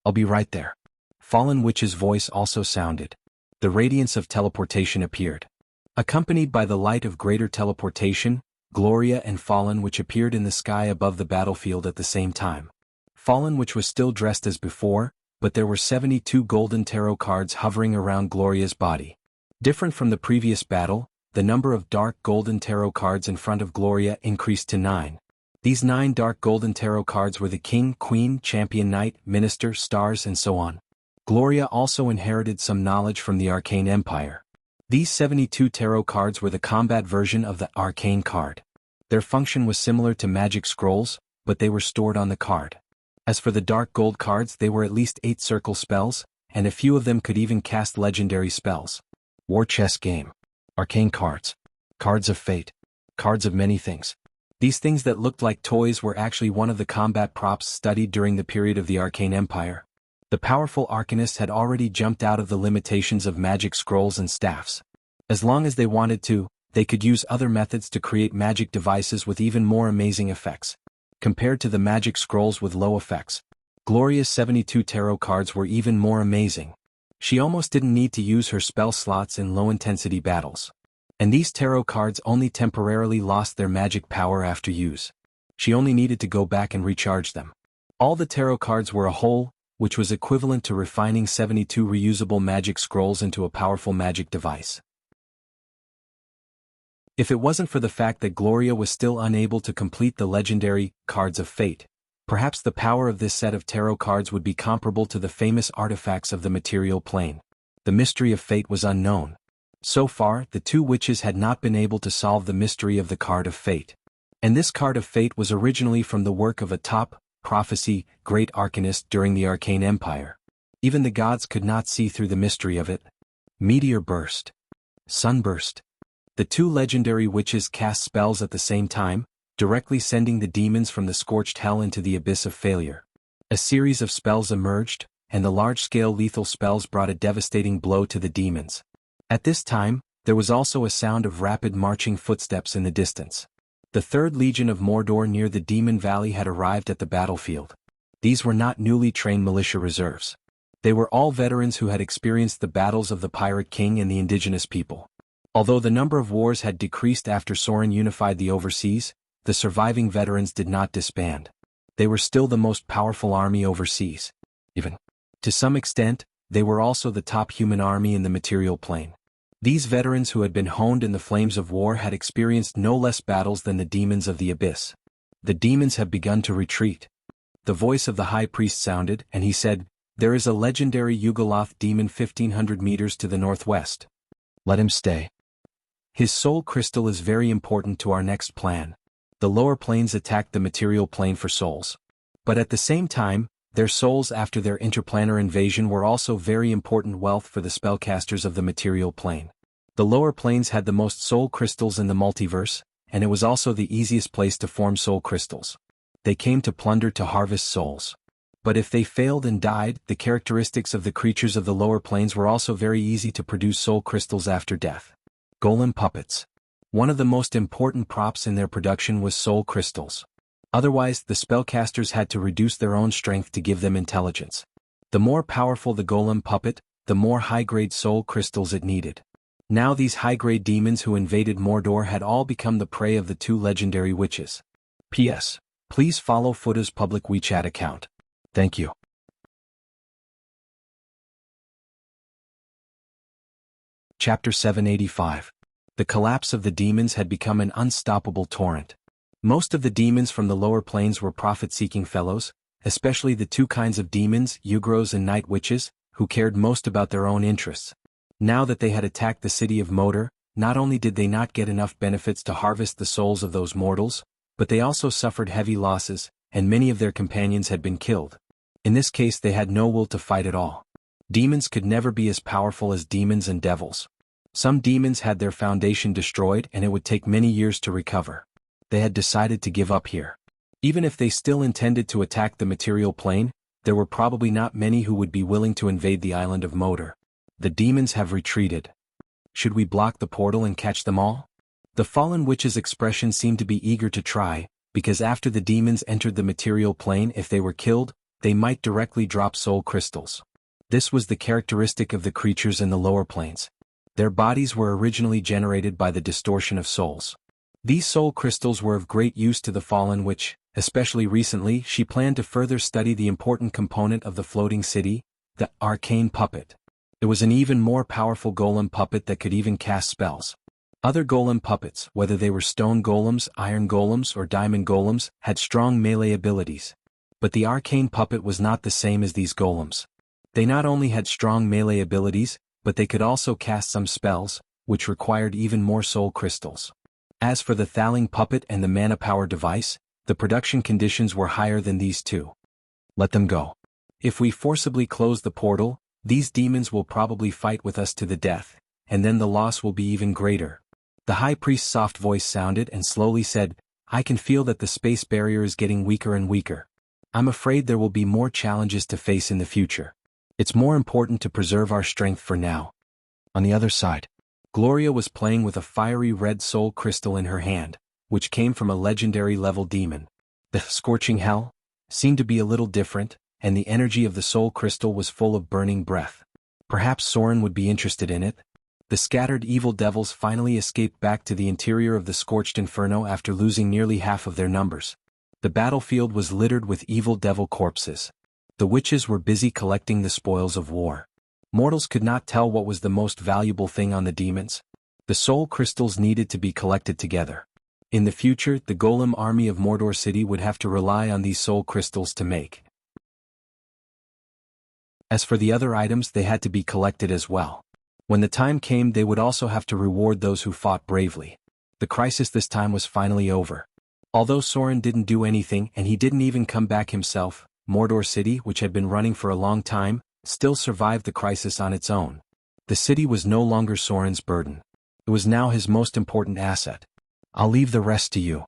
I'll be right there." Fallen Witch's voice also sounded. The radiance of teleportation appeared. Accompanied by the light of greater teleportation, Gloria and Fallen Witch appeared in the sky above the battlefield at the same time. Fallen Witch was still dressed as before, but there were 72 golden tarot cards hovering around Gloria's body. Different from the previous battle, the number of dark golden tarot cards in front of Gloria increased to 9. These 9 dark golden tarot cards were the king, queen, champion, knight, minister, stars, and so on. Gloria also inherited some knowledge from the arcane empire. These 72 tarot cards were the combat version of the arcane card. Their function was similar to magic scrolls, but they were stored on the card. As for the dark gold cards, they were at least 8 circle spells, and a few of them could even cast legendary spells. War chess game. Arcane cards. Cards of fate. Cards of many things. These things that looked like toys were actually one of the combat props studied during the period of the Arcane Empire. The powerful arcanists had already jumped out of the limitations of magic scrolls and staffs. As long as they wanted to, they could use other methods to create magic devices with even more amazing effects. Compared to the magic scrolls with low effects, Gloria's 72 tarot cards were even more amazing. She almost didn't need to use her spell slots in low-intensity battles. And these tarot cards only temporarily lost their magic power after use. She only needed to go back and recharge them. All the tarot cards were a whole, which was equivalent to refining 72 reusable magic scrolls into a powerful magic device. If it wasn't for the fact that Gloria was still unable to complete the legendary Cards of Fate, perhaps the power of this set of tarot cards would be comparable to the famous artifacts of the material plane. The mystery of fate was unknown. So far, the 2 witches had not been able to solve the mystery of the Card of Fate. And this Card of Fate was originally from the work of a top prophecy great arcanist during the Arcane Empire. Even the gods could not see through the mystery of it. Meteor burst. Sunburst. The 2 legendary witches cast spells at the same time, directly sending the demons from the scorched hell into the abyss of failure. A series of spells emerged, and the large-scale lethal spells brought a devastating blow to the demons. At this time, there was also a sound of rapid marching footsteps in the distance. The 3rd Legion of Mordor near the Demon Valley had arrived at the battlefield. These were not newly trained militia reserves. They were all veterans who had experienced the battles of the Pirate King and the indigenous people. Although the number of wars had decreased after Sauron unified the overseas, the surviving veterans did not disband. They were still the most powerful army overseas. Even, to some extent, they were also the top human army in the material plane. These veterans who had been honed in the flames of war had experienced no less battles than the demons of the abyss. The demons have begun to retreat. The voice of the high priest sounded, and he said, "There is a legendary Yugoloth demon 1500 meters to the northwest. Let him stay. His soul crystal is very important to our next plan." The lower planes attacked the material plane for souls. But at the same time, their souls after their interplanar invasion were also very important wealth for the spellcasters of the material plane. The lower planes had the most soul crystals in the multiverse, and it was also the easiest place to form soul crystals. They came to plunder to harvest souls. But if they failed and died, the characteristics of the creatures of the lower planes were also very easy to produce soul crystals after death. Golem puppets. One of the most important props in their production was soul crystals. Otherwise, the spellcasters had to reduce their own strength to give them intelligence. The more powerful the golem puppet, the more high-grade soul crystals it needed. Now these high-grade demons who invaded Mordor had all become the prey of the 2 legendary witches. P.S. Please follow Futa's public WeChat account. Thank you. Chapter 785. The collapse of the demons had become an unstoppable torrent. Most of the demons from the lower planes were profit-seeking fellows, especially the 2 kinds of demons, Yugros and Night Witches, who cared most about their own interests. Now that they had attacked the city of Mordor, not only did they not get enough benefits to harvest the souls of those mortals, but they also suffered heavy losses, and many of their companions had been killed. In this case they had no will to fight at all. Demons could never be as powerful as demons and devils. Some demons had their foundation destroyed and it would take many years to recover. They had decided to give up here. Even if they still intended to attack the material plane, there were probably not many who would be willing to invade the island of Mordor. The demons have retreated. Should we block the portal and catch them all? The fallen witch's expression seemed to be eager to try, because after the demons entered the material plane, if they were killed, they might directly drop soul crystals. This was the characteristic of the creatures in the lower planes. Their bodies were originally generated by the distortion of souls. These soul crystals were of great use to the fallen witch, especially recently she planned to further study the important component of the floating city, the arcane puppet. It was an even more powerful golem puppet that could even cast spells. Other golem puppets, whether they were stone golems, iron golems, or diamond golems, had strong melee abilities. But the arcane puppet was not the same as these golems. They not only had strong melee abilities, but they could also cast some spells, which required even more soul crystals. As for the Thaling puppet and the mana power device, the production conditions were higher than these two. Let them go. If we forcibly close the portal, these demons will probably fight with us to the death, and then the loss will be even greater. The high priest's soft voice sounded and slowly said, I can feel that the space barrier is getting weaker and weaker. I'm afraid there will be more challenges to face in the future. It's more important to preserve our strength for now. On the other side, Gloria was playing with a fiery red soul crystal in her hand, which came from a legendary level demon. The scorching hell seemed to be a little different, and the energy of the soul crystal was full of burning breath. Perhaps Soren would be interested in it. The scattered evil devils finally escaped back to the interior of the scorched inferno after losing nearly half of their numbers. The battlefield was littered with evil devil corpses. The witches were busy collecting the spoils of war. Mortals could not tell what was the most valuable thing on the demons. The soul crystals needed to be collected together. In the future, the golem army of Mordor City would have to rely on these soul crystals to make. As for the other items, they had to be collected as well. When the time came, they would also have to reward those who fought bravely. The crisis this time was finally over. Although Soren didn't do anything and he didn't even come back himself, Mordor City, which had been running for a long time, still survived the crisis on its own. The city was no longer Soren's burden. It was now his most important asset. I'll leave the rest to you.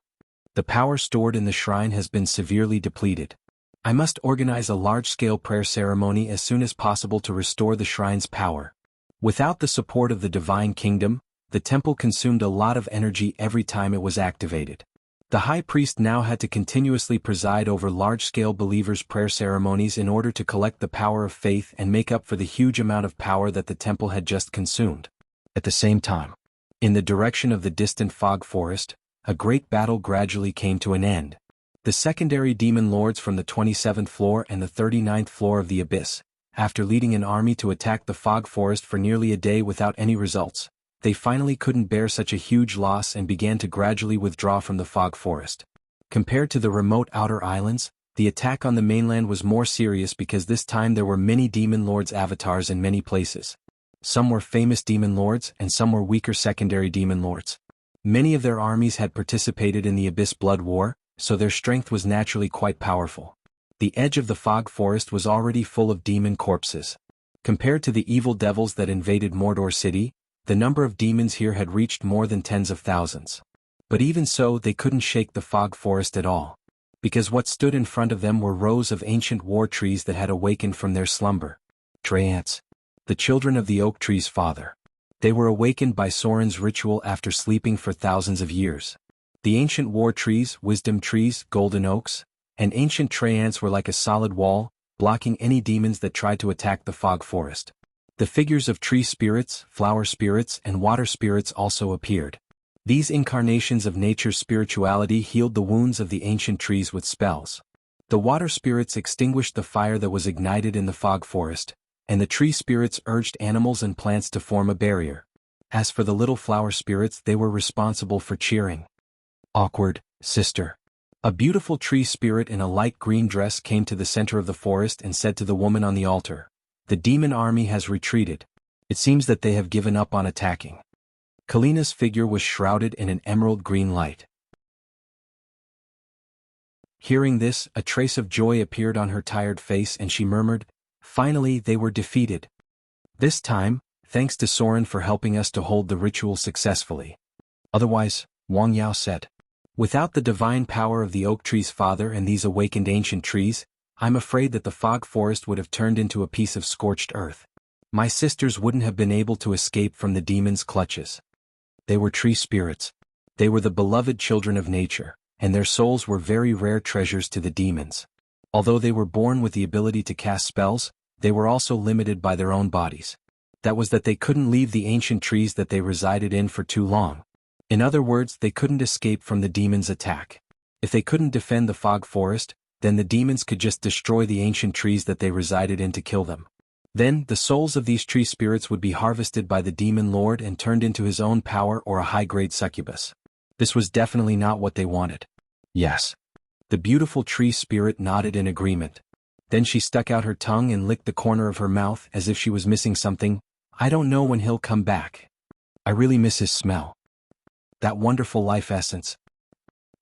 The power stored in the shrine has been severely depleted. I must organize a large-scale prayer ceremony as soon as possible to restore the shrine's power. Without the support of the Divine Kingdom, the temple consumed a lot of energy every time it was activated. The high priest now had to continuously preside over large-scale believers' prayer ceremonies in order to collect the power of faith and make up for the huge amount of power that the temple had just consumed. At the same time, in the direction of the distant fog forest, a great battle gradually came to an end. The secondary demon lords from the 27th floor and the 39th floor of the abyss, after leading an army to attack the fog forest for nearly a day without any results, they finally couldn't bear such a huge loss and began to gradually withdraw from the fog forest. Compared to the remote outer islands, the attack on the mainland was more serious because this time there were many demon lords' avatars in many places. Some were famous demon lords and some were weaker secondary demon lords. Many of their armies had participated in the Abyss Blood War, so their strength was naturally quite powerful. The edge of the fog forest was already full of demon corpses. Compared to the evil devils that invaded Mordor City, the number of demons here had reached more than tens of thousands. But even so, they couldn't shake the fog forest at all. Because what stood in front of them were rows of ancient war trees that had awakened from their slumber. Treants, the children of the oak tree's father. They were awakened by Soren's ritual after sleeping for thousands of years. The ancient war trees, wisdom trees, golden oaks, and ancient treants were like a solid wall, blocking any demons that tried to attack the fog forest. The figures of tree spirits, flower spirits, and water spirits also appeared. These incarnations of nature's spirituality healed the wounds of the ancient trees with spells. The water spirits extinguished the fire that was ignited in the fog forest, and the tree spirits urged animals and plants to form a barrier. As for the little flower spirits, they were responsible for cheering. Awkward, sister. A beautiful tree spirit in a light green dress came to the center of the forest and said to the woman on the altar, "The demon army has retreated. It seems that they have given up on attacking." Kalina's figure was shrouded in an emerald green light. Hearing this, a trace of joy appeared on her tired face and she murmured, "Finally they were defeated. This time, thanks to Soren for helping us to hold the ritual successfully. Otherwise," Wang Yao said, "without the divine power of the oak tree's father and these awakened ancient trees, I'm afraid that the fog forest would have turned into a piece of scorched earth. My sisters wouldn't have been able to escape from the demon's clutches. They were tree spirits. They were the beloved children of nature, and their souls were very rare treasures to the demons. Although they were born with the ability to cast spells, they were also limited by their own bodies. That was that they couldn't leave the ancient trees that they resided in for too long. In other words, they couldn't escape from the demon's attack. If they couldn't defend the fog forest, then the demons could just destroy the ancient trees that they resided in to kill them. Then, the souls of these tree spirits would be harvested by the demon lord and turned into his own power or a high-grade succubus. This was definitely not what they wanted. Yes. The beautiful tree spirit nodded in agreement. Then she stuck out her tongue and licked the corner of her mouth as if she was missing something. I don't know when he'll come back. I really miss his smell. That wonderful life essence.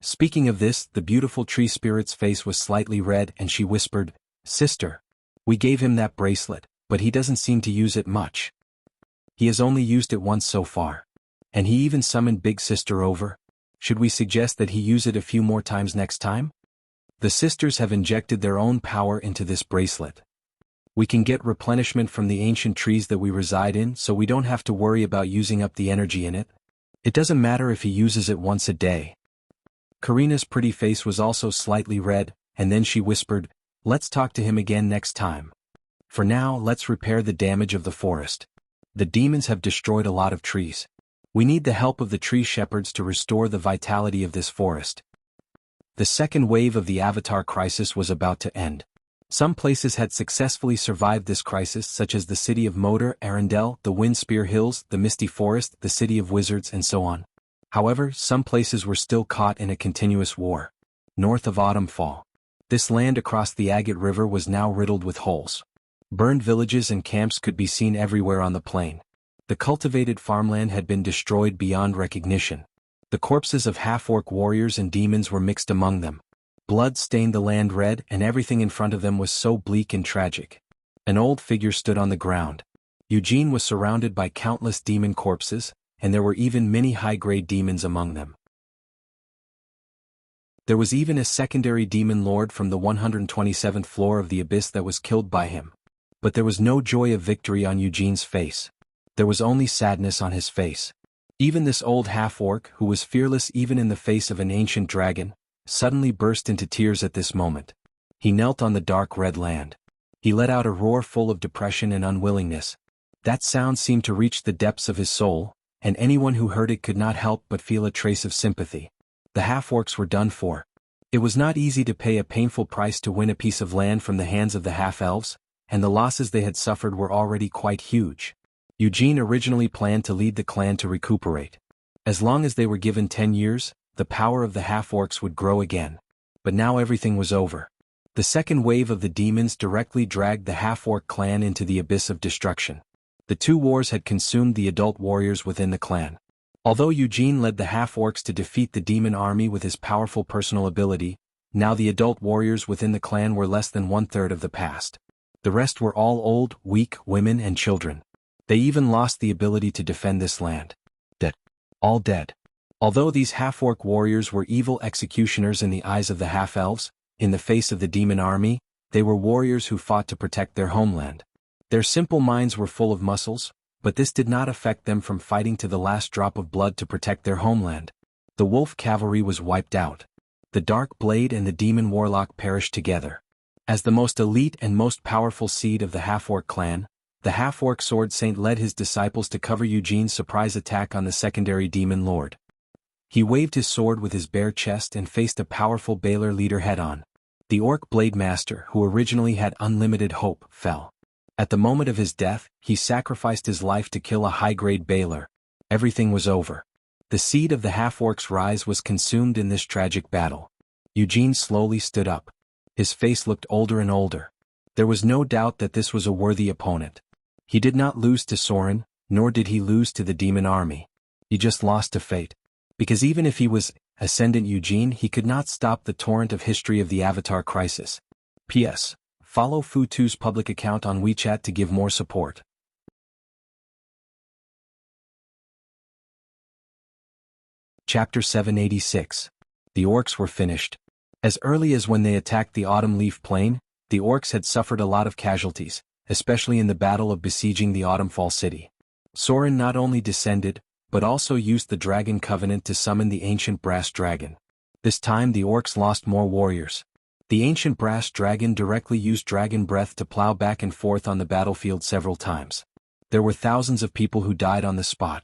Speaking of this, the beautiful tree spirit's face was slightly red and she whispered, Sister, we gave him that bracelet, but he doesn't seem to use it much. He has only used it once so far. And he even summoned Big Sister over. Should we suggest that he use it a few more times next time? The sisters have injected their own power into this bracelet. We can get replenishment from the ancient trees that we reside in, so we don't have to worry about using up the energy in it. It doesn't matter if he uses it once a day. Karina's pretty face was also slightly red, and then she whispered, Let's talk to him again next time. For now, let's repair the damage of the forest. The demons have destroyed a lot of trees. We need the help of the tree shepherds to restore the vitality of this forest. The second wave of the Avatar crisis was about to end. Some places had successfully survived this crisis, such as the city of Moder, Arendelle, the Windspear Hills, the Misty Forest, the City of Wizards, and so on. However, some places were still caught in a continuous war. North of Autumnfall. This land across the Agate River was now riddled with holes. Burned villages and camps could be seen everywhere on the plain. The cultivated farmland had been destroyed beyond recognition. The corpses of half-orc warriors and demons were mixed among them. Blood stained the land red, and everything in front of them was so bleak and tragic. An old figure stood on the ground. Eugene was surrounded by countless demon corpses, and there were even many high-grade demons among them. There was even a secondary demon lord from the 127th floor of the abyss that was killed by him. But there was no joy of victory on Eugene's face. There was only sadness on his face. Even this old half-orc, who was fearless even in the face of an ancient dragon, suddenly burst into tears at this moment. He knelt on the dark red land. He let out a roar full of depression and unwillingness. That sound seemed to reach the depths of his soul, and anyone who heard it could not help but feel a trace of sympathy. The half-orcs were done for. It was not easy to pay a painful price to win a piece of land from the hands of the half-elves, and the losses they had suffered were already quite huge. Eugene originally planned to lead the clan to recuperate. As long as they were given 10 years, the power of the half-orcs would grow again. But now everything was over. The second wave of the demons directly dragged the half-orc clan into the abyss of destruction. The two wars had consumed the adult warriors within the clan. Although Eugene led the half-orcs to defeat the demon army with his powerful personal ability, now the adult warriors within the clan were less than one-third of the past. The rest were all old, weak women and children. They even lost the ability to defend this land. Dead. All dead. Although these half-orc warriors were evil executioners in the eyes of the half-elves, in the face of the demon army, they were warriors who fought to protect their homeland. Their simple minds were full of muscles, but this did not affect them from fighting to the last drop of blood to protect their homeland. The wolf cavalry was wiped out. The dark blade and the demon warlock perished together. As the most elite and most powerful seed of the half-orc clan, the half-orc sword saint led his disciples to cover Eugene's surprise attack on the secondary demon lord. He waved his sword with his bare chest and faced a powerful Baylor leader head-on. The orc blade master, who originally had unlimited hope, fell. At the moment of his death, he sacrificed his life to kill a high-grade Baylor. Everything was over. The seed of the half-orc's rise was consumed in this tragic battle. Eugene slowly stood up. His face looked older and older. There was no doubt that this was a worthy opponent. He did not lose to Soren, nor did he lose to the demon army. He just lost to fate. Because even if he was Ascendant Eugene, he could not stop the torrent of history of the Avatar crisis. P.S. Follow Futu's public account on WeChat to give more support. Chapter 786. The orcs were finished. As early as when they attacked the Autumn Leaf Plain, the orcs had suffered a lot of casualties, especially in the battle of besieging the Autumnfall city. Soren not only descended, but also used the Dragon Covenant to summon the ancient brass dragon. This time the orcs lost more warriors. The ancient brass dragon directly used dragon breath to plow back and forth on the battlefield several times. There were thousands of people who died on the spot.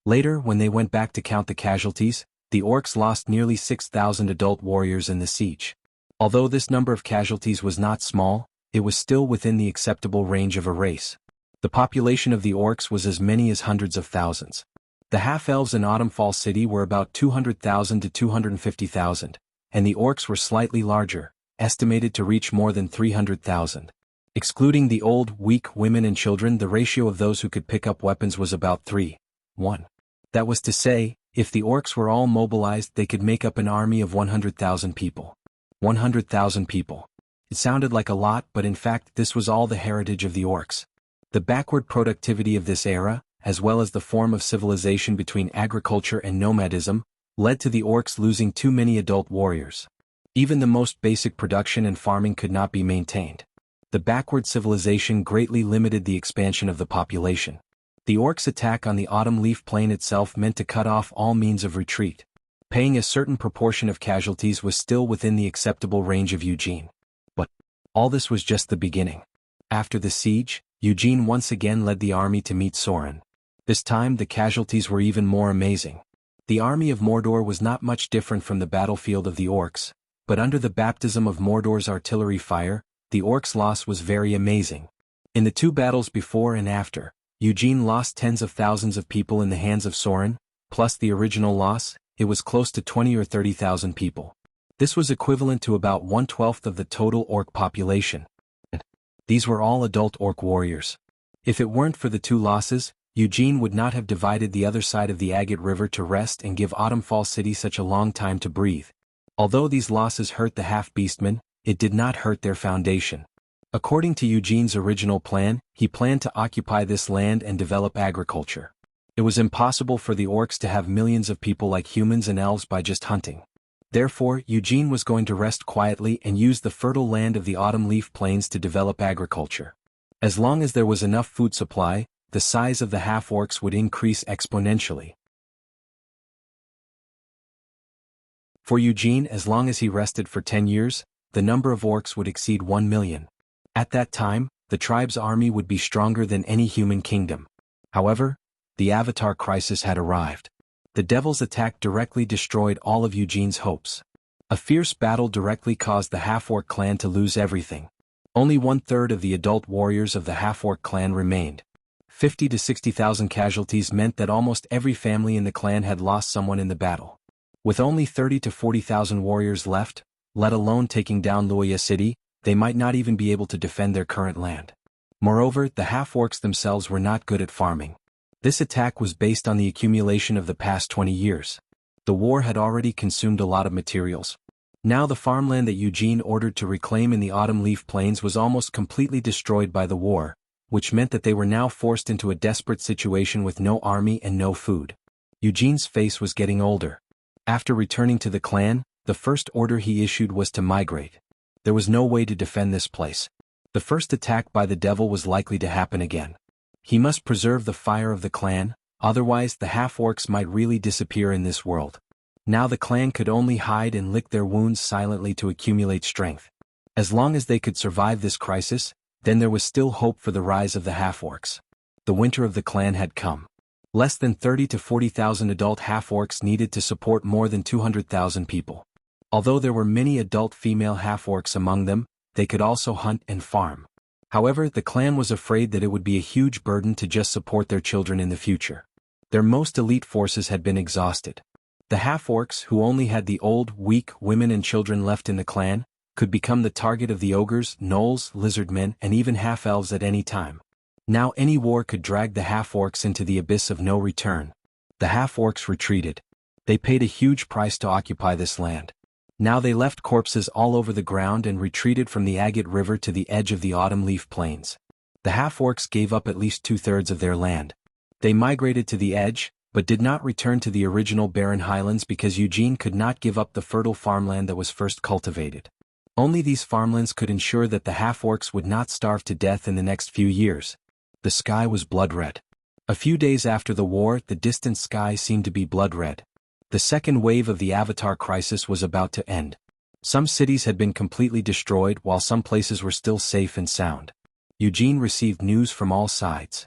Later, when they went back to count the casualties, the orcs lost nearly 6,000 adult warriors in the siege. Although this number of casualties was not small, it was still within the acceptable range of a race. The population of the orcs was as many as hundreds of thousands. The half-elves in Autumnfall City were about 200,000 to 250,000, and the orcs were slightly larger, estimated to reach more than 300,000. Excluding the old, weak women and children, the ratio of those who could pick up weapons was about 3:1. That was to say, if the orcs were all mobilized, they could make up an army of 100,000 people. 100,000 people. It sounded like a lot, but in fact this was all the heritage of the orcs. The backward productivity of this era, as well as the form of civilization between agriculture and nomadism, led to the orcs losing too many adult warriors. Even the most basic production and farming could not be maintained. The backward civilization greatly limited the expansion of the population. The orcs' attack on the Autumn Leaf Plain itself meant to cut off all means of retreat. Paying a certain proportion of casualties was still within the acceptable range of Eugene. But all this was just the beginning. After the siege, Eugene once again led the army to meet Sauron. This time the casualties were even more amazing. The army of Mordor was not much different from the battlefield of the orcs, but under the baptism of Mordor's artillery fire, the orcs' loss was very amazing. In the two battles before and after, Eugene lost tens of thousands of people in the hands of Sauron, plus the original loss, it was close to 20 or 30,000 people. This was equivalent to about 1/12 of the total orc population. These were all adult orc warriors. If it weren't for the two losses, Eugene would not have divided the other side of the Agate River to rest and give Autumnfall City such a long time to breathe. Although these losses hurt the half-beastmen, it did not hurt their foundation. According to Eugene's original plan, he planned to occupy this land and develop agriculture. It was impossible for the orcs to have millions of people like humans and elves by just hunting. Therefore, Eugene was going to rest quietly and use the fertile land of the Autumn Leaf Plains to develop agriculture. As long as there was enough food supply, the size of the half-orcs would increase exponentially. For Eugene, as long as he rested for 10 years, the number of orcs would exceed 1 million. At that time, the tribe's army would be stronger than any human kingdom. However, the Avatar crisis had arrived. The Devil's attack directly destroyed all of Eugene's hopes. A fierce battle directly caused the half-orc clan to lose everything. Only 1/3 of the adult warriors of the half-orc clan remained. 50 to 60,000 casualties meant that almost every family in the clan had lost someone in the battle. With only 30 to 40,000 warriors left, let alone taking down Wuxia City, they might not even be able to defend their current land. Moreover, the half-orcs themselves were not good at farming. This attack was based on the accumulation of the past 20 years. The war had already consumed a lot of materials. Now the farmland that Eugene ordered to reclaim in the Autumn Leaf Plains was almost completely destroyed by the war, which meant that they were now forced into a desperate situation with no army and no food. Eugene's face was getting older. After returning to the clan, the first order he issued was to migrate. There was no way to defend this place. The first attack by the devil was likely to happen again. He must preserve the fire of the clan, otherwise the half-orcs might really disappear in this world. Now the clan could only hide and lick their wounds silently to accumulate strength. As long as they could survive this crisis, then there was still hope for the rise of the half-orcs. The winter of the clan had come. Less than 30 to 40,000 adult half-orcs needed to support more than 200,000 people. Although there were many adult female half-orcs among them, they could also hunt and farm. However, the clan was afraid that it would be a huge burden to just support their children in the future. Their most elite forces had been exhausted. The half-orcs, who only had the old, weak women and children left in the clan, could become the target of the ogres, gnolls, lizardmen, and even half-elves at any time. Now any war could drag the half-orcs into the abyss of no return. The half-orcs retreated. They paid a huge price to occupy this land. Now they left corpses all over the ground and retreated from the Agate River to the edge of the Autumn Leaf Plains. The half-orcs gave up at least 2/3 of their land. They migrated to the edge, but did not return to the original barren highlands because Eugene could not give up the fertile farmland that was first cultivated. Only these farmlands could ensure that the half-orcs would not starve to death in the next few years. The sky was blood-red. A few days after the war, the distant sky seemed to be blood-red. The second wave of the Avatar crisis was about to end. Some cities had been completely destroyed while some places were still safe and sound. Eugene received news from all sides.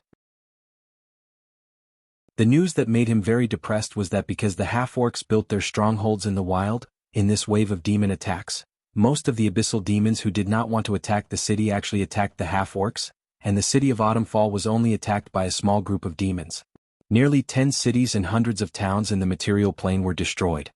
The news that made him very depressed was that because the half-orcs built their strongholds in the wild, in this wave of demon attacks, Most of the abyssal demons who did not want to attack the city actually attacked the half-orcs, and the city of Autumnfall was only attacked by a small group of demons. Nearly 10 cities and hundreds of towns in the material plane were destroyed.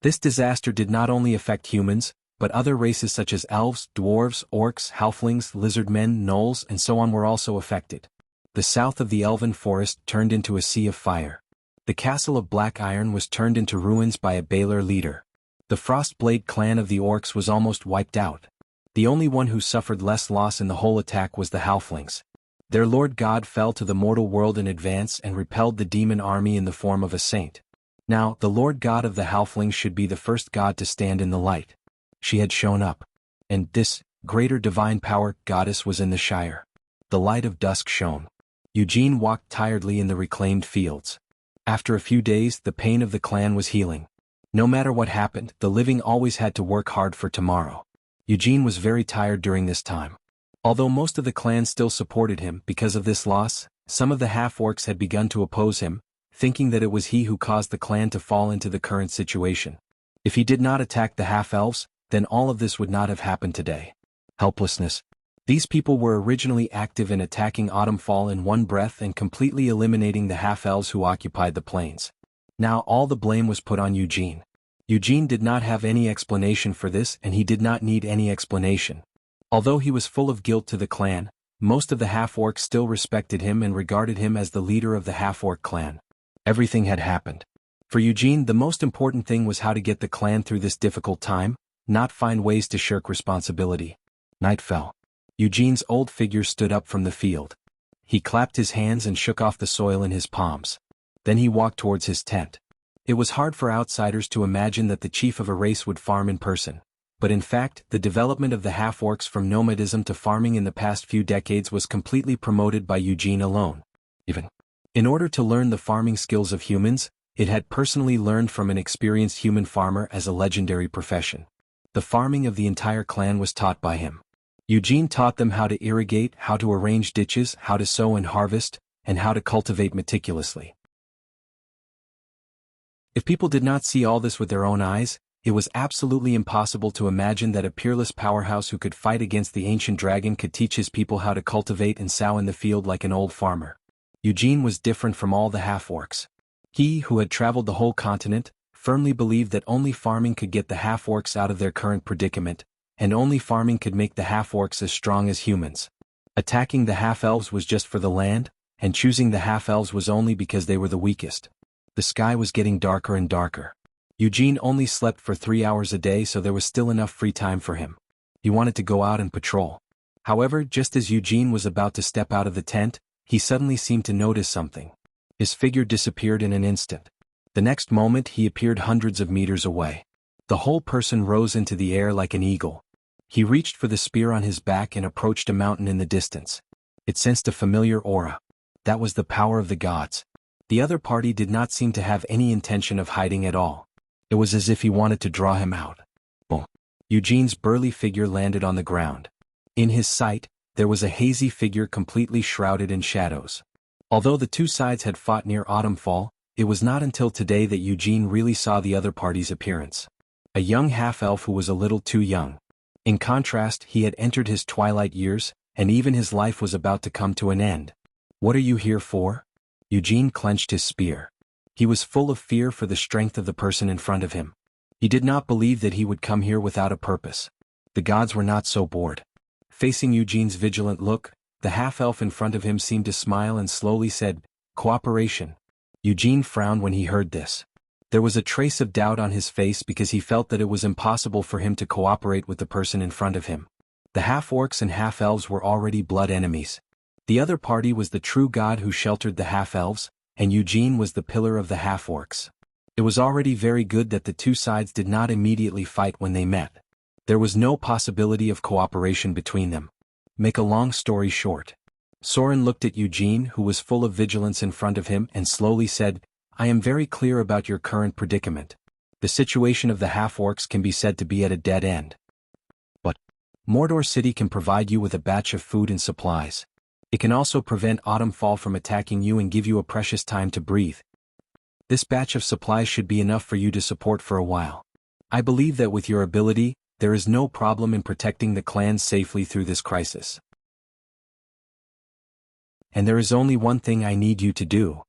This disaster did not only affect humans, but other races such as elves, dwarves, orcs, halflings, lizardmen, gnolls, and so on were also affected. The south of the elven forest turned into a sea of fire. The castle of Black Iron was turned into ruins by a Baelor leader. The Frostblade clan of the orcs was almost wiped out. The only one who suffered less loss in the whole attack was the halflings. Their lord god fell to the mortal world in advance and repelled the demon army in the form of a saint. Now, the lord god of the halflings should be the first god to stand in the light. She had shown up. And this, greater divine power, goddess was in the Shire. The light of dusk shone. Eugene walked tiredly in the reclaimed fields. After a few days, the pain of the clan was healing. No matter what happened, the living always had to work hard for tomorrow. Eugene was very tired during this time. Although most of the clan still supported him because of this loss, some of the half-orcs had begun to oppose him, thinking that it was he who caused the clan to fall into the current situation. If he did not attack the half-elves, then all of this would not have happened today. Helplessness. These people were originally active in attacking Autumnfall in one breath and completely eliminating the half-elves who occupied the plains. Now all the blame was put on Eugene. Eugene did not have any explanation for this, and he did not need any explanation. Although he was full of guilt to the clan, most of the half-orcs still respected him and regarded him as the leader of the half-orc clan. Everything had happened. For Eugene, the most important thing was how to get the clan through this difficult time, not find ways to shirk responsibility. Night fell. Eugene's old figure stood up from the field. He clapped his hands and shook off the soil in his palms. Then he walked towards his tent. It was hard for outsiders to imagine that the chief of a race would farm in person. But in fact, the development of the half-orcs from nomadism to farming in the past few decades was completely promoted by Eugene alone. Even in order to learn the farming skills of humans, it had personally learned from an experienced human farmer as a legendary profession. The farming of the entire clan was taught by him. Eugene taught them how to irrigate, how to arrange ditches, how to sow and harvest, and how to cultivate meticulously. If people did not see all this with their own eyes, it was absolutely impossible to imagine that a peerless powerhouse who could fight against the ancient dragon could teach his people how to cultivate and sow in the field like an old farmer. Eugene was different from all the half-orcs. He, who had traveled the whole continent, firmly believed that only farming could get the half-orcs out of their current predicament, and only farming could make the half-orcs as strong as humans. Attacking the half-elves was just for the land, and choosing the half-elves was only because they were the weakest. The sky was getting darker and darker. Eugene only slept for 3 hours a day, so there was still enough free time for him. He wanted to go out and patrol. However, just as Eugene was about to step out of the tent, he suddenly seemed to notice something. His figure disappeared in an instant. The next moment he appeared hundreds of meters away. The whole person rose into the air like an eagle. He reached for the spear on his back and approached a mountain in the distance. It sensed a familiar aura. That was the power of the gods. The other party did not seem to have any intention of hiding at all. It was as if he wanted to draw him out. Boom. Eugene's burly figure landed on the ground. In his sight, there was a hazy figure completely shrouded in shadows. Although the two sides had fought near Autumnfall, it was not until today that Eugene really saw the other party's appearance. A young half-elf who was a little too young. In contrast, he had entered his twilight years, and even his life was about to come to an end. "What are you here for?" Eugene clenched his spear. He was full of fear for the strength of the person in front of him. He did not believe that he would come here without a purpose. The gods were not so bored. Facing Eugene's vigilant look, the half-elf in front of him seemed to smile and slowly said, "Cooperation." Eugene frowned when he heard this. There was a trace of doubt on his face because he felt that it was impossible for him to cooperate with the person in front of him. The half-orcs and half-elves were already blood enemies. The other party was the true god who sheltered the half-elves, and Eugene was the pillar of the half-orcs. It was already very good that the two sides did not immediately fight when they met. There was no possibility of cooperation between them. Make a long story short. Soren looked at Eugene, who was full of vigilance in front of him, and slowly said, "I am very clear about your current predicament. The situation of the half-orcs can be said to be at a dead end. But Mordor City can provide you with a batch of food and supplies. It can also prevent Autumnfall from attacking you and give you a precious time to breathe. This batch of supplies should be enough for you to support for a while. I believe that with your ability, there is no problem in protecting the clans safely through this crisis. And there is only one thing I need you to do.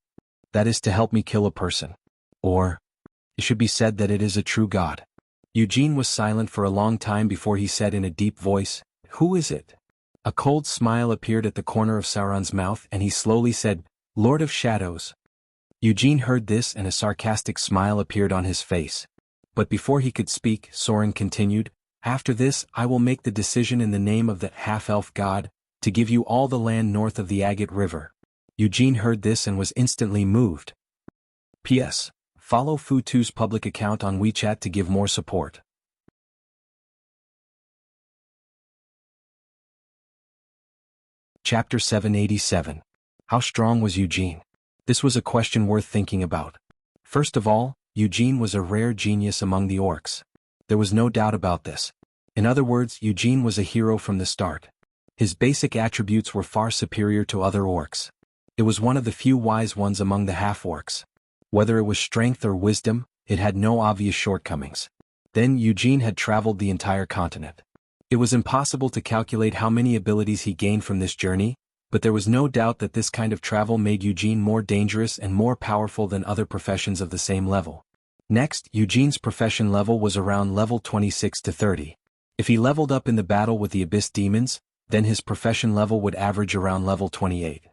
That is to help me kill a person. Or, it should be said that it is a true god. Eugene was silent for a long time before he said in a deep voice, "Who is it?" A cold smile appeared at the corner of Sauron's mouth and he slowly said, "Lord of Shadows." Eugene heard this and a sarcastic smile appeared on his face. But before he could speak, Sauron continued, "After this I will make the decision in the name of the half-elf god, to give you all the land north of the Agate River." Eugene heard this and was instantly moved. P.S. Follow Futu's public account on WeChat to give more support. Chapter 787. How strong was Eugene? This was a question worth thinking about. First of all, Eugene was a rare genius among the orcs. There was no doubt about this. In other words, Eugene was a hero from the start. His basic attributes were far superior to other orcs. It was one of the few wise ones among the half-orcs. Whether it was strength or wisdom, it had no obvious shortcomings. Then Eugene had traveled the entire continent. It was impossible to calculate how many abilities he gained from this journey, but there was no doubt that this kind of travel made Eugene more dangerous and more powerful than other professions of the same level. Next, Eugene's profession level was around level 26 to 30. If he leveled up in the battle with the Abyss demons, then his profession level would average around level 28.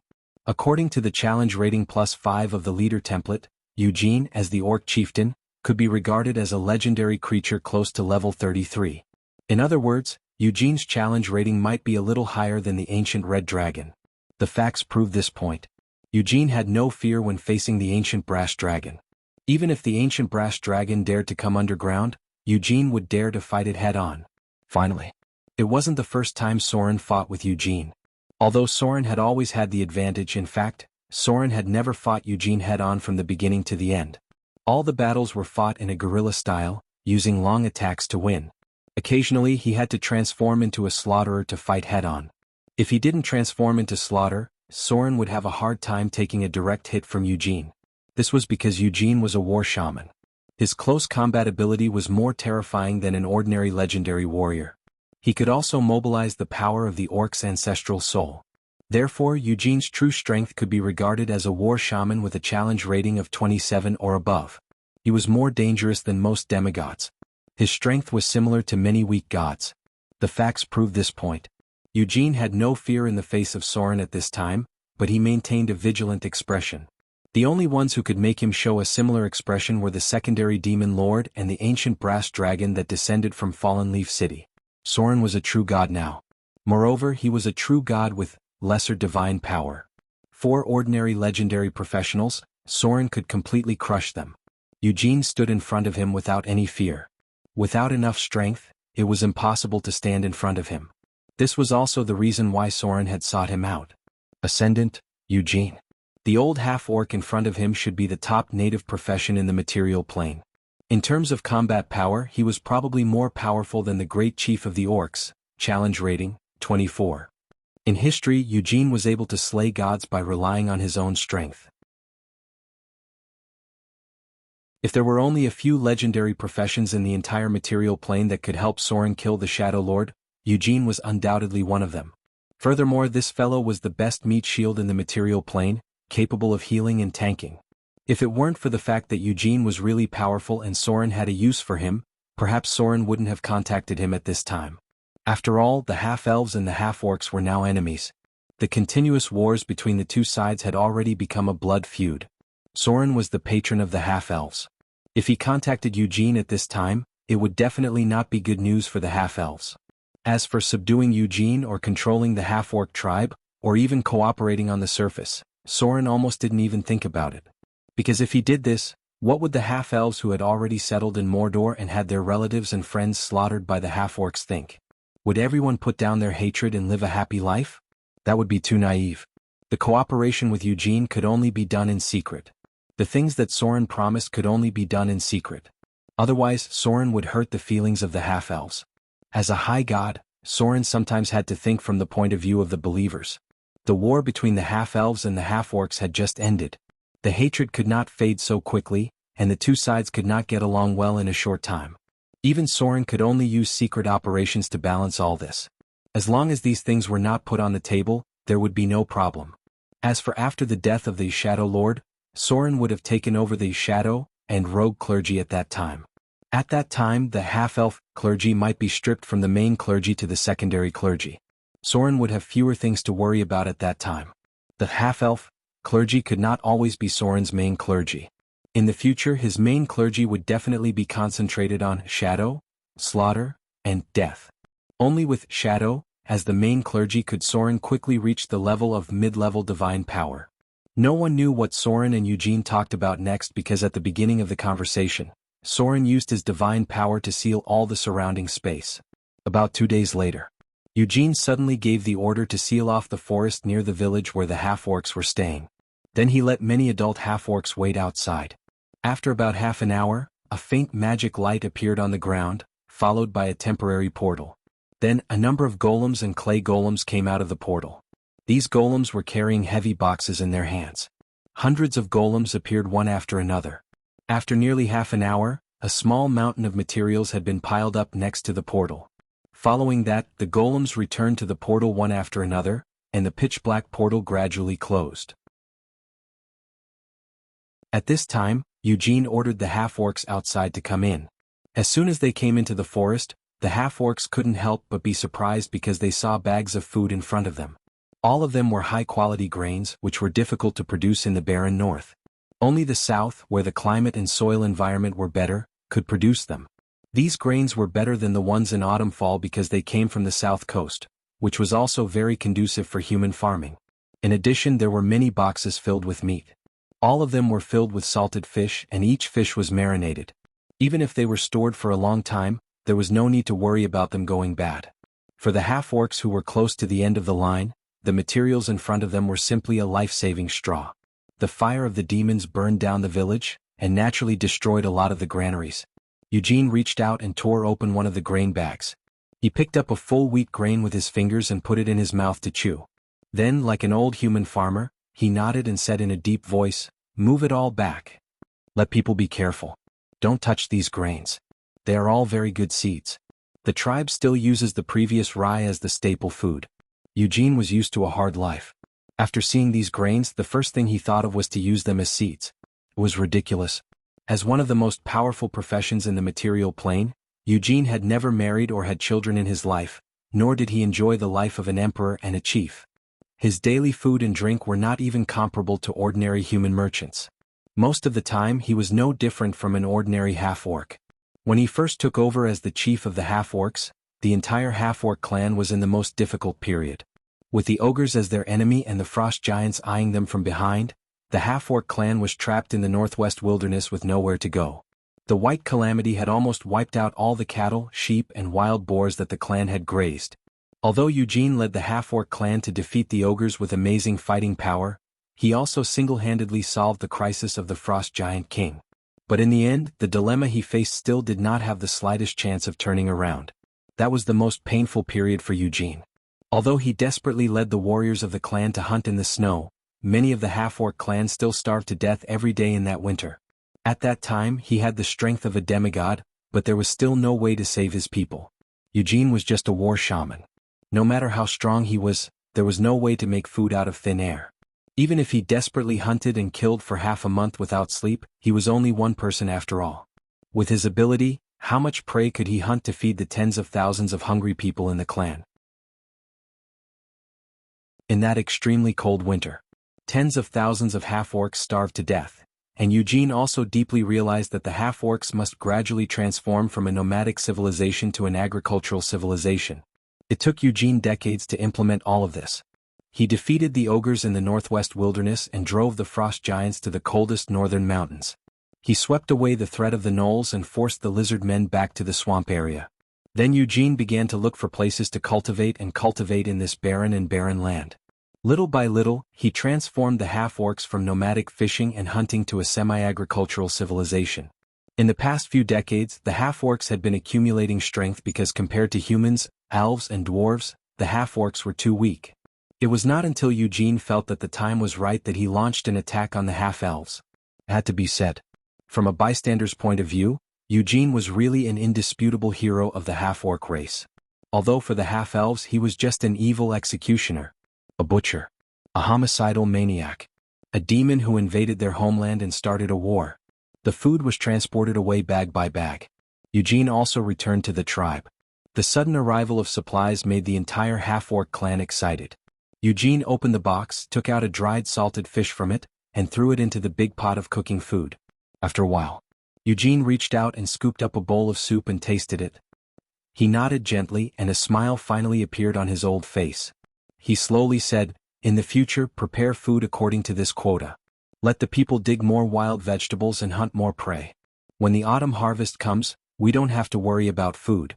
According to the challenge rating +5 of the leader template, Eugene, as the orc chieftain, could be regarded as a legendary creature close to level 33. In other words, Eugene's challenge rating might be a little higher than the ancient red dragon. The facts prove this point. Eugene had no fear when facing the ancient brass dragon. Even if the ancient brass dragon dared to come underground, Eugene would dare to fight it head-on. Finally, it wasn't the first time Sauron fought with Eugene. Although Sauron had always had the advantage, in fact, Sauron had never fought Eugene head-on from the beginning to the end. All the battles were fought in a guerrilla style, using long attacks to win. Occasionally he had to transform into a slaughterer to fight head-on. If he didn't transform into Slaughter, Sauron would have a hard time taking a direct hit from Eugene. This was because Eugene was a war shaman. His close combat ability was more terrifying than an ordinary legendary warrior. He could also mobilize the power of the orc's ancestral soul. Therefore, Eugene's true strength could be regarded as a war shaman with a challenge rating of 27 or above. He was more dangerous than most demigods. His strength was similar to many weak gods. The facts prove this point. Eugene had no fear in the face of Sauron at this time, but he maintained a vigilant expression. The only ones who could make him show a similar expression were the secondary demon lord and the ancient brass dragon that descended from Fallen Leaf City. Sauron was a true god now. Moreover, he was a true god with lesser divine power. 4 ordinary legendary professionals, Sauron could completely crush them. Eugene stood in front of him without any fear. Without enough strength, it was impossible to stand in front of him. This was also the reason why Sauron had sought him out. Ascendant, Eugene. The old half-orc in front of him should be the top native profession in the material plane. In terms of combat power, he was probably more powerful than the great chief of the orcs, challenge rating, 24. In history, Eugene was able to slay gods by relying on his own strength. If there were only a few legendary professions in the entire material plane that could help Sauron kill the Shadow Lord, Eugene was undoubtedly one of them. Furthermore, this fellow was the best meat shield in the material plane, capable of healing and tanking. If it weren't for the fact that Eugene was really powerful and Sauron had a use for him, perhaps Sauron wouldn't have contacted him at this time. After all, the half-elves and the half-orcs were now enemies. The continuous wars between the two sides had already become a blood feud. Sauron was the patron of the half-elves. If he contacted Eugene at this time, it would definitely not be good news for the half-elves. As for subduing Eugene or controlling the half-orc tribe, or even cooperating on the surface, Sauron almost didn't even think about it. Because if he did this, what would the half-elves who had already settled in Mordor and had their relatives and friends slaughtered by the half-orcs think? Would everyone put down their hatred and live a happy life? That would be too naive. The cooperation with Eugene could only be done in secret. The things that Sauron promised could only be done in secret. Otherwise, Sauron would hurt the feelings of the half-elves. As a high god, Sauron sometimes had to think from the point of view of the believers. The war between the half-elves and the half-orcs had just ended. The hatred could not fade so quickly, and the two sides could not get along well in a short time. Even Soren could only use secret operations to balance all this. As long as these things were not put on the table, there would be no problem. As for after the death of the Shadow Lord, Soren would have taken over the Shadow and Rogue clergy at that time. At that time, the half-elf clergy might be stripped from the main clergy to the secondary clergy. Soren would have fewer things to worry about at that time. The half-elf clergy could not always be Soren's main clergy. In the future, his main clergy would definitely be concentrated on shadow, slaughter, and death. Only with shadow, as the main clergy, could Soren quickly reach the level of mid-level divine power. No one knew what Soren and Eugene talked about next because at the beginning of the conversation, Soren used his divine power to seal all the surrounding space. About 2 days later, Eugene suddenly gave the order to seal off the forest near the village where the half-orcs were staying. Then he let many adult half-orcs wait outside. After about half an hour, a faint magic light appeared on the ground, followed by a temporary portal. Then, a number of golems and clay golems came out of the portal. These golems were carrying heavy boxes in their hands. Hundreds of golems appeared one after another. After nearly half an hour, a small mountain of materials had been piled up next to the portal. Following that, the golems returned to the portal one after another, and the pitch-black portal gradually closed. At this time, Eugene ordered the half-orcs outside to come in. As soon as they came into the forest, the half-orcs couldn't help but be surprised because they saw bags of food in front of them. All of them were high-quality grains, which were difficult to produce in the barren north. Only the south, where the climate and soil environment were better, could produce them. These grains were better than the ones in autumn-fall because they came from the south coast, which was also very conducive for human farming. In addition, there were many boxes filled with meat. All of them were filled with salted fish, and each fish was marinated. Even if they were stored for a long time, there was no need to worry about them going bad. For the half-orcs who were close to the end of the line, the materials in front of them were simply a life-saving straw. The fire of the demons burned down the village, and naturally destroyed a lot of the granaries. Eugene reached out and tore open one of the grain bags. He picked up a full wheat grain with his fingers and put it in his mouth to chew. Then, like an old human farmer, he nodded and said in a deep voice, "Move it all back. Let people be careful. Don't touch these grains. They are all very good seeds." The tribe still uses the previous rye as the staple food. Eugene was used to a hard life. After seeing these grains, the first thing he thought of was to use them as seeds. It was ridiculous. As one of the most powerful professions in the material plane, Eugene had never married or had children in his life, nor did he enjoy the life of an emperor and a chief. His daily food and drink were not even comparable to ordinary human merchants. Most of the time he was no different from an ordinary half-orc. When he first took over as the chief of the half-orcs, the entire half-orc clan was in the most difficult period. With the ogres as their enemy and the frost giants eyeing them from behind, the half-orc clan was trapped in the northwest wilderness with nowhere to go. The White Calamity had almost wiped out all the cattle, sheep, and wild boars that the clan had grazed. Although Eugene led the half-orc clan to defeat the ogres with amazing fighting power, he also single-handedly solved the crisis of the frost giant king. But in the end, the dilemma he faced still did not have the slightest chance of turning around. That was the most painful period for Eugene. Although he desperately led the warriors of the clan to hunt in the snow, many of the half-orc clan still starved to death every day in that winter. At that time, he had the strength of a demigod, but there was still no way to save his people. Eugene was just a war shaman. No matter how strong he was, there was no way to make food out of thin air. Even if he desperately hunted and killed for half a month without sleep, he was only one person after all. With his ability, how much prey could he hunt to feed the tens of thousands of hungry people in the clan? In that extremely cold winter, tens of thousands of half-orcs starved to death, and Eugene also deeply realized that the half-orcs must gradually transform from a nomadic civilization to an agricultural civilization. It took Eugene decades to implement all of this. He defeated the ogres in the northwest wilderness and drove the frost giants to the coldest northern mountains. He swept away the threat of the gnolls and forced the lizard men back to the swamp area. Then Eugene began to look for places to cultivate in this barren land. Little by little, he transformed the half-orcs from nomadic fishing and hunting to a semi-agricultural civilization. In the past few decades, the half-orcs had been accumulating strength because compared to humans, elves and dwarves, the half-orcs were too weak. It was not until Eugene felt that the time was right that he launched an attack on the half-elves. It had to be said. From a bystander's point of view, Eugene was really an indisputable hero of the half-orc race. Although for the half-elves he was just an evil executioner, a butcher, a homicidal maniac, a demon who invaded their homeland and started a war. The food was transported away bag by bag. Eugene also returned to the tribe. The sudden arrival of supplies made the entire half-orc clan excited. Eugene opened the box, took out a dried salted fish from it, and threw it into the big pot of cooking food. After a while, Eugene reached out and scooped up a bowl of soup and tasted it. He nodded gently and a smile finally appeared on his old face. He slowly said, "In the future, prepare food according to this quota. Let the people dig more wild vegetables and hunt more prey. When the autumn harvest comes, we don't have to worry about food."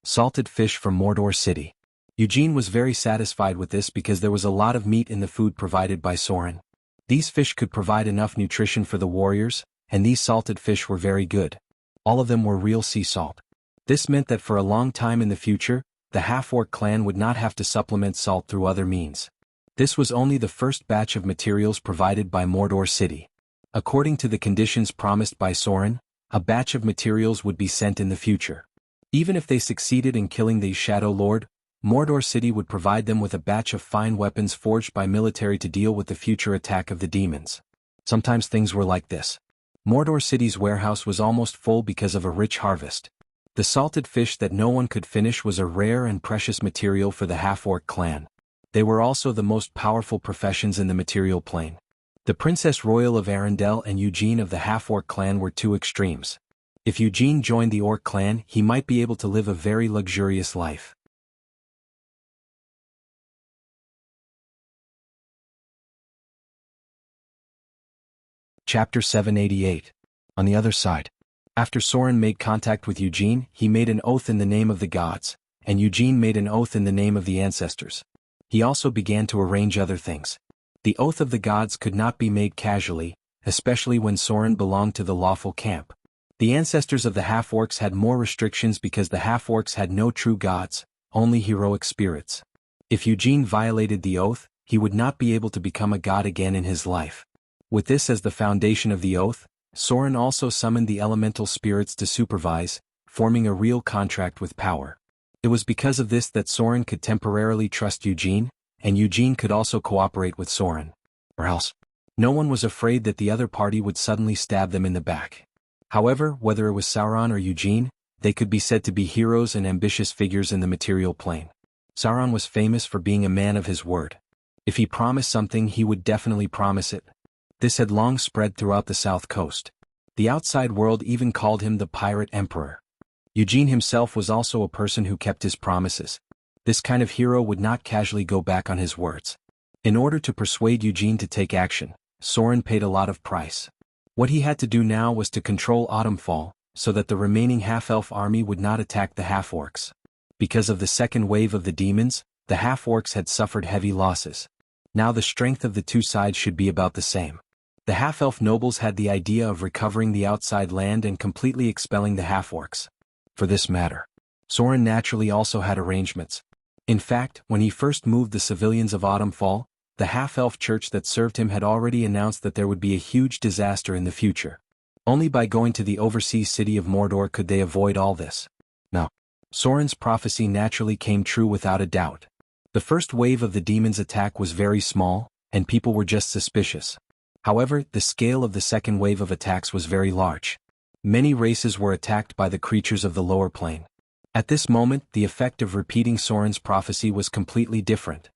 Salted fish from Mordor City. Eugene was very satisfied with this because there was a lot of meat in the food provided by Soren. These fish could provide enough nutrition for the warriors, and these salted fish were very good. All of them were real sea salt. This meant that for a long time in the future, the half-orc clan would not have to supplement salt through other means. This was only the first batch of materials provided by Mordor City. According to the conditions promised by Soren, a batch of materials would be sent in the future. Even if they succeeded in killing the Shadow Lord, Mordor City would provide them with a batch of fine weapons forged by military to deal with the future attack of the demons. Sometimes things were like this. Mordor City's warehouse was almost full because of a rich harvest. The salted fish that no one could finish was a rare and precious material for the half-orc clan. They were also the most powerful professions in the material plane. The Princess Royal of Arendelle and Eugene of the half-orc clan were two extremes. If Eugene joined the orc clan, he might be able to live a very luxurious life. Chapter 788. On the other side. After Soren made contact with Eugene, he made an oath in the name of the gods, and Eugene made an oath in the name of the ancestors. He also began to arrange other things. The oath of the gods could not be made casually, especially when Soren belonged to the lawful camp. The ancestors of the half-orcs had more restrictions because the half-orcs had no true gods, only heroic spirits. If Eugene violated the oath, he would not be able to become a god again in his life. With this as the foundation of the oath, Soren also summoned the elemental spirits to supervise, forming a real contract with power. It was because of this that Soren could temporarily trust Eugene, and Eugene could also cooperate with Soren. Or else, no one was afraid that the other party would suddenly stab them in the back. However, whether it was Sauron or Eugene, they could be said to be heroes and ambitious figures in the material plane. Sauron was famous for being a man of his word. If he promised something, he would definitely promise it. This had long spread throughout the south coast. The outside world even called him the Pirate Emperor. Eugene himself was also a person who kept his promises. This kind of hero would not casually go back on his words. In order to persuade Eugene to take action, Soren paid a lot of price. What he had to do now was to control Autumnfall, so that the remaining half-elf army would not attack the half-orcs. Because of the second wave of the demons, the half-orcs had suffered heavy losses. Now the strength of the two sides should be about the same. The half-elf nobles had the idea of recovering the outside land and completely expelling the half-orcs. For this matter, Soren naturally also had arrangements. In fact, when he first moved the civilians of Autumnfall, the half-elf church that served him had already announced that there would be a huge disaster in the future. Only by going to the overseas city of Mordor could they avoid all this. Now, Soren's prophecy naturally came true without a doubt. The first wave of the demons' attack was very small, and people were just suspicious. However, the scale of the second wave of attacks was very large. Many races were attacked by the creatures of the lower plane. At this moment, the effect of repeating Soren's prophecy was completely different.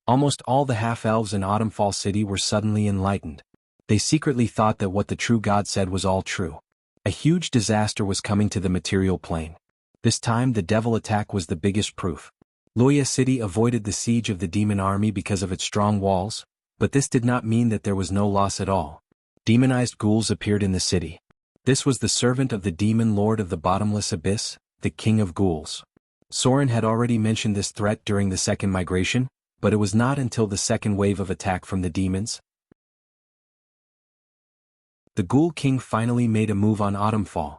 Almost all the half-elves in Autumnfall City were suddenly enlightened. They secretly thought that what the true god said was all true. A huge disaster was coming to the material plane. This time the devil attack was the biggest proof. Loya City avoided the siege of the demon army because of its strong walls, but this did not mean that there was no loss at all. Demonized ghouls appeared in the city. This was the servant of the demon lord of the bottomless abyss, the king of ghouls. Soren had already mentioned this threat during the second migration, but it was not until the second wave of attack from the demons. The Ghoul King finally made a move on Autumnfall.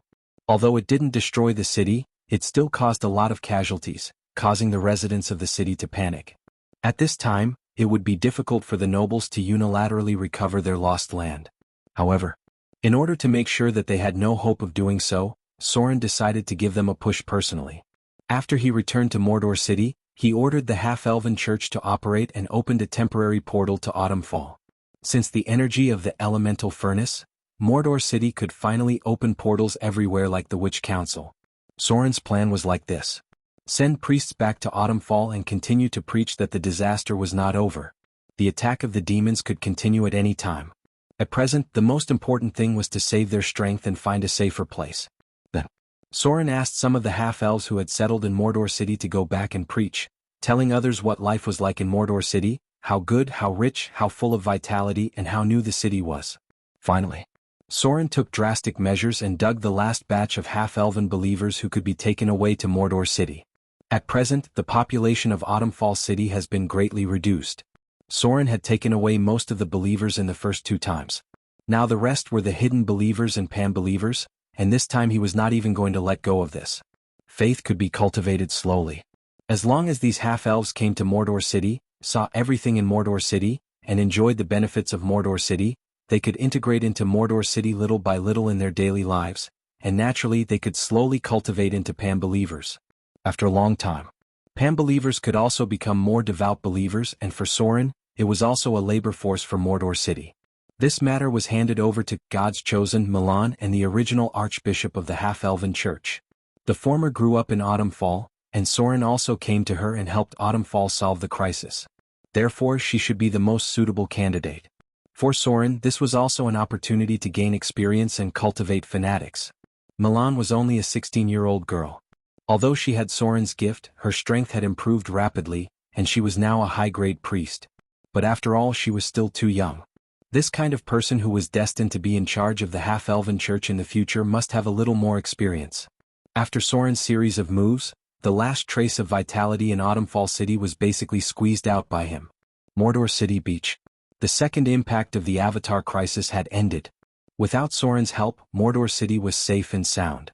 Although it didn't destroy the city, it still caused a lot of casualties, causing the residents of the city to panic. At this time, it would be difficult for the nobles to unilaterally recover their lost land. However, in order to make sure that they had no hope of doing so, Soren decided to give them a push personally. After he returned to Mordor City, he ordered the half-elven church to operate and opened a temporary portal to Autumnfall. Since the energy of the elemental furnace, Mordor City could finally open portals everywhere like the Witch Council. Soren's plan was like this. Send priests back to Autumnfall and continue to preach that the disaster was not over. The attack of the demons could continue at any time. At present, the most important thing was to save their strength and find a safer place. Then, Soren asked some of the half-elves who had settled in Mordor City to go back and preach, telling others what life was like in Mordor City, how good, how rich, how full of vitality, and how new the city was. Finally, Soren took drastic measures and dug the last batch of half-elven believers who could be taken away to Mordor City. At present, the population of Autumnfall City has been greatly reduced. Soren had taken away most of the believers in the first 2 times. Now the rest were the hidden believers and pan-believers, and this time he was not even going to let go of this. Faith could be cultivated slowly. As long as these half-elves came to Mordor City, saw everything in Mordor City, and enjoyed the benefits of Mordor City, they could integrate into Mordor City little by little in their daily lives, and naturally they could slowly cultivate into pan-believers. After a long time, pan-believers could also become more devout believers, and for Soren, it was also a labor force for Mordor City. This matter was handed over to God's chosen Milan and the original archbishop of the half-elven church. The former grew up in Autumnfall, and Soren also came to her and helped Autumnfall solve the crisis. Therefore she should be the most suitable candidate. For Soren, this was also an opportunity to gain experience and cultivate fanatics. Milan was only a 16-year-old girl. Although she had Soren's gift, her strength had improved rapidly, and she was now a high-grade priest. But after all, she was still too young. This kind of person who was destined to be in charge of the half-elven church in the future must have a little more experience. After Soren's series of moves, the last trace of vitality in Autumnfall City was basically squeezed out by him. Mordor City Beach. The second impact of the Avatar crisis had ended. Without Soren's help, Mordor City was safe and sound.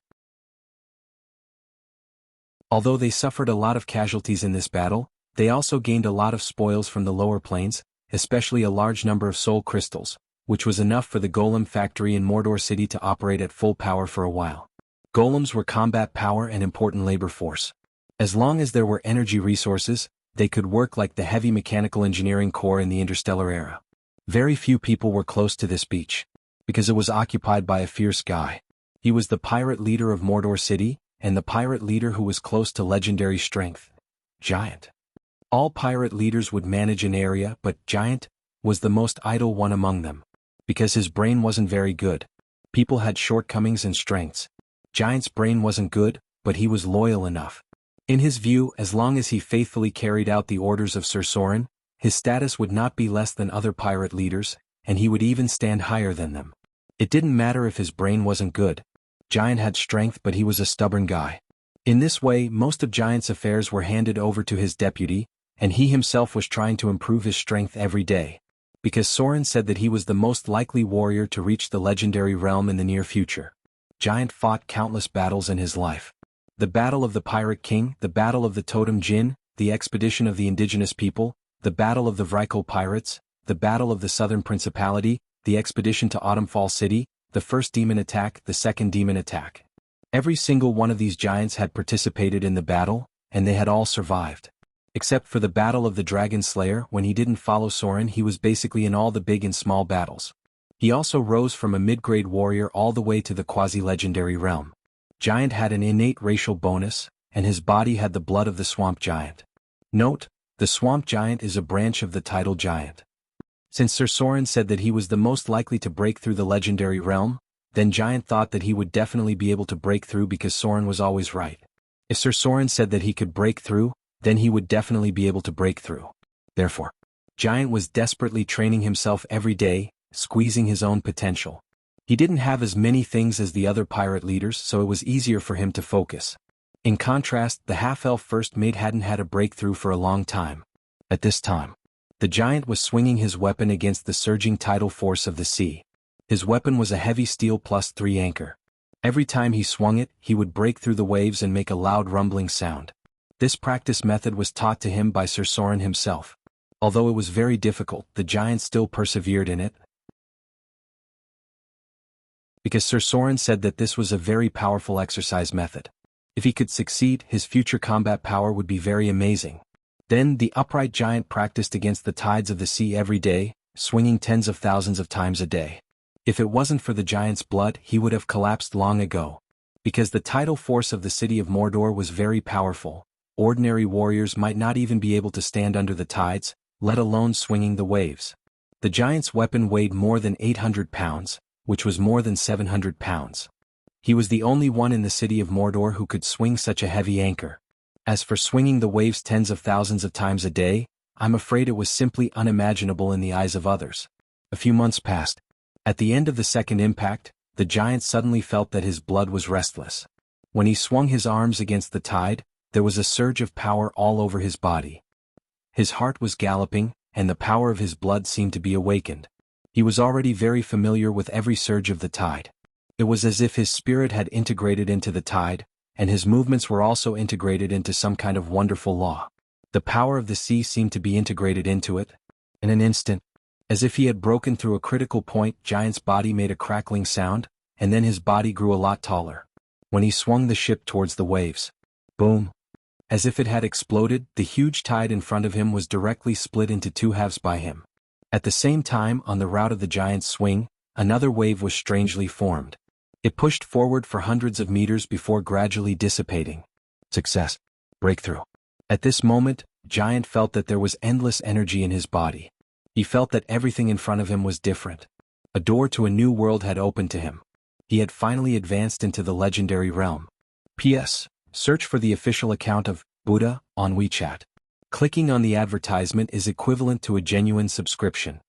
Although they suffered a lot of casualties in this battle, they also gained a lot of spoils from the lower planes, especially a large number of soul crystals, which was enough for the golem factory in Mordor City to operate at full power for a while. Golems were combat power and important labor force. As long as there were energy resources, they could work like the heavy mechanical engineering corps in the interstellar era. Very few people were close to this beach, because it was occupied by a fierce guy. He was the pirate leader of Mordor City, and the pirate leader who was close to legendary strength. Giant. All pirate leaders would manage an area, but Giant was the most idle one among them. Because his brain wasn't very good. People had shortcomings and strengths. Giant's brain wasn't good, but he was loyal enough. In his view, as long as he faithfully carried out the orders of Sir Soren, his status would not be less than other pirate leaders, and he would even stand higher than them. It didn't matter if his brain wasn't good. Giant had strength, but he was a stubborn guy. In this way, most of Giant's affairs were handed over to his deputy, and he himself was trying to improve his strength every day. Because Soren said that he was the most likely warrior to reach the legendary realm in the near future. Giant fought countless battles in his life. The Battle of the Pirate King, the Battle of the Totem Jin, the Expedition of the Indigenous People, the Battle of the Vrykul Pirates, the Battle of the Southern Principality, the Expedition to Autumnfall City, the First Demon Attack, the Second Demon Attack. Every single one of these giants had participated in the battle, and they had all survived. Except for the Battle of the Dragon Slayer, when he didn't follow Soren, he was basically in all the big and small battles. He also rose from a mid-grade warrior all the way to the quasi-legendary realm. Giant had an innate racial bonus, and his body had the blood of the Swamp Giant. Note, the Swamp Giant is a branch of the Tidal Giant. Since Sir Soren said that he was the most likely to break through the legendary realm, then Giant thought that he would definitely be able to break through because Soren was always right. If Sir Soren said that he could break through, then he would definitely be able to break through. Therefore, Giant was desperately training himself every day, squeezing his own potential. He didn't have as many things as the other pirate leaders, so it was easier for him to focus. In contrast, the half-elf first mate hadn't had a breakthrough for a long time. At this time, the giant was swinging his weapon against the surging tidal force of the sea. His weapon was a heavy steel +3 anchor. Every time he swung it, he would break through the waves and make a loud rumbling sound. This practice method was taught to him by Sir Soren himself. Although it was very difficult, the giant still persevered in it. because Sir Soren said that this was a very powerful exercise method. If he could succeed, his future combat power would be very amazing. Then the upright giant practiced against the tides of the sea every day, swinging tens of thousands of times a day. If it wasn't for the giant's blood, he would have collapsed long ago. Because the tidal force of the city of Mordor was very powerful, ordinary warriors might not even be able to stand under the tides, let alone swinging the waves. The giant's weapon weighed more than 800 pounds, which was more than 700 pounds. He was the only one in the city of Mordor who could swing such a heavy anchor. As for swinging the waves tens of thousands of times a day, I'm afraid it was simply unimaginable in the eyes of others. A few months passed. At the end of the second impact, the giant suddenly felt that his blood was restless. When he swung his arms against the tide, there was a surge of power all over his body. His heart was galloping, and the power of his blood seemed to be awakened. He was already very familiar with every surge of the tide. It was as if his spirit had integrated into the tide, and his movements were also integrated into some kind of wonderful law. The power of the sea seemed to be integrated into it. In an instant, as if he had broken through a critical point, Giant's body made a crackling sound, and then his body grew a lot taller. When he swung the ship towards the waves, boom! As if it had exploded, the huge tide in front of him was directly split into two halves by him. At the same time, on the route of the giant's swing, another wave was strangely formed. It pushed forward for hundreds of meters before gradually dissipating. Success. Breakthrough. At this moment, Giant felt that there was endless energy in his body. He felt that everything in front of him was different. A door to a new world had opened to him. He had finally advanced into the legendary realm. P.S. Search for the official account of Buddha on WeChat. Clicking on the advertisement is equivalent to a genuine subscription.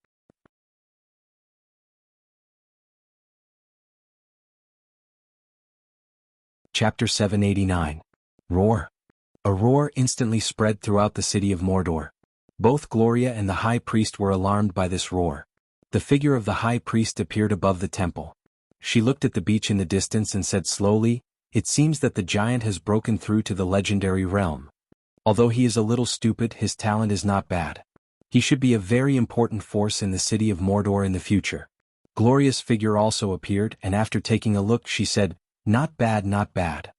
Chapter 789. Roar. A roar instantly spread throughout the city of Mordor. Both Gloria and the high priest were alarmed by this roar. The figure of the high priest appeared above the temple. She looked at the beach in the distance and said slowly, "It seems that the giant has broken through to the legendary realm. Although he is a little stupid, his talent is not bad. He should be a very important force in the city of Mordor in the future." Gloria's figure also appeared, and after taking a look she said, "Not bad, not bad."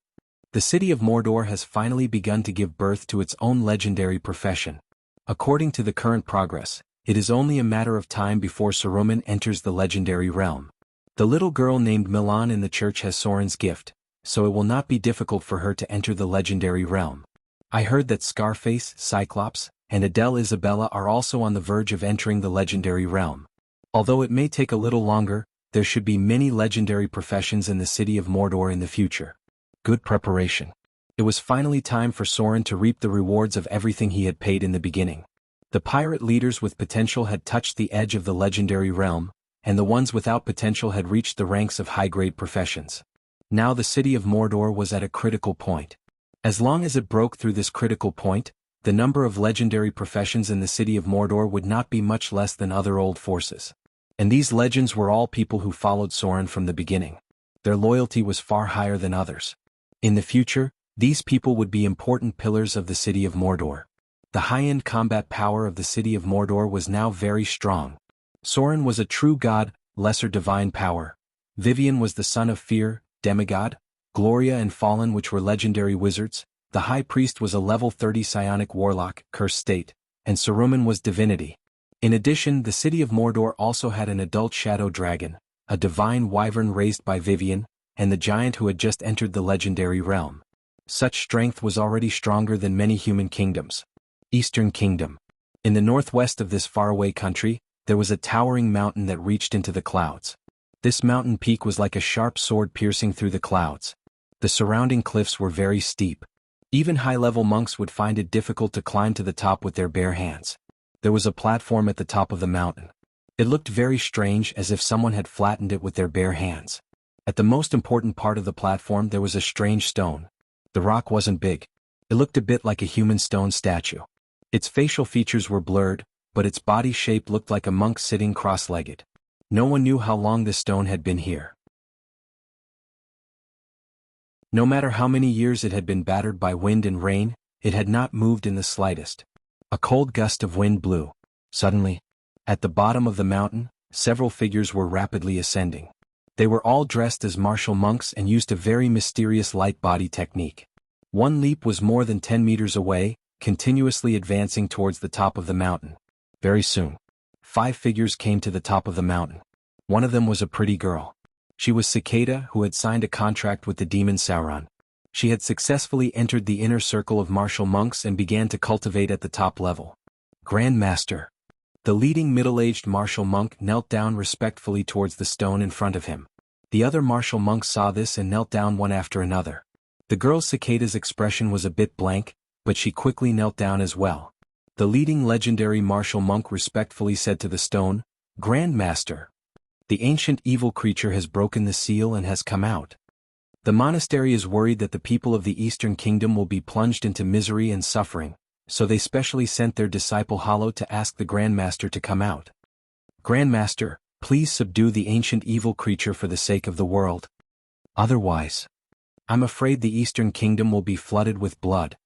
The city of Mordor has finally begun to give birth to its own legendary profession. According to the current progress, it is only a matter of time before Saruman enters the legendary realm. The little girl named Milan in the church has Soren's gift, so it will not be difficult for her to enter the legendary realm. I heard that Scarface, Cyclops, and Adele Isabella are also on the verge of entering the legendary realm. Although it may take a little longer, there should be many legendary professions in the city of Mordor in the future. Good preparation. It was finally time for Soren to reap the rewards of everything he had paid in the beginning. The pirate leaders with potential had touched the edge of the legendary realm, and the ones without potential had reached the ranks of high-grade professions. Now the city of Mordor was at a critical point. As long as it broke through this critical point, the number of legendary professions in the city of Mordor would not be much less than other old forces. And these legends were all people who followed Soren from the beginning. Their loyalty was far higher than others. In the future, these people would be important pillars of the city of Mordor. The high-end combat power of the city of Mordor was now very strong. Soren was a true god, lesser divine power. Vivian was the son of Fear, demigod. Gloria and Fallen, which were legendary wizards. The high priest was a level 30 psionic warlock, cursed state, and Saruman was divinity. In addition, the city of Mordor also had an adult shadow dragon, a divine wyvern raised by Vivian, and the giant who had just entered the legendary realm. Such strength was already stronger than many human kingdoms. Eastern Kingdom. In the northwest of this faraway country, there was a towering mountain that reached into the clouds. This mountain peak was like a sharp sword piercing through the clouds. The surrounding cliffs were very steep. Even high-level monks would find it difficult to climb to the top with their bare hands. There was a platform at the top of the mountain. It looked very strange, as if someone had flattened it with their bare hands. At the most important part of the platform there was a strange stone. The rock wasn't big. It looked a bit like a human stone statue. Its facial features were blurred, but its body shape looked like a monk sitting cross-legged. No one knew how long this stone had been here. No matter how many years it had been battered by wind and rain, it had not moved in the slightest. A cold gust of wind blew. Suddenly, at the bottom of the mountain, several figures were rapidly ascending. They were all dressed as martial monks and used a very mysterious light body technique. One leap was more than 10 meters away, continuously advancing towards the top of the mountain. Very soon, 5 figures came to the top of the mountain. One of them was a pretty girl. She was Cicada, who had signed a contract with the demon Sauron. She had successfully entered the inner circle of martial monks and began to cultivate at the top level. Grand Master. The leading middle-aged martial monk knelt down respectfully towards the stone in front of him. The other martial monks saw this and knelt down one after another. The girl Cicada's expression was a bit blank, but she quickly knelt down as well. The leading legendary martial monk respectfully said to the stone, "Grand Master. The ancient evil creature has broken the seal and has come out. The monastery is worried that the people of the Eastern Kingdom will be plunged into misery and suffering, so they specially sent their disciple Hollow to ask the Grand Master to come out. Grand Master, please subdue the ancient evil creature for the sake of the world. Otherwise, I'm afraid the Eastern Kingdom will be flooded with blood."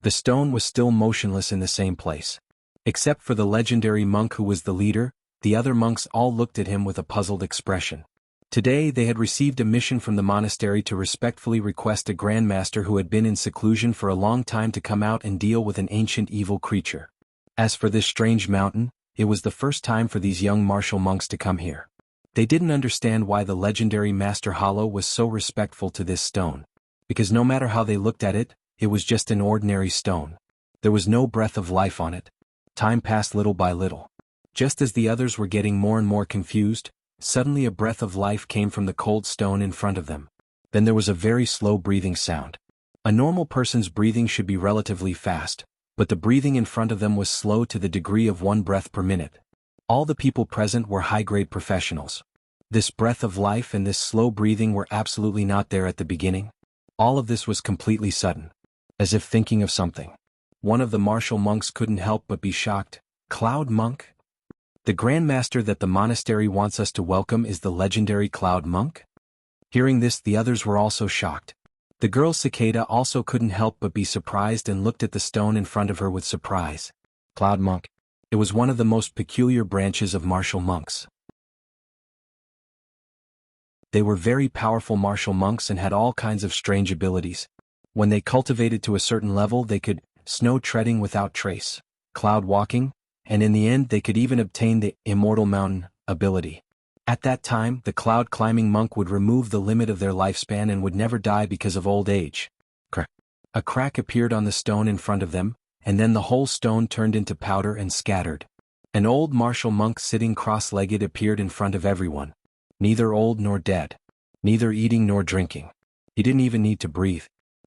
The stone was still motionless in the same place. Except for the legendary monk who was the leader, the other monks all looked at him with a puzzled expression. Today they had received a mission from the monastery to respectfully request a Grand Master who had been in seclusion for a long time to come out and deal with an ancient evil creature. As for this strange mountain, it was the first time for these young martial monks to come here. They didn't understand why the legendary Master Hollow was so respectful to this stone. Because no matter how they looked at it, it was just an ordinary stone. There was no breath of life on it. Time passed little by little. Just as the others were getting more and more confused, suddenly a breath of life came from the cold stone in front of them. Then there was a very slow breathing sound. A normal person's breathing should be relatively fast, but the breathing in front of them was slow to the degree of 1 breath per minute. All the people present were high-grade professionals. This breath of life and this slow breathing were absolutely not there at the beginning. All of this was completely sudden. As if thinking of something, one of the martial monks couldn't help but be shocked. "Cloud Monk? The Grand Master that the monastery wants us to welcome is the legendary Cloud Monk?" Hearing this, the others were also shocked. The girl Cicada also couldn't help but be surprised and looked at the stone in front of her with surprise. Cloud Monk. It was one of the most peculiar branches of martial monks. They were very powerful martial monks and had all kinds of strange abilities. When they cultivated to a certain level, they could snow treading without trace, cloud walking, and in the end they could even obtain the immortal mountain ability. At that time, the cloud climbing monk would remove the limit of their lifespan and would never die because of old age. A crack appeared on the stone in front of them, and then the whole stone turned into powder and scattered. An old martial monk sitting cross-legged appeared in front of everyone. Neither old nor dead. Neither eating nor drinking. He didn't even need to breathe.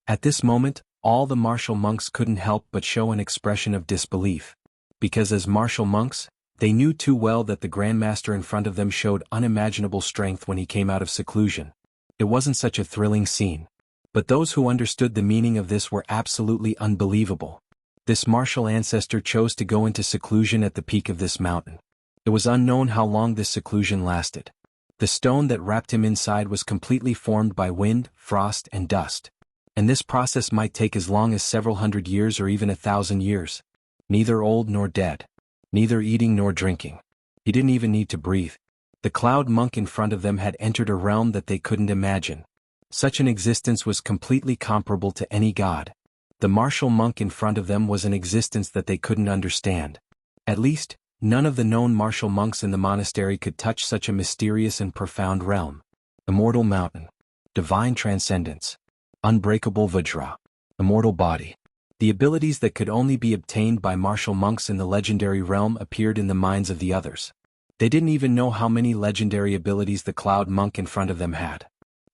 At this moment, all the martial monks couldn't help but show an expression of disbelief. Because as martial monks, they knew too well that the Grand Master in front of them showed unimaginable strength when he came out of seclusion. It wasn't such a thrilling scene. But those who understood the meaning of this were absolutely unbelievable. This martial ancestor chose to go into seclusion at the peak of this mountain. It was unknown how long this seclusion lasted. The stone that wrapped him inside was completely formed by wind, frost, and dust. And this process might take as long as several hundred years or even 1,000 years. Neither old nor dead. Neither eating nor drinking. He didn't even need to breathe. The cloud monk in front of them had entered a realm that they couldn't imagine. Such an existence was completely comparable to any god. The martial monk in front of them was an existence that they couldn't understand. At least, none of the known martial monks in the monastery could touch such a mysterious and profound realm. Immortal mountain. Divine transcendence. Unbreakable Vajra. Immortal body. The abilities that could only be obtained by martial monks in the legendary realm appeared in the minds of the others. They didn't even know how many legendary abilities the cloud monk in front of them had.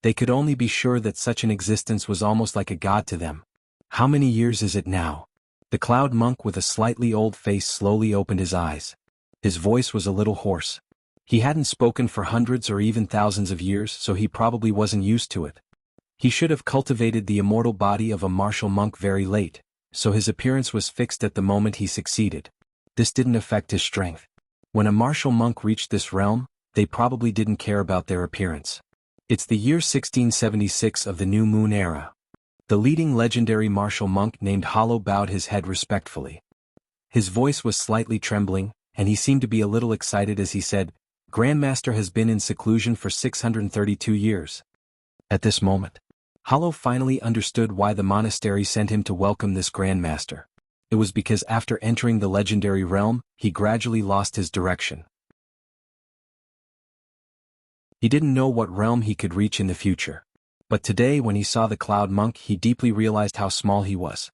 They could only be sure that such an existence was almost like a god to them. How many years is it now? The cloud monk with a slightly old face slowly opened his eyes. His voice was a little hoarse. He hadn't spoken for hundreds or even thousands of years, so he probably wasn't used to it. He should have cultivated the immortal body of a martial monk very late, so his appearance was fixed at the moment he succeeded. This didn't affect his strength. When a martial monk reached this realm, they probably didn't care about their appearance. It's the year 1676 of the New Moon era. The leading legendary martial monk named Hollow bowed his head respectfully. His voice was slightly trembling, and he seemed to be a little excited as he said, Grandmaster has been in seclusion for 632 years. At this moment, Hollow finally understood why the monastery sent him to welcome this Grandmaster. It was because after entering the legendary realm, he gradually lost his direction. He didn't know what realm he could reach in the future. But today when he saw the Cloud Monk, he deeply realized how small he was.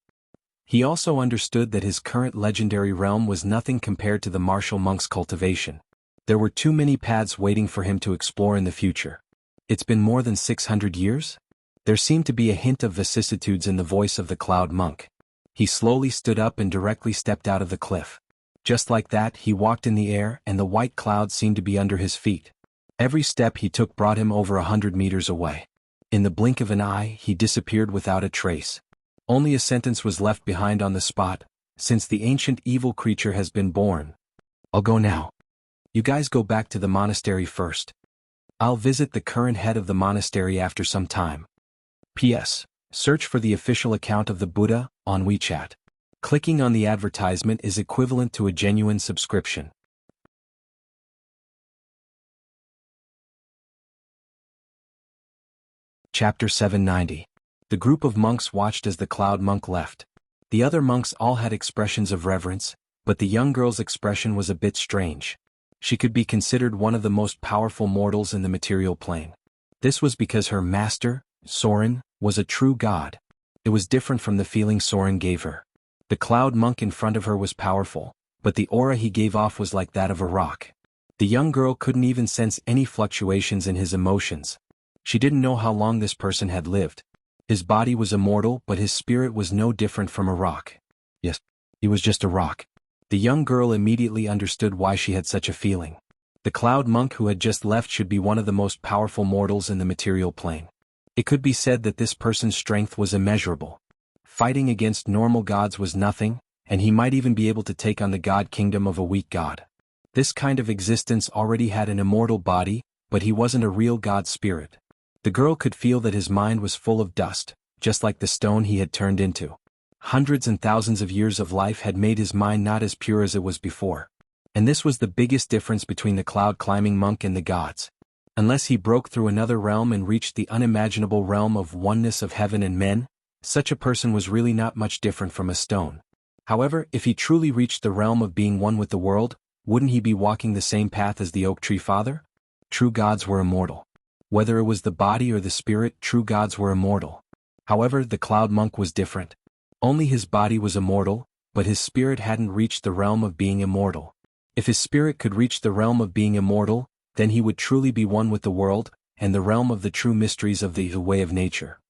He also understood that his current legendary realm was nothing compared to the martial monk's cultivation. There were too many paths waiting for him to explore in the future. It's been more than 600 years? There seemed to be a hint of vicissitudes in the voice of the Cloud Monk. He slowly stood up and directly stepped out of the cliff. Just like that, he walked in the air and the white clouds seemed to be under his feet. Every step he took brought him over 100 meters away. In the blink of an eye, he disappeared without a trace. Only a sentence was left behind on the spot: since the ancient evil creature has been born. I'll go now. You guys go back to the monastery first. I'll visit the current head of the monastery after some time. P.S. Search for the official account of the Buddha on WeChat. Clicking on the advertisement is equivalent to a genuine subscription. Chapter 790. The group of monks watched as the Cloud Monk left. The other monks all had expressions of reverence, but the young girl's expression was a bit strange. She could be considered one of the most powerful mortals in the material plane. This was because her master, Soren, was a true god. It was different from the feeling Soren gave her. The Cloud Monk in front of her was powerful, but the aura he gave off was like that of a rock. The young girl couldn't even sense any fluctuations in his emotions. She didn't know how long this person had lived. His body was immortal, but his spirit was no different from a rock. Yes, he was just a rock. The young girl immediately understood why she had such a feeling. The Cloud Monk who had just left should be one of the most powerful mortals in the material plane. It could be said that this person's strength was immeasurable. Fighting against normal gods was nothing, and he might even be able to take on the god kingdom of a weak god. This kind of existence already had an immortal body, but he wasn't a real god spirit. The girl could feel that his mind was full of dust, just like the stone he had turned into. Hundreds and thousands of years of life had made his mind not as pure as it was before. And this was the biggest difference between the cloud-climbing monk and the gods. Unless he broke through another realm and reached the unimaginable realm of oneness of heaven and men, such a person was really not much different from a stone. However, if he truly reached the realm of being one with the world, wouldn't he be walking the same path as the oak tree father? True gods were immortal. Whether it was the body or the spirit, true gods were immortal. However, the Cloud Monk was different. Only his body was immortal, but his spirit hadn't reached the realm of being immortal. If his spirit could reach the realm of being immortal, then he would truly be one with the world, and the realm of the true mysteries of the way of nature.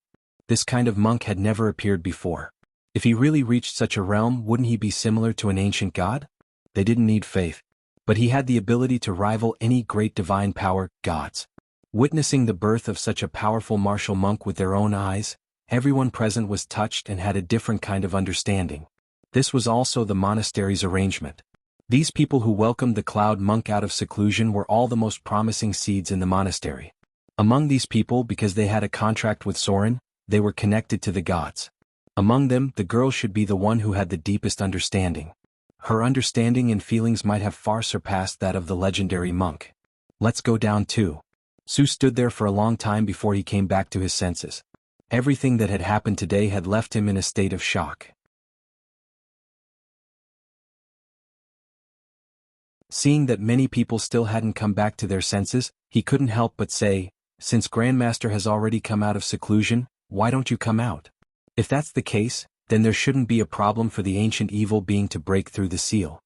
This kind of monk had never appeared before. If he really reached such a realm, wouldn't he be similar to an ancient god? They didn't need faith, but he had the ability to rival any great divine power, gods. Witnessing the birth of such a powerful martial monk with their own eyes, everyone present was touched and had a different kind of understanding. This was also the monastery's arrangement. These people who welcomed the Cloud Monk out of seclusion were all the most promising seeds in the monastery. Among these people, because they had a contract with Soren, they were connected to the gods. Among them, the girl should be the one who had the deepest understanding. Her understanding and feelings might have far surpassed that of the legendary monk. Let's go down too. Su stood there for a long time before he came back to his senses. Everything that had happened today had left him in a state of shock. Seeing that many people still hadn't come back to their senses, he couldn't help but say, "Since Grandmaster has already come out of seclusion, why don't you come out? If that's the case, then there shouldn't be a problem for the ancient evil being to break through the seal.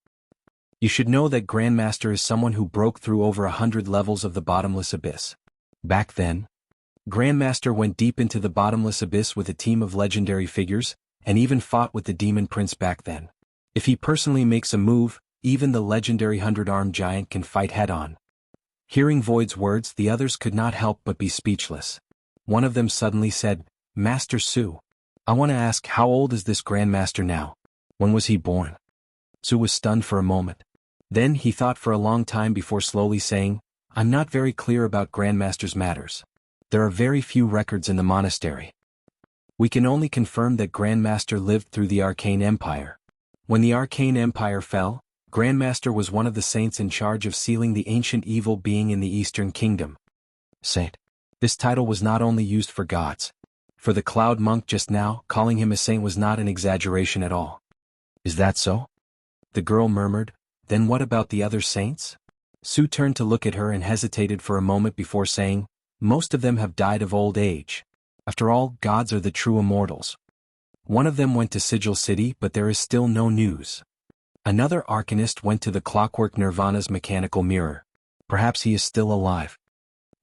You should know that Grandmaster is someone who broke through over 100 levels of the bottomless abyss. Back then, Grandmaster went deep into the bottomless abyss with a team of legendary figures, and even fought with the Demon Prince back then. If he personally makes a move, even the legendary 100-armed giant can fight head-on." Hearing Void's words, the others could not help but be speechless. One of them suddenly said, "Master Su, I want to ask, how old is this Grandmaster now? When was he born?" Su was stunned for a moment. Then he thought for a long time before slowly saying, "I'm not very clear about Grandmaster's matters. There are very few records in the monastery. We can only confirm that Grandmaster lived through the Arcane Empire. When the Arcane Empire fell, Grandmaster was one of the saints in charge of sealing the ancient evil being in the Eastern Kingdom. Saint. This title was not only used for gods. For the cloud monk just now, calling him a saint was not an exaggeration at all. Is that so? The girl murmured. Then what about the other saints? Sue turned to look at her and hesitated for a moment before saying, most of them have died of old age. After all, gods are the true immortals. One of them went to Sigil City, but there is still no news. Another arcanist went to the clockwork Nirvana's mechanical mirror. Perhaps he is still alive.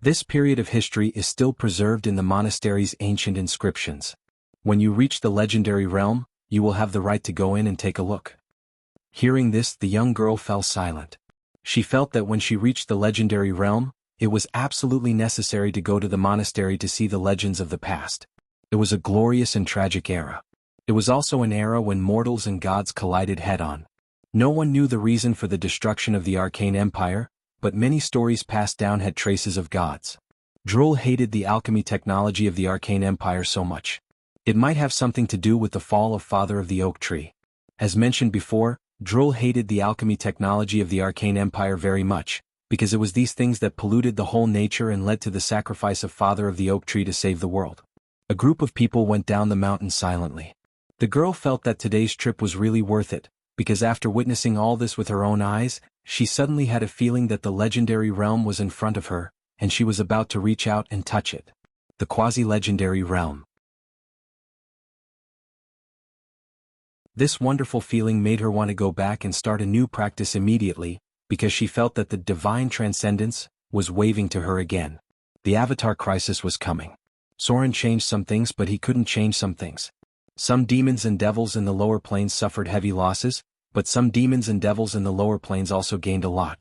This period of history is still preserved in the monastery's ancient inscriptions. When you reach the legendary realm, you will have the right to go in and take a look. Hearing this, the young girl fell silent. She felt that when she reached the legendary realm, it was absolutely necessary to go to the monastery to see the legends of the past. It was a glorious and tragic era. It was also an era when mortals and gods collided head-on. No one knew the reason for the destruction of the Arcane Empire, but many stories passed down had traces of gods. Drool hated the alchemy technology of the Arcane Empire so much. It might have something to do with the fall of Father of the Oak Tree. As mentioned before, Drool hated the alchemy technology of the Arcane Empire very much, because it was these things that polluted the whole nature and led to the sacrifice of Father of the Oak Tree to save the world. A group of people went down the mountain silently. The girl felt that today's trip was really worth it, because after witnessing all this with her own eyes, she suddenly had a feeling that the legendary realm was in front of her, and she was about to reach out and touch it. The quasi-legendary realm. This wonderful feeling made her want to go back and start a new practice immediately, because she felt that the divine transcendence was waving to her again. The Avatar crisis was coming. Soren changed some things, but he couldn't change some things. Some demons and devils in the lower planes suffered heavy losses, but some demons and devils in the lower planes also gained a lot.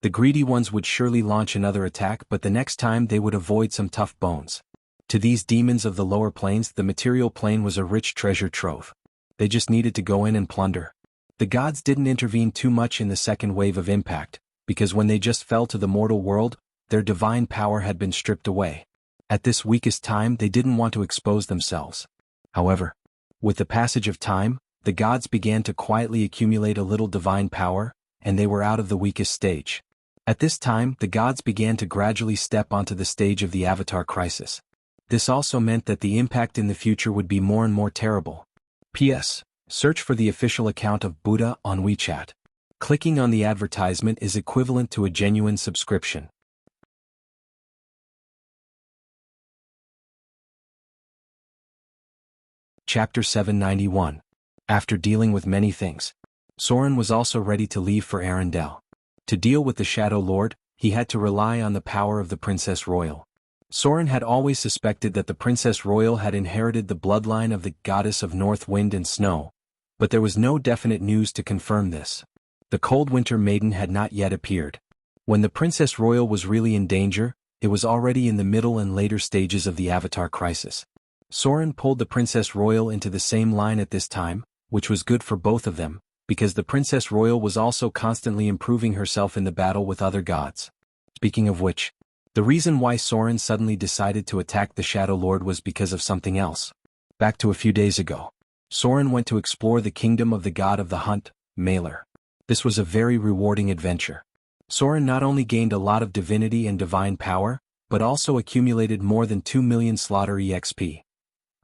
The greedy ones would surely launch another attack, but the next time they would avoid some tough bones. To these demons of the lower planes, the material plane was a rich treasure trove. They just needed to go in and plunder. The gods didn't intervene too much in the second wave of impact, because when they just fell to the mortal world, their divine power had been stripped away. At this weakest time, they didn't want to expose themselves. However, with the passage of time, the gods began to quietly accumulate a little divine power, and they were out of the weakest stage. At this time, the gods began to gradually step onto the stage of the Avatar crisis. This also meant that the impact in the future would be more and more terrible. P.S. Search for the official account of Buddha on WeChat. Clicking on the advertisement is equivalent to a genuine subscription. Chapter 791. After dealing with many things, Soren was also ready to leave for Arendelle. To deal with the Shadow Lord, he had to rely on the power of the Princess Royal. Soren had always suspected that the Princess Royal had inherited the bloodline of the goddess of north wind and snow, but there was no definite news to confirm this. The Cold Winter Maiden had not yet appeared. When the Princess Royal was really in danger, it was already in the middle and later stages of the Avatar crisis. Soren pulled the Princess Royal into the same line at this time, which was good for both of them, because the Princess Royal was also constantly improving herself in the battle with other gods. Speaking of which, the reason why Soren suddenly decided to attack the Shadow Lord was because of something else. Back to a few days ago, Soren went to explore the kingdom of the god of the hunt, Malor. This was a very rewarding adventure. Soren not only gained a lot of divinity and divine power, but also accumulated more than 2 million slaughter EXP.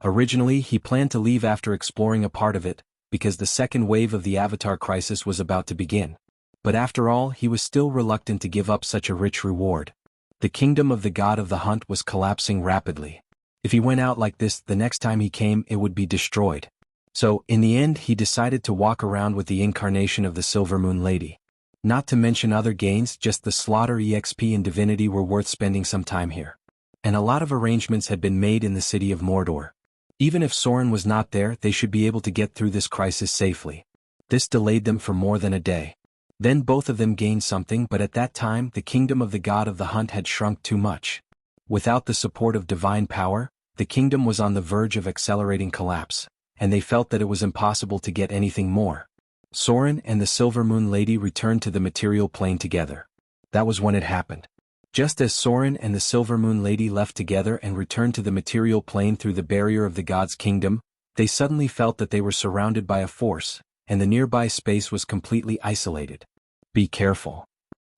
Originally, he planned to leave after exploring a part of it, because the second wave of the Avatar crisis was about to begin. But after all, he was still reluctant to give up such a rich reward. The kingdom of the god of the hunt was collapsing rapidly. If he went out like this, the next time he came, it would be destroyed. So, in the end, he decided to walk around with the incarnation of the Silver Moon Lady. Not to mention other gains, just the slaughter EXP and divinity were worth spending some time here. And a lot of arrangements had been made in the city of Mordor. Even if Soren was not there, they should be able to get through this crisis safely. This delayed them for more than a day. Then both of them gained something, but at that time, the kingdom of the god of the hunt had shrunk too much. Without the support of divine power, the kingdom was on the verge of accelerating collapse, and they felt that it was impossible to get anything more. Soren and the Silver Moon Lady returned to the material plane together. That was when it happened. Just as Soren and the Silver Moon Lady left together and returned to the material plane through the barrier of the god's kingdom, they suddenly felt that they were surrounded by a force, and the nearby space was completely isolated. Be careful.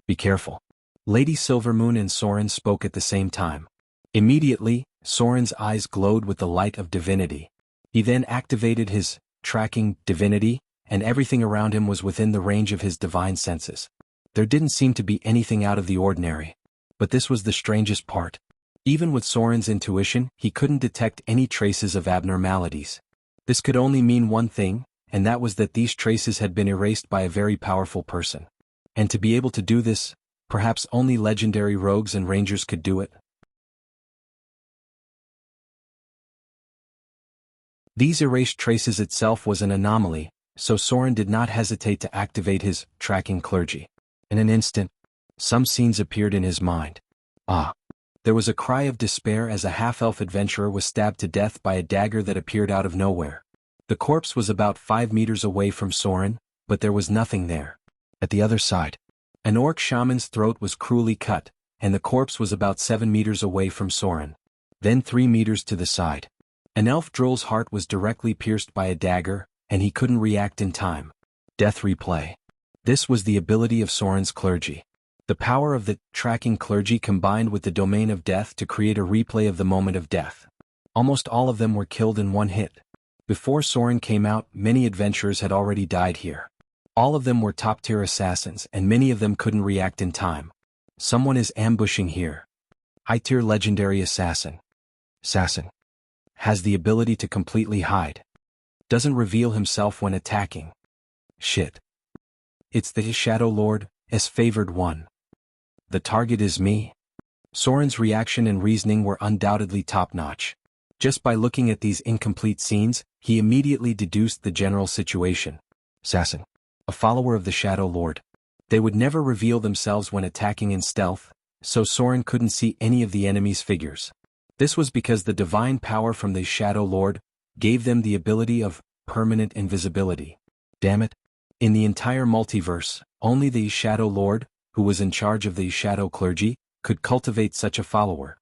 Be careful. Lady Silvermoon and Soren spoke at the same time. Immediately, Soren's eyes glowed with the light of divinity. He then activated his tracking divinity, and everything around him was within the range of his divine senses. There didn't seem to be anything out of the ordinary. But this was the strangest part. Even with Soren's intuition, he couldn't detect any traces of abnormalities. This could only mean one thing, and that was that these traces had been erased by a very powerful person. And to be able to do this, perhaps only legendary rogues and rangers could do it. These erased traces itself was an anomaly, so Soren did not hesitate to activate his tracking clergy. In an instant, some scenes appeared in his mind. There was a cry of despair as a half-elf adventurer was stabbed to death by a dagger that appeared out of nowhere. The corpse was about 5 meters away from Soren, but there was nothing there. At the other side, an orc shaman's throat was cruelly cut, and the corpse was about 7 meters away from Soren. Then 3 meters to the side. An elf droll's heart was directly pierced by a dagger, and he couldn't react in time. Death replay. This was the ability of Soren's clergy. The power of the tracking clergy combined with the domain of death to create a replay of the moment of death. Almost all of them were killed in one hit. Before Soren came out, many adventurers had already died here. All of them were top-tier assassins, and many of them couldn't react in time. Someone is ambushing here. High-tier legendary assassin. Has the ability to completely hide. Doesn't reveal himself when attacking. Shit. It's the Shadow Lord, as favored one. The target is me. Soren's reaction and reasoning were undoubtedly top-notch. Just by looking at these incomplete scenes, he immediately deduced the general situation. Assassin. A follower of the Shadow Lord. They would never reveal themselves when attacking in stealth, so Soren couldn't see any of the enemy's figures. This was because the divine power from the Shadow Lord gave them the ability of permanent invisibility. Damn it. In the entire multiverse, only the Shadow Lord, who was in charge of the Shadow Clergy, could cultivate such a follower.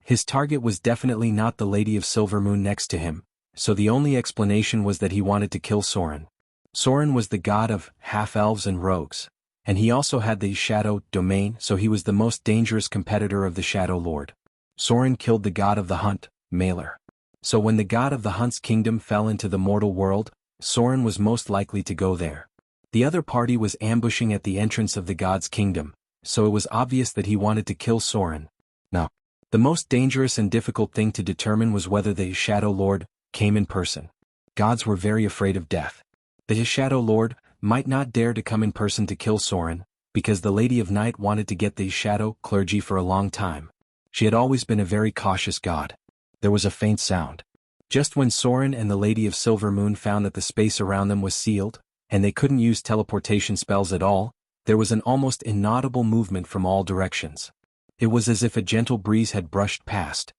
His target was definitely not the Lady of Silvermoon next to him, so the only explanation was that he wanted to kill Soren. Soren was the god of half-elves and rogues, and he also had the Shadow domain, so he was the most dangerous competitor of the Shadow Lord. Soren killed the god of the hunt, Malor. So when the god of the hunt's kingdom fell into the mortal world, Soren was most likely to go there. The other party was ambushing at the entrance of the god's kingdom, so it was obvious that he wanted to kill Soren. Now, the most dangerous and difficult thing to determine was whether the Shadow Lord came in person. Gods were very afraid of death. The Shadow Lord might not dare to come in person to kill Soren, because the Lady of Night wanted to get the Shadow Clergy for a long time. She had always been a very cautious god. There was a faint sound. Just when Soren and the Lady of Silvermoon found that the space around them was sealed, and they couldn't use teleportation spells at all, there was an almost inaudible movement from all directions. It was as if a gentle breeze had brushed past.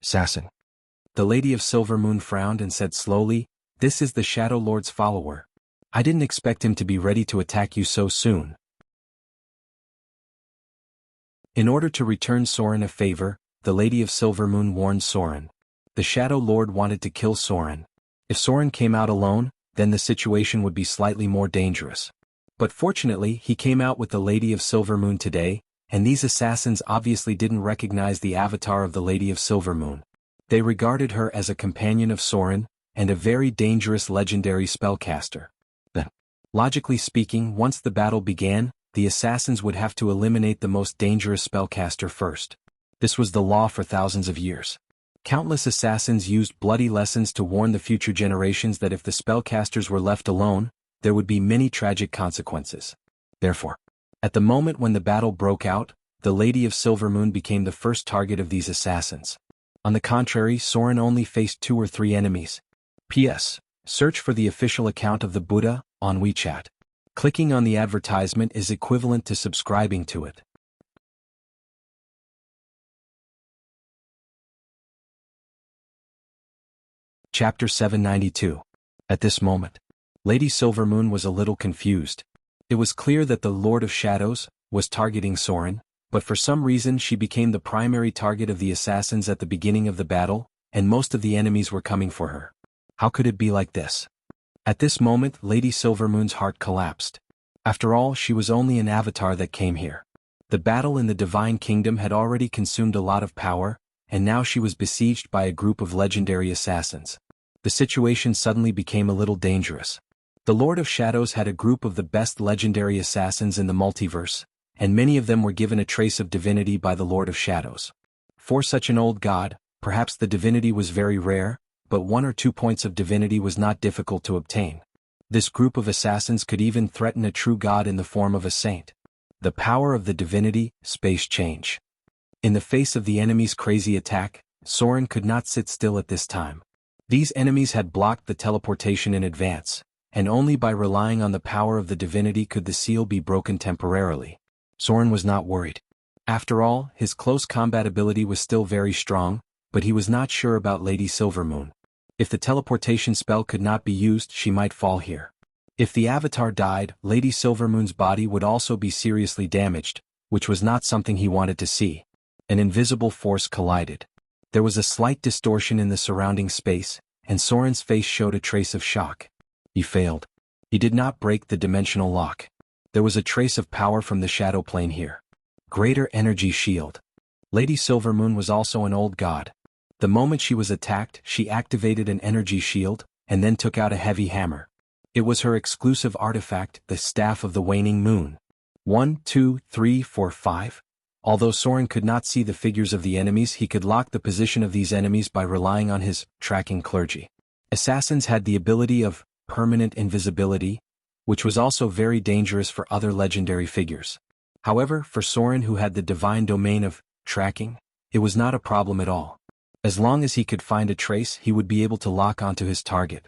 Assassin. The Lady of Silvermoon frowned and said slowly, "This is the Shadow Lord's follower. I didn't expect him to be ready to attack you so soon." In order to return Soren a favor, the Lady of Silvermoon warned Soren. The Shadow Lord wanted to kill Soren. If Soren came out alone, then the situation would be slightly more dangerous. But fortunately, he came out with the Lady of Silvermoon today, and these assassins obviously didn't recognize the avatar of the Lady of Silvermoon. They regarded her as a companion of Soren, and a very dangerous legendary spellcaster. Then, logically speaking, once the battle began, the assassins would have to eliminate the most dangerous spellcaster first. This was the law for thousands of years. Countless assassins used bloody lessons to warn the future generations that if the spellcasters were left alone, there would be many tragic consequences. Therefore, at the moment when the battle broke out, the Lady of Silvermoon became the first target of these assassins. On the contrary, Soren only faced 2 or 3 enemies. P.S. Search for the official account of the Buddha on WeChat. Clicking on the advertisement is equivalent to subscribing to it. Chapter 792. At this moment, Lady Silvermoon was a little confused. It was clear that the Lord of Shadows was targeting Soren, but for some reason she became the primary target of the assassins at the beginning of the battle, and most of the enemies were coming for her. How could it be like this? At this moment, Lady Silvermoon's heart collapsed. After all, she was only an avatar that came here. The battle in the Divine Kingdom had already consumed a lot of power, and now she was besieged by a group of legendary assassins. The situation suddenly became a little dangerous. The Lord of Shadows had a group of the best legendary assassins in the multiverse, and many of them were given a trace of divinity by the Lord of Shadows. For such an old god, perhaps the divinity was very rare, but 1 or 2 points of divinity was not difficult to obtain. This group of assassins could even threaten a true god in the form of a saint. The power of the divinity, space change. In the face of the enemy's crazy attack, Soren could not sit still at this time. These enemies had blocked the teleportation in advance, and only by relying on the power of the divinity could the seal be broken temporarily. Soren was not worried. After all, his close combat ability was still very strong, but he was not sure about Lady Silvermoon. If the teleportation spell could not be used, she might fall here. If the avatar died, Lady Silvermoon's body would also be seriously damaged, which was not something he wanted to see. An invisible force collided. There was a slight distortion in the surrounding space, and Soren's face showed a trace of shock. He failed. He did not break the dimensional lock. There was a trace of power from the shadow plane here. Greater energy shield. Lady Silvermoon was also an old god. The moment she was attacked, she activated an energy shield, and then took out a heavy hammer. It was her exclusive artifact, the Staff of the Waning Moon. 1, 2, 3, 4, 5. Although Soren could not see the figures of the enemies, he could lock the position of these enemies by relying on his tracking clergy. Assassins had the ability of permanent invisibility, which was also very dangerous for other legendary figures. However, for Soren, who had the divine domain of tracking, it was not a problem at all. As long as he could find a trace, he would be able to lock onto his target.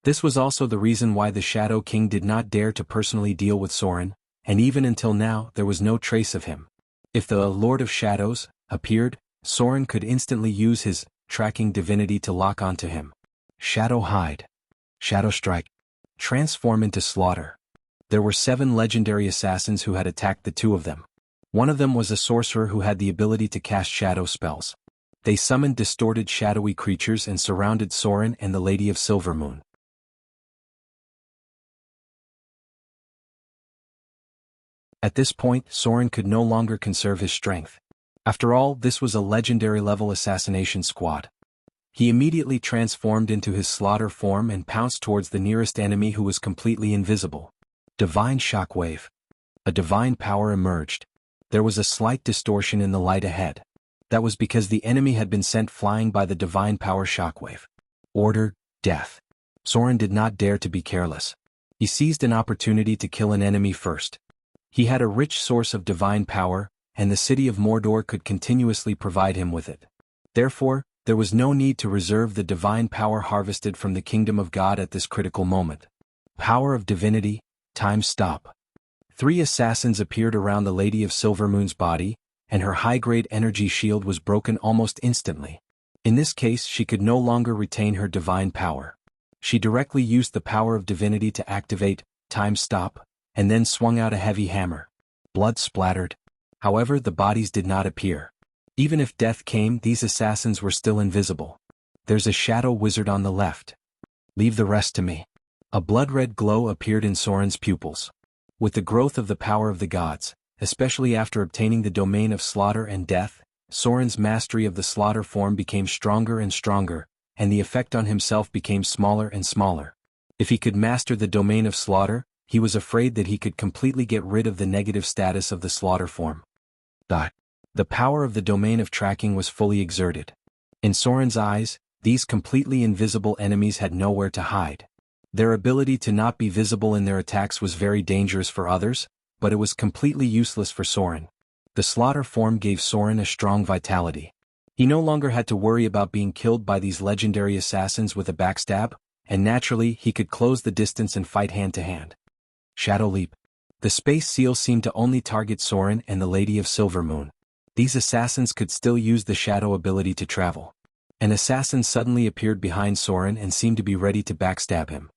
This was also the reason why the Shadow King did not dare to personally deal with Soren, and even until now there was no trace of him. If the Lord of Shadows appeared, Soren could instantly use his tracking divinity to lock onto him. Shadow Hide. Shadow Strike. Transform into Slaughter. There were 7 legendary assassins who had attacked the 2 of them. One of them was a sorcerer who had the ability to cast shadow spells. They summoned distorted shadowy creatures and surrounded Soren and the Lady of Silvermoon. At this point, Soren could no longer conserve his strength. After all, this was a legendary-level assassination squad. He immediately transformed into his slaughter form and pounced towards the nearest enemy who was completely invisible. Divine Shockwave. A divine power emerged. There was a slight distortion in the light ahead. That was because the enemy had been sent flying by the divine power Shockwave. Order, Death. Soren did not dare to be careless. He seized an opportunity to kill an enemy first. He had a rich source of divine power, and the city of Mordor could continuously provide him with it. Therefore, there was no need to reserve the divine power harvested from the kingdom of God at this critical moment. Power of divinity, time stop. 3 assassins appeared around the Lady of Silvermoon's body, and her high-grade energy shield was broken almost instantly. In this case, she could no longer retain her divine power. She directly used the power of divinity to activate time stop, and then swung out a heavy hammer. Blood splattered. However, the bodies did not appear. Even if death came, these assassins were still invisible. There's a shadow wizard on the left. Leave the rest to me. A blood-red glow appeared in Soren's pupils. With the growth of the power of the gods, especially after obtaining the domain of slaughter and death, Soren's mastery of the slaughter form became stronger and stronger, and the effect on himself became smaller and smaller. If he could master the domain of slaughter, he was afraid that he could completely get rid of the negative status of the slaughter form. The power of the domain of tracking was fully exerted. In Soren's eyes, these completely invisible enemies had nowhere to hide. Their ability to not be visible in their attacks was very dangerous for others, but it was completely useless for Soren. The slaughter form gave Soren a strong vitality. He no longer had to worry about being killed by these legendary assassins with a backstab, and naturally he could close the distance and fight hand-to-hand. Shadow Leap. The space seal seemed to only target Soren and the Lady of Silvermoon. These assassins could still use the shadow ability to travel. An assassin suddenly appeared behind Soren and seemed to be ready to backstab him.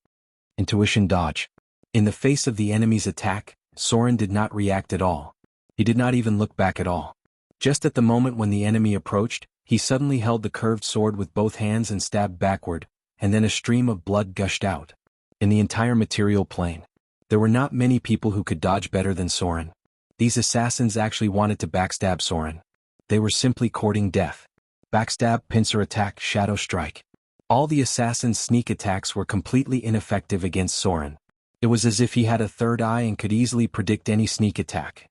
Intuition Dodge. In the face of the enemy's attack, Soren did not react at all. He did not even look back at all. Just at the moment when the enemy approached, he suddenly held the curved sword with both hands and stabbed backward, and then a stream of blood gushed out. In the entire material plane, there were not many people who could dodge better than Soren. These assassins actually wanted to backstab Soren. They were simply courting death. Backstab, pincer attack, shadow strike. All the assassins' sneak attacks were completely ineffective against Soren. It was as if he had a third eye and could easily predict any sneak attack.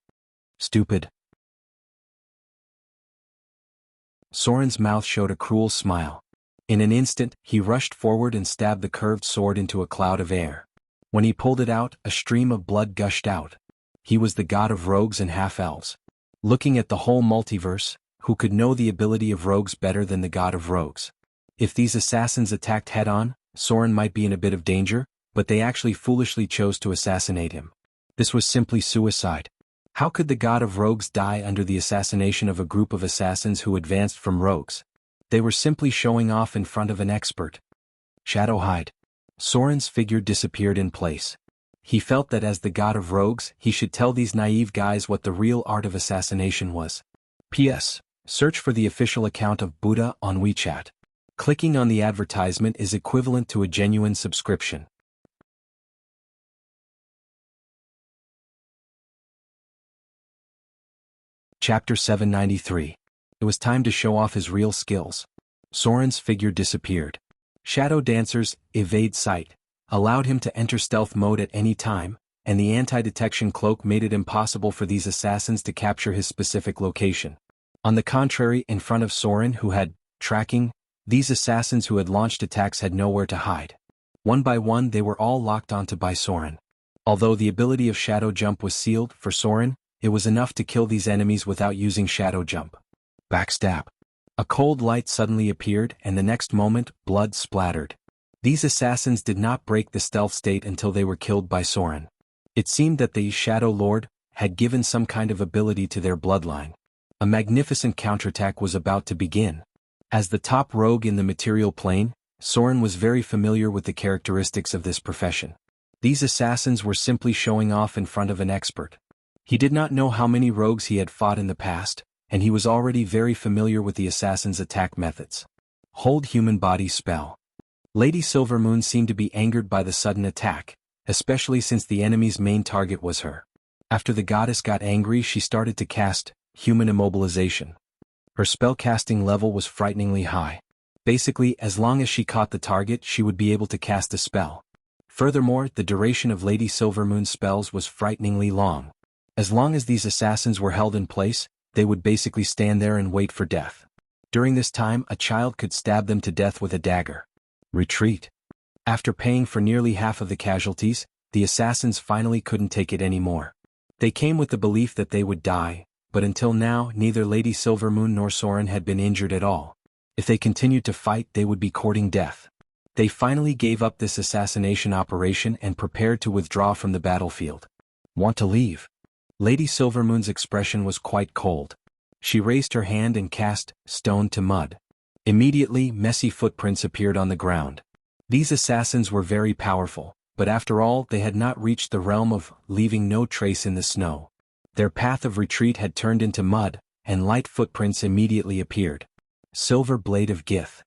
Stupid. Soren's mouth showed a cruel smile. In an instant, he rushed forward and stabbed the curved sword into a cloud of air. When he pulled it out, a stream of blood gushed out. He was the god of rogues and half-elves. Looking at the whole multiverse, who could know the ability of rogues better than the god of rogues? If these assassins attacked head-on, Soren might be in a bit of danger, but they actually foolishly chose to assassinate him. This was simply suicide. How could the god of rogues die under the assassination of a group of assassins who advanced from rogues? They were simply showing off in front of an expert. Shadow hide. Soren's figure disappeared in place. He felt that as the god of rogues, he should tell these naive guys what the real art of assassination was. P.S. Search for the official account of Buddha on WeChat. Clicking on the advertisement is equivalent to a genuine subscription. Chapter 793. It was time to show off his real skills. Soren's figure disappeared. Shadow Dancer's evade sight allowed him to enter stealth mode at any time, and the anti-detection cloak made it impossible for these assassins to capture his specific location. On the contrary, in front of Soren, who had tracking, these assassins who had launched attacks had nowhere to hide. One by one they were all locked onto by Soren. Although the ability of Shadow Jump was sealed for Soren, it was enough to kill these enemies without using Shadow Jump. Backstab. A cold light suddenly appeared, and the next moment, blood splattered. These assassins did not break the stealth state until they were killed by Soren. It seemed that the Shadow Lord had given some kind of ability to their bloodline. A magnificent counterattack was about to begin. As the top rogue in the material plane, Soren was very familiar with the characteristics of this profession. These assassins were simply showing off in front of an expert. He did not know how many rogues he had fought in the past, and he was already very familiar with the assassin's attack methods. Hold human body spell. Lady Silvermoon seemed to be angered by the sudden attack, especially since the enemy's main target was her. After the goddess got angry, she started to cast human immobilization. Her spellcasting level was frighteningly high. Basically, as long as she caught the target, she would be able to cast a spell. Furthermore, the duration of Lady Silvermoon's spells was frighteningly long. As long as these assassins were held in place, they would basically stand there and wait for death. During this time, a child could stab them to death with a dagger. Retreat. After paying for nearly half of the casualties, the assassins finally couldn't take it anymore. They came with the belief that they would die, but until now, neither Lady Silvermoon nor Soren had been injured at all. If they continued to fight, they would be courting death. They finally gave up this assassination operation and prepared to withdraw from the battlefield. Want to leave? Lady Silvermoon's expression was quite cold. She raised her hand and cast stone to mud. Immediately, messy footprints appeared on the ground. These assassins were very powerful, but after all, they had not reached the realm of leaving no trace in the snow. Their path of retreat had turned into mud, and light footprints immediately appeared. Silver Blade of Gith.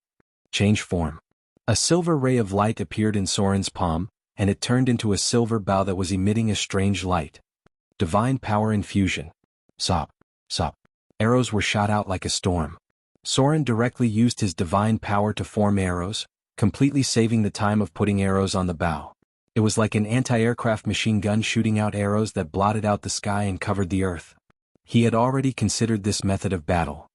Change form. A silver ray of light appeared in Soren's palm, and it turned into a silver bow that was emitting a strange light. Divine Power Infusion. Sop. Sop. Arrows were shot out like a storm. Soren directly used his divine power to form arrows, completely saving the time of putting arrows on the bow. It was like an anti-aircraft machine gun shooting out arrows that blotted out the sky and covered the earth. He had already considered this method of battle.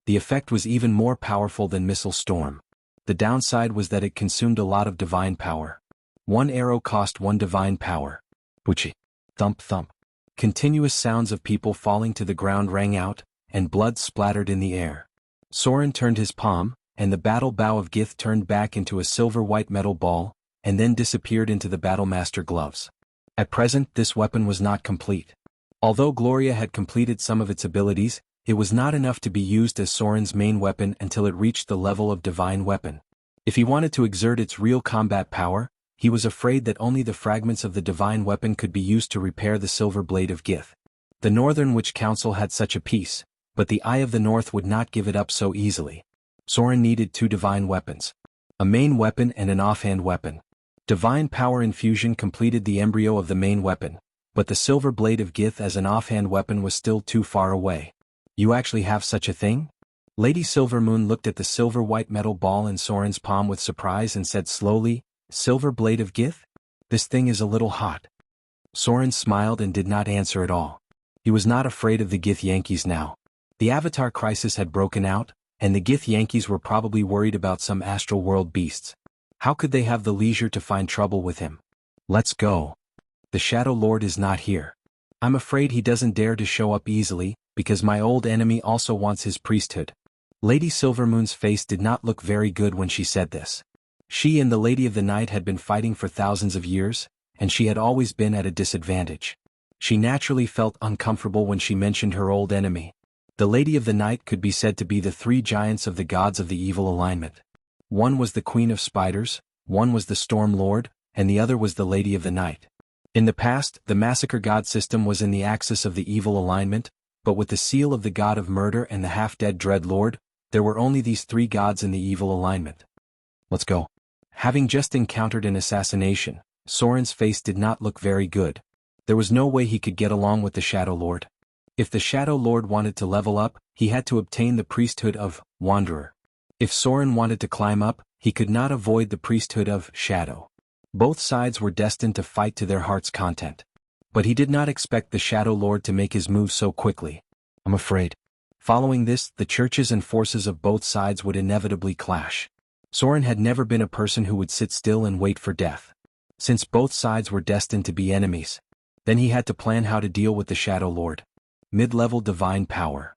The effect was even more powerful than Missile Storm. The downside was that it consumed a lot of divine power. One arrow cost 1 divine power. Puchi. Thump thump. Continuous sounds of people falling to the ground rang out, and blood splattered in the air. Soren turned his palm, and the battle bow of Gith turned back into a silver-white metal ball, and then disappeared into the Battlemaster gloves. At present, this weapon was not complete. Although Gloria had completed some of its abilities, it was not enough to be used as Soren's main weapon until it reached the level of divine weapon. If he wanted to exert its real combat power, he was afraid that only the fragments of the divine weapon could be used to repair the silver blade of Gith. The Northern Witch Council had such a piece, but the Eye of the North would not give it up so easily. Soren needed two divine weapons. A main weapon and an offhand weapon. Divine power infusion completed the embryo of the main weapon, but the silver blade of Gith as an offhand weapon was still too far away. You actually have such a thing? Lady Silvermoon looked at the silver-white metal ball in Soren's palm with surprise and said slowly, "Silver blade of Gith? This thing is a little hot." Soren smiled and did not answer at all. He was not afraid of the Gith Yankees now. The Avatar crisis had broken out, and the Gith Yankees were probably worried about some astral world beasts. How could they have the leisure to find trouble with him? "Let's go. The Shadow Lord is not here. I'm afraid he doesn't dare to show up easily, because my old enemy also wants his priesthood." Lady Silvermoon's face did not look very good when she said this. She and the Lady of the Night had been fighting for thousands of years, and she had always been at a disadvantage. She naturally felt uncomfortable when she mentioned her old enemy. The Lady of the Night could be said to be the three giants of the gods of the evil alignment. One was the Queen of Spiders, one was the Storm Lord, and the other was the Lady of the Night. In the past, the Massacre God system was in the axis of the evil alignment, but with the seal of the God of Murder and the half-dead Dread Lord, there were only these three gods in the evil alignment. "Let's go." Having just encountered an assassination, Soren's face did not look very good. There was no way he could get along with the Shadow Lord. If the Shadow Lord wanted to level up, he had to obtain the priesthood of Wanderer. If Soren wanted to climb up, he could not avoid the priesthood of Shadow. Both sides were destined to fight to their heart's content. But he did not expect the Shadow Lord to make his move so quickly. I'm afraid. Following this, the churches and forces of both sides would inevitably clash. Soren had never been a person who would sit still and wait for death. Since both sides were destined to be enemies, then he had to plan how to deal with the Shadow Lord. Mid-level divine power.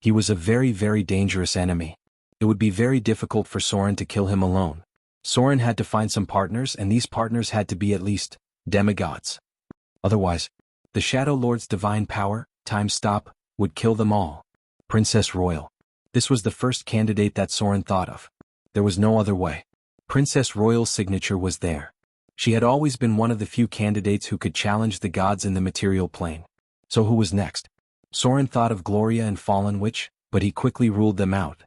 He was a very, very dangerous enemy. It would be very difficult for Soren to kill him alone. Soren had to find some partners, and these partners had to be at least demigods. Otherwise, the Shadow Lord's divine power, time stop, would kill them all. Princess Royal. This was the first candidate that Soren thought of. There was no other way. Princess Royal's signature was there. She had always been one of the few candidates who could challenge the gods in the material plane. So who was next? Soren thought of Gloria and Fallen Witch, but he quickly ruled them out.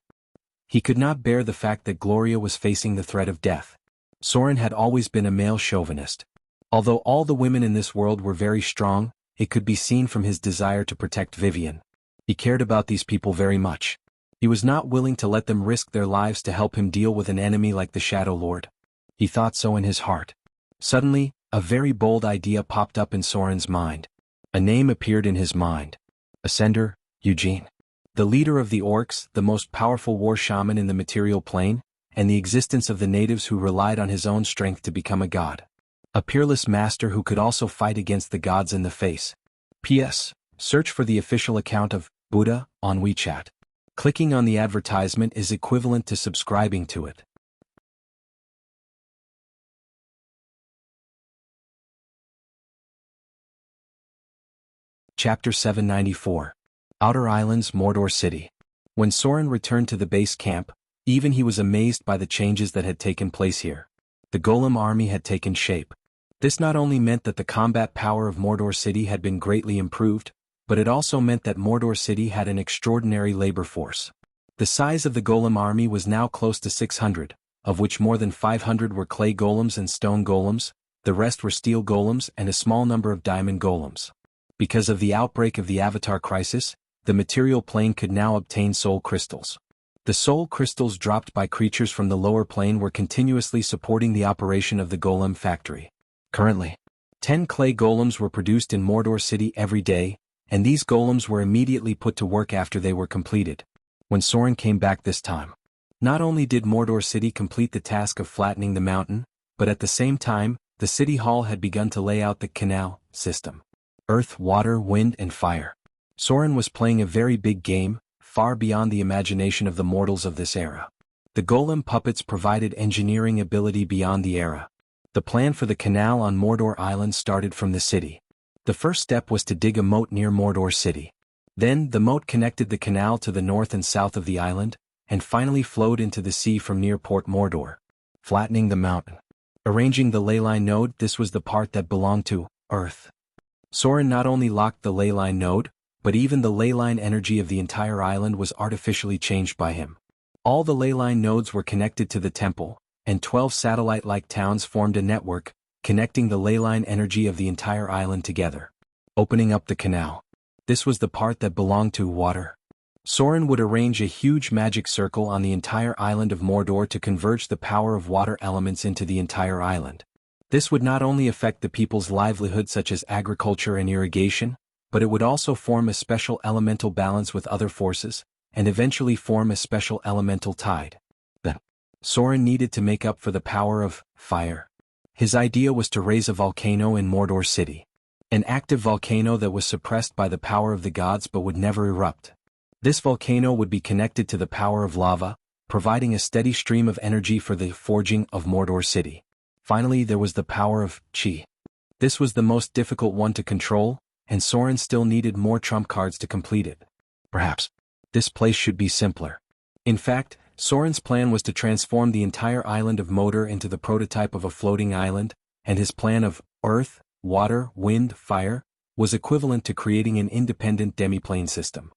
He could not bear the fact that Gloria was facing the threat of death. Soren had always been a male chauvinist. Although all the women in this world were very strong, it could be seen from his desire to protect Vivian. He cared about these people very much. He was not willing to let them risk their lives to help him deal with an enemy like the Shadow Lord. He thought so in his heart. Suddenly, a very bold idea popped up in Soren's mind. A name appeared in his mind. Ascender, Eugene. The leader of the orcs, the most powerful war shaman in the material plane, and the existence of the natives who relied on his own strength to become a god. A peerless master who could also fight against the gods in the face. P.S. Search for the official account of Buddha on WeChat. Clicking on the advertisement is equivalent to subscribing to it. Chapter 794. Outer Islands, Mordor City. When Soren returned to the base camp, even he was amazed by the changes that had taken place here. The Golem army had taken shape. This not only meant that the combat power of Mordor City had been greatly improved, but it also meant that Mordor City had an extraordinary labor force. The size of the Golem army was now close to 600, of which more than 500 were clay golems and stone golems, the rest were steel golems and a small number of diamond golems. Because of the outbreak of the Avatar crisis, the material plane could now obtain soul crystals. The soul crystals dropped by creatures from the lower plane were continuously supporting the operation of the golem factory. Currently, 10 clay golems were produced in Mordor City every day, and these golems were immediately put to work after they were completed. When Soren came back this time, not only did Mordor City complete the task of flattening the mountain, but at the same time, the city hall had begun to lay out the canal system. Earth, water, wind, and fire. Soren was playing a very big game, far beyond the imagination of the mortals of this era. The golem puppets provided engineering ability beyond the era. The plan for the canal on Mordor Island started from the city. The first step was to dig a moat near Mordor City. Then, the moat connected the canal to the north and south of the island, and finally flowed into the sea from near Port Mordor. Flattening the mountain. Arranging the leyline node, this was the part that belonged to Earth. Soren not only locked the leyline node, but even the leyline energy of the entire island was artificially changed by him. All the leyline nodes were connected to the temple, and 12 satellite-like towns formed a network, connecting the leyline energy of the entire island together. Opening up the canal. This was the part that belonged to water. Soren would arrange a huge magic circle on the entire island of Mordor to converge the power of water elements into the entire island. This would not only affect the people's livelihood such as agriculture and irrigation, but it would also form a special elemental balance with other forces, and eventually form a special elemental tide. Then, Soren needed to make up for the power of fire. His idea was to raise a volcano in Mordor City. An active volcano that was suppressed by the power of the gods but would never erupt. This volcano would be connected to the power of lava, providing a steady stream of energy for the forging of Mordor City. Finally, there was the power of Chi. This was the most difficult one to control, and Soren still needed more trump cards to complete it. Perhaps this place should be simpler. In fact, Soren's plan was to transform the entire island of Mordor into the prototype of a floating island, and his plan of earth, water, wind, fire was equivalent to creating an independent demiplane system.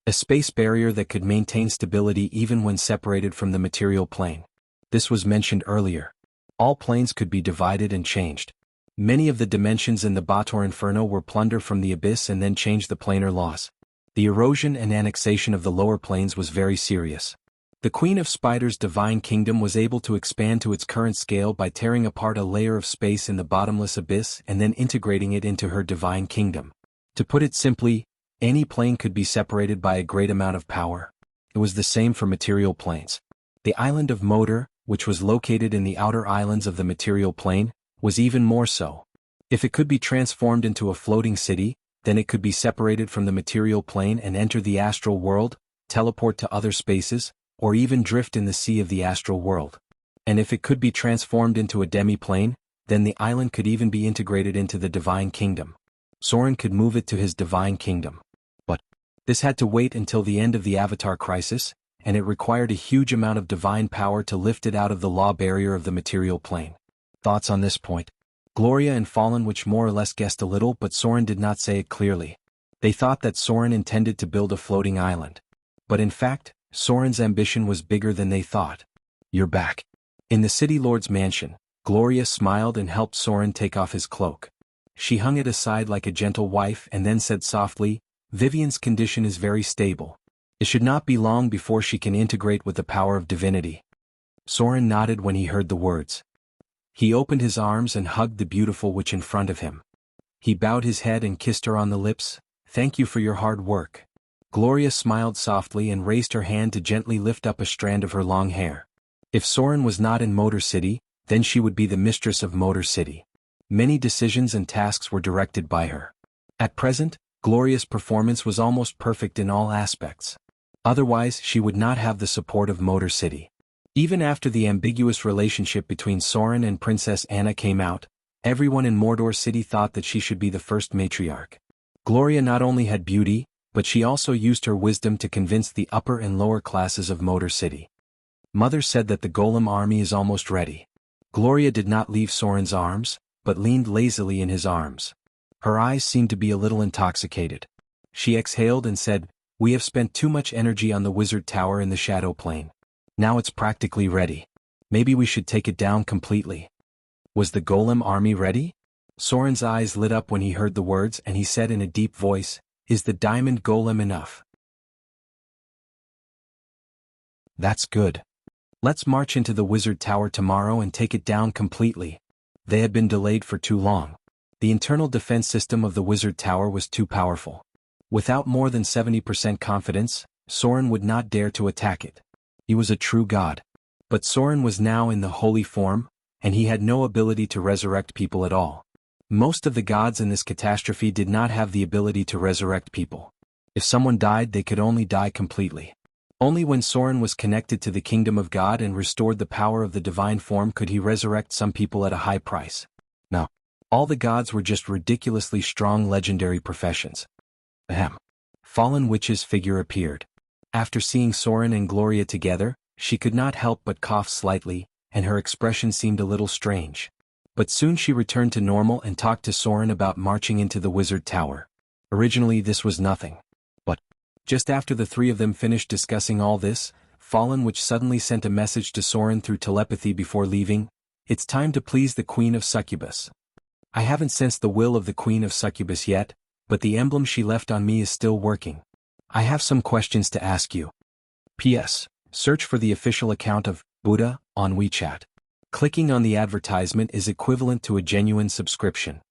A space barrier that could maintain stability even when separated from the material plane. This was mentioned earlier. All planes could be divided and changed. Many of the dimensions in the Bator Inferno were plundered from the abyss and then changed the planar laws. The erosion and annexation of the lower planes was very serious. The Queen of Spiders' divine kingdom was able to expand to its current scale by tearing apart a layer of space in the bottomless abyss and then integrating it into her divine kingdom. To put it simply, any plane could be separated by a great amount of power. It was the same for material planes. The island of Mordor, which was located in the outer islands of the material plane, was even more so. If it could be transformed into a floating city, then it could be separated from the material plane and enter the astral world, teleport to other spaces, or even drift in the sea of the astral world. And if it could be transformed into a demi-plane, then the island could even be integrated into the divine kingdom. Soren could move it to his divine kingdom. But this had to wait until the end of the Avatar crisis, and it required a huge amount of divine power to lift it out of the law barrier of the material plane. Thoughts on this point? Gloria and Fallen which more or less guessed a little, but Soren did not say it clearly. They thought that Soren intended to build a floating island. But in fact, Soren's ambition was bigger than they thought. You're back. In the City Lord's mansion, Gloria smiled and helped Soren take off his cloak. She hung it aside like a gentle wife and then said softly, Vivian's condition is very stable. It should not be long before she can integrate with the power of divinity. Soren nodded when he heard the words. He opened his arms and hugged the beautiful witch in front of him. He bowed his head and kissed her on the lips. Thank you for your hard work. Gloria smiled softly and raised her hand to gently lift up a strand of her long hair. If Soren was not in Mordor City, then she would be the mistress of Mordor City. Many decisions and tasks were directed by her. At present, Gloria's performance was almost perfect in all aspects. Otherwise, she would not have the support of Mordor City. Even after the ambiguous relationship between Soren and Princess Anna came out, everyone in Mordor City thought that she should be the first matriarch. Gloria not only had beauty, but she also used her wisdom to convince the upper and lower classes of Mordor City. Mother said that the Golem army is almost ready. Gloria did not leave Soren's arms, but leaned lazily in his arms. Her eyes seemed to be a little intoxicated. She exhaled and said, We have spent too much energy on the wizard tower in the Shadow Plane. Now it's practically ready. Maybe we should take it down completely. Was the Golem army ready? Soren's eyes lit up when he heard the words and he said in a deep voice, Is the diamond golem enough? That's good. Let's march into the wizard tower tomorrow and take it down completely. They had been delayed for too long. The internal defense system of the wizard tower was too powerful. Without more than 70% confidence, Soren would not dare to attack it. He was a true god. But Soren was now in the holy form, and he had no ability to resurrect people at all. Most of the gods in this catastrophe did not have the ability to resurrect people. If someone died, they could only die completely. Only when Soren was connected to the kingdom of God and restored the power of the divine form could he resurrect some people at a high price. No. All the gods were just ridiculously strong legendary professions. Ahem. Fallen Witch's figure appeared. After seeing Soren and Gloria together, she could not help but cough slightly, and her expression seemed a little strange. But soon she returned to normal and talked to Soren about marching into the wizard tower. Originally this was nothing. But just after the three of them finished discussing all this, Fallen Witch suddenly sent a message to Soren through telepathy before leaving. It's time to please the Queen of Succubus. I haven't sensed the will of the Queen of Succubus yet, but the emblem she left on me is still working. I have some questions to ask you. P.S. Search for the official account of Buddha on WeChat. Clicking on the advertisement is equivalent to a genuine subscription.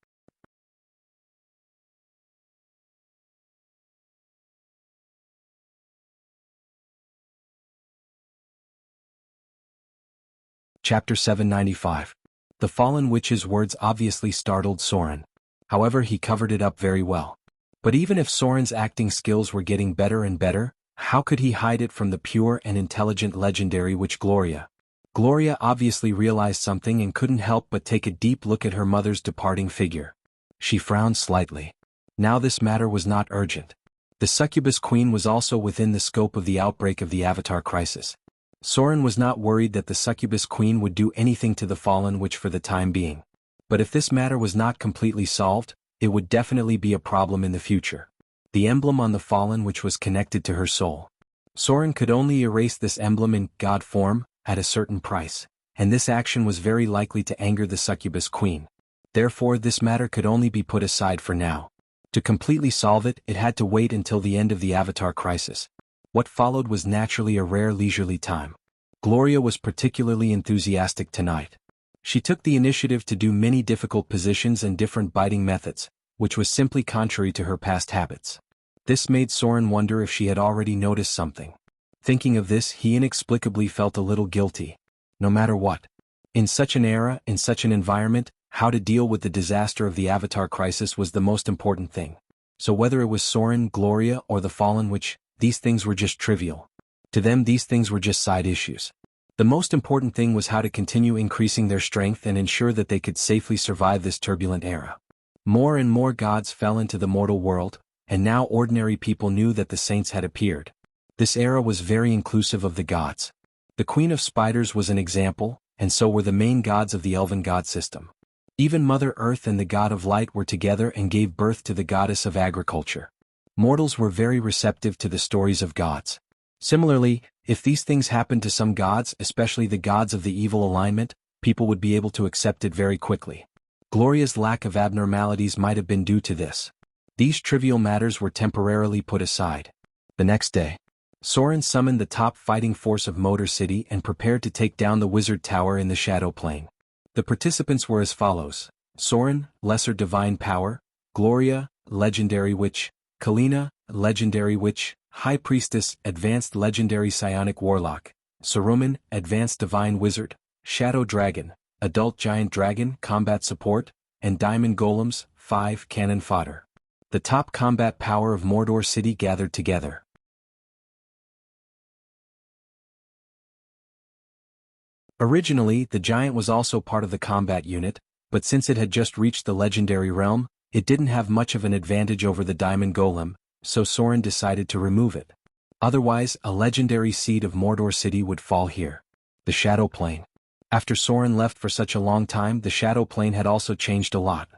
Chapter 795. The Fallen Witch's words obviously startled Soren. However, he covered it up very well. But even if Soren's acting skills were getting better and better, how could he hide it from the pure and intelligent legendary witch Gloria? Gloria obviously realized something and couldn't help but take a deep look at her mother's departing figure. She frowned slightly. Now this matter was not urgent. The succubus queen was also within the scope of the outbreak of the Avatar crisis. Soren was not worried that the succubus queen would do anything to the Fallen Witch for the time being. But if this matter was not completely solved, it would definitely be a problem in the future. The emblem on the Fallen Witch was connected to her soul. Soren could only erase this emblem in God form, at a certain price, and this action was very likely to anger the succubus queen. Therefore this matter could only be put aside for now. To completely solve it, it had to wait until the end of the Avatar crisis. What followed was naturally a rare leisurely time. Gloria was particularly enthusiastic tonight. She took the initiative to do many difficult positions and different biting methods, which was simply contrary to her past habits. This made Soren wonder if she had already noticed something. Thinking of this, he inexplicably felt a little guilty. No matter what. In such an era, in such an environment, how to deal with the disaster of the Avatar crisis was the most important thing. So whether it was Soren, Gloria, or the Fallen Witch, these things were just trivial. To them these things were just side issues. The most important thing was how to continue increasing their strength and ensure that they could safely survive this turbulent era. More and more gods fell into the mortal world, and now ordinary people knew that the saints had appeared. This era was very inclusive of the gods. The Queen of Spiders was an example, and so were the main gods of the elven god system. Even Mother Earth and the god of light were together and gave birth to the goddess of agriculture. Mortals were very receptive to the stories of gods. Similarly, if these things happened to some gods, especially the gods of the evil alignment, people would be able to accept it very quickly. Gloria's lack of abnormalities might have been due to this. These trivial matters were temporarily put aside. The next day, Soren summoned the top fighting force of Motor City and prepared to take down the wizard tower in the Shadow Plane. The participants were as follows: Soren, Lesser Divine Power; Gloria, Legendary Witch; Kalina, Legendary Witch; High Priestess, Advanced Legendary Psionic Warlock; Saruman, Advanced Divine Wizard; Shadow Dragon, Adult Giant Dragon, Combat Support; and Diamond Golems, 5 Cannon Fodder. The top combat power of Mordor City gathered together. Originally, the giant was also part of the combat unit, but since it had just reached the legendary realm, it didn't have much of an advantage over the Diamond Golem, so Soren decided to remove it. Otherwise, a legendary seed of Mordor City would fall here. The Shadow Plane. After Soren left for such a long time, the Shadow Plane had also changed a lot.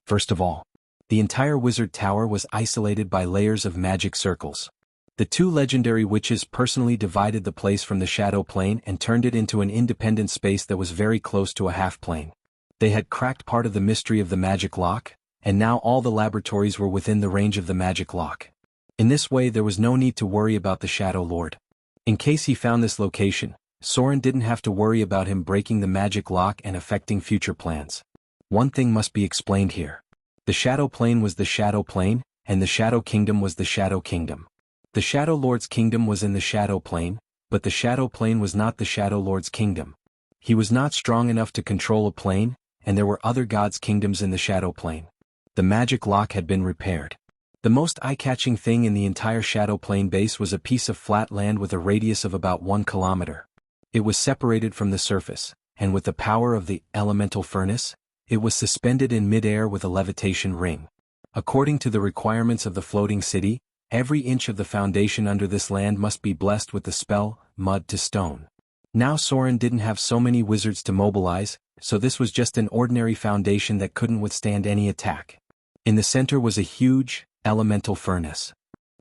First of all, the entire wizard tower was isolated by layers of magic circles. The two legendary witches personally divided the place from the Shadow Plane and turned it into an independent space that was very close to a half-plane. They had cracked part of the mystery of the magic lock, and now all the laboratories were within the range of the magic lock. In this way there was no need to worry about the Shadow Lord. In case he found this location, Soren didn't have to worry about him breaking the magic lock and affecting future plans. One thing must be explained here. The Shadow Plane was the Shadow Plane, and the Shadow Kingdom was the Shadow Kingdom. The Shadow Lord's kingdom was in the Shadow Plane, but the Shadow Plane was not the Shadow Lord's kingdom. He was not strong enough to control a plane, and there were other gods' kingdoms in the Shadow Plane. The magic lock had been repaired. The most eye-catching thing in the entire Shadow Plane base was a piece of flat land with a radius of about 1 kilometer. It was separated from the surface, and with the power of the elemental furnace, it was suspended in mid-air with a levitation ring. According to the requirements of the floating city, every inch of the foundation under this land must be blessed with the spell, Mud to Stone. Now Soren didn't have so many wizards to mobilize, so this was just an ordinary foundation that couldn't withstand any attack. In the center was a huge, elemental furnace.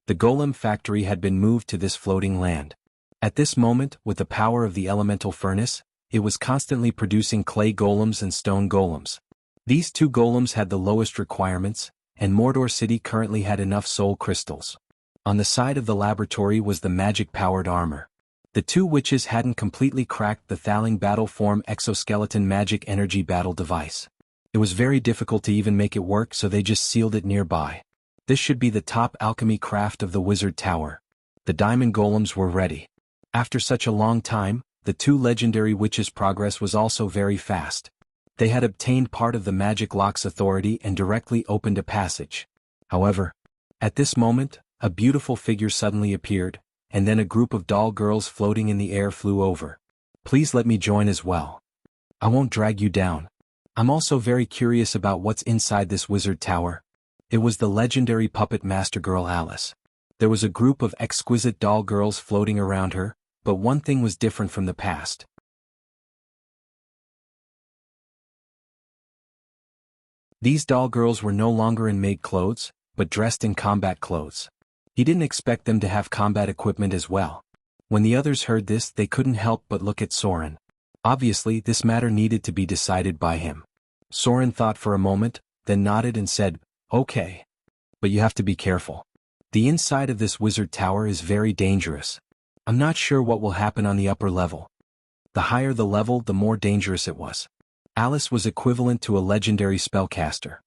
The golem factory had been moved to this floating land. At this moment, with the power of the elemental furnace, it was constantly producing clay golems and stone golems. These two golems had the lowest requirements, and Mordor City currently had enough soul crystals. On the side of the laboratory was the magic-powered armor. The two witches hadn't completely cracked the Thaling Battle Form exoskeleton magic energy battle device. It was very difficult to even make it work, so they just sealed it nearby. This should be the top alchemy craft of the Wizard Tower. The diamond golems were ready. After such a long time, the two legendary witches' progress was also very fast. They had obtained part of the magic lock's authority and directly opened a passage. However, at this moment, a beautiful figure suddenly appeared, and then a group of doll girls floating in the air flew over. Please let me join as well. I won't drag you down. I'm also very curious about what's inside this wizard tower. It was the legendary puppet master girl Alice. There was a group of exquisite doll girls floating around her, but one thing was different from the past. These doll girls were no longer in maid clothes, but dressed in combat clothes. He didn't expect them to have combat equipment as well. When the others heard this, they couldn't help but look at Soren. Obviously, this matter needed to be decided by him. Soren thought for a moment, then nodded and said, "Okay. But you have to be careful. The inside of this wizard tower is very dangerous. I'm not sure what will happen on the upper level." The higher the level, the more dangerous it was. Alice was equivalent to a legendary spellcaster.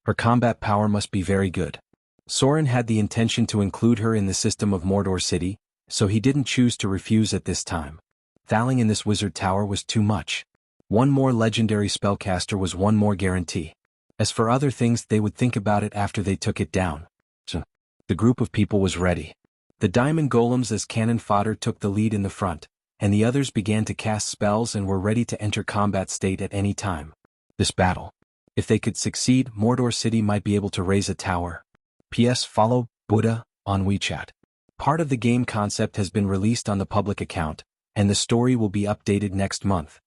Her combat power must be very good. Soren had the intention to include her in the system of Mordor City, so he didn't choose to refuse at this time. Thaling in this wizard tower was too much. One more legendary spellcaster was one more guarantee. As for other things, they would think about it after they took it down. So, the group of people was ready. The diamond golems as cannon fodder took the lead in the front, and the others began to cast spells and were ready to enter combat state at any time. This battle. If they could succeed, Mordor City might be able to raise a tower. P.S. Follow Buddha on WeChat. Part of the game concept has been released on the public account, and the story will be updated next month.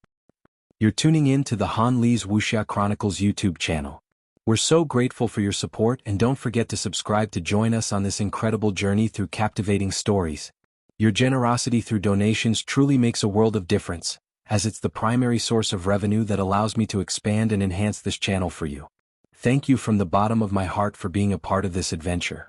You're tuning in to the Han Lee's Wuxia Chronicles YouTube channel. We're so grateful for your support, and don't forget to subscribe to join us on this incredible journey through captivating stories. Your generosity through donations truly makes a world of difference, as it's the primary source of revenue that allows me to expand and enhance this channel for you. Thank you from the bottom of my heart for being a part of this adventure.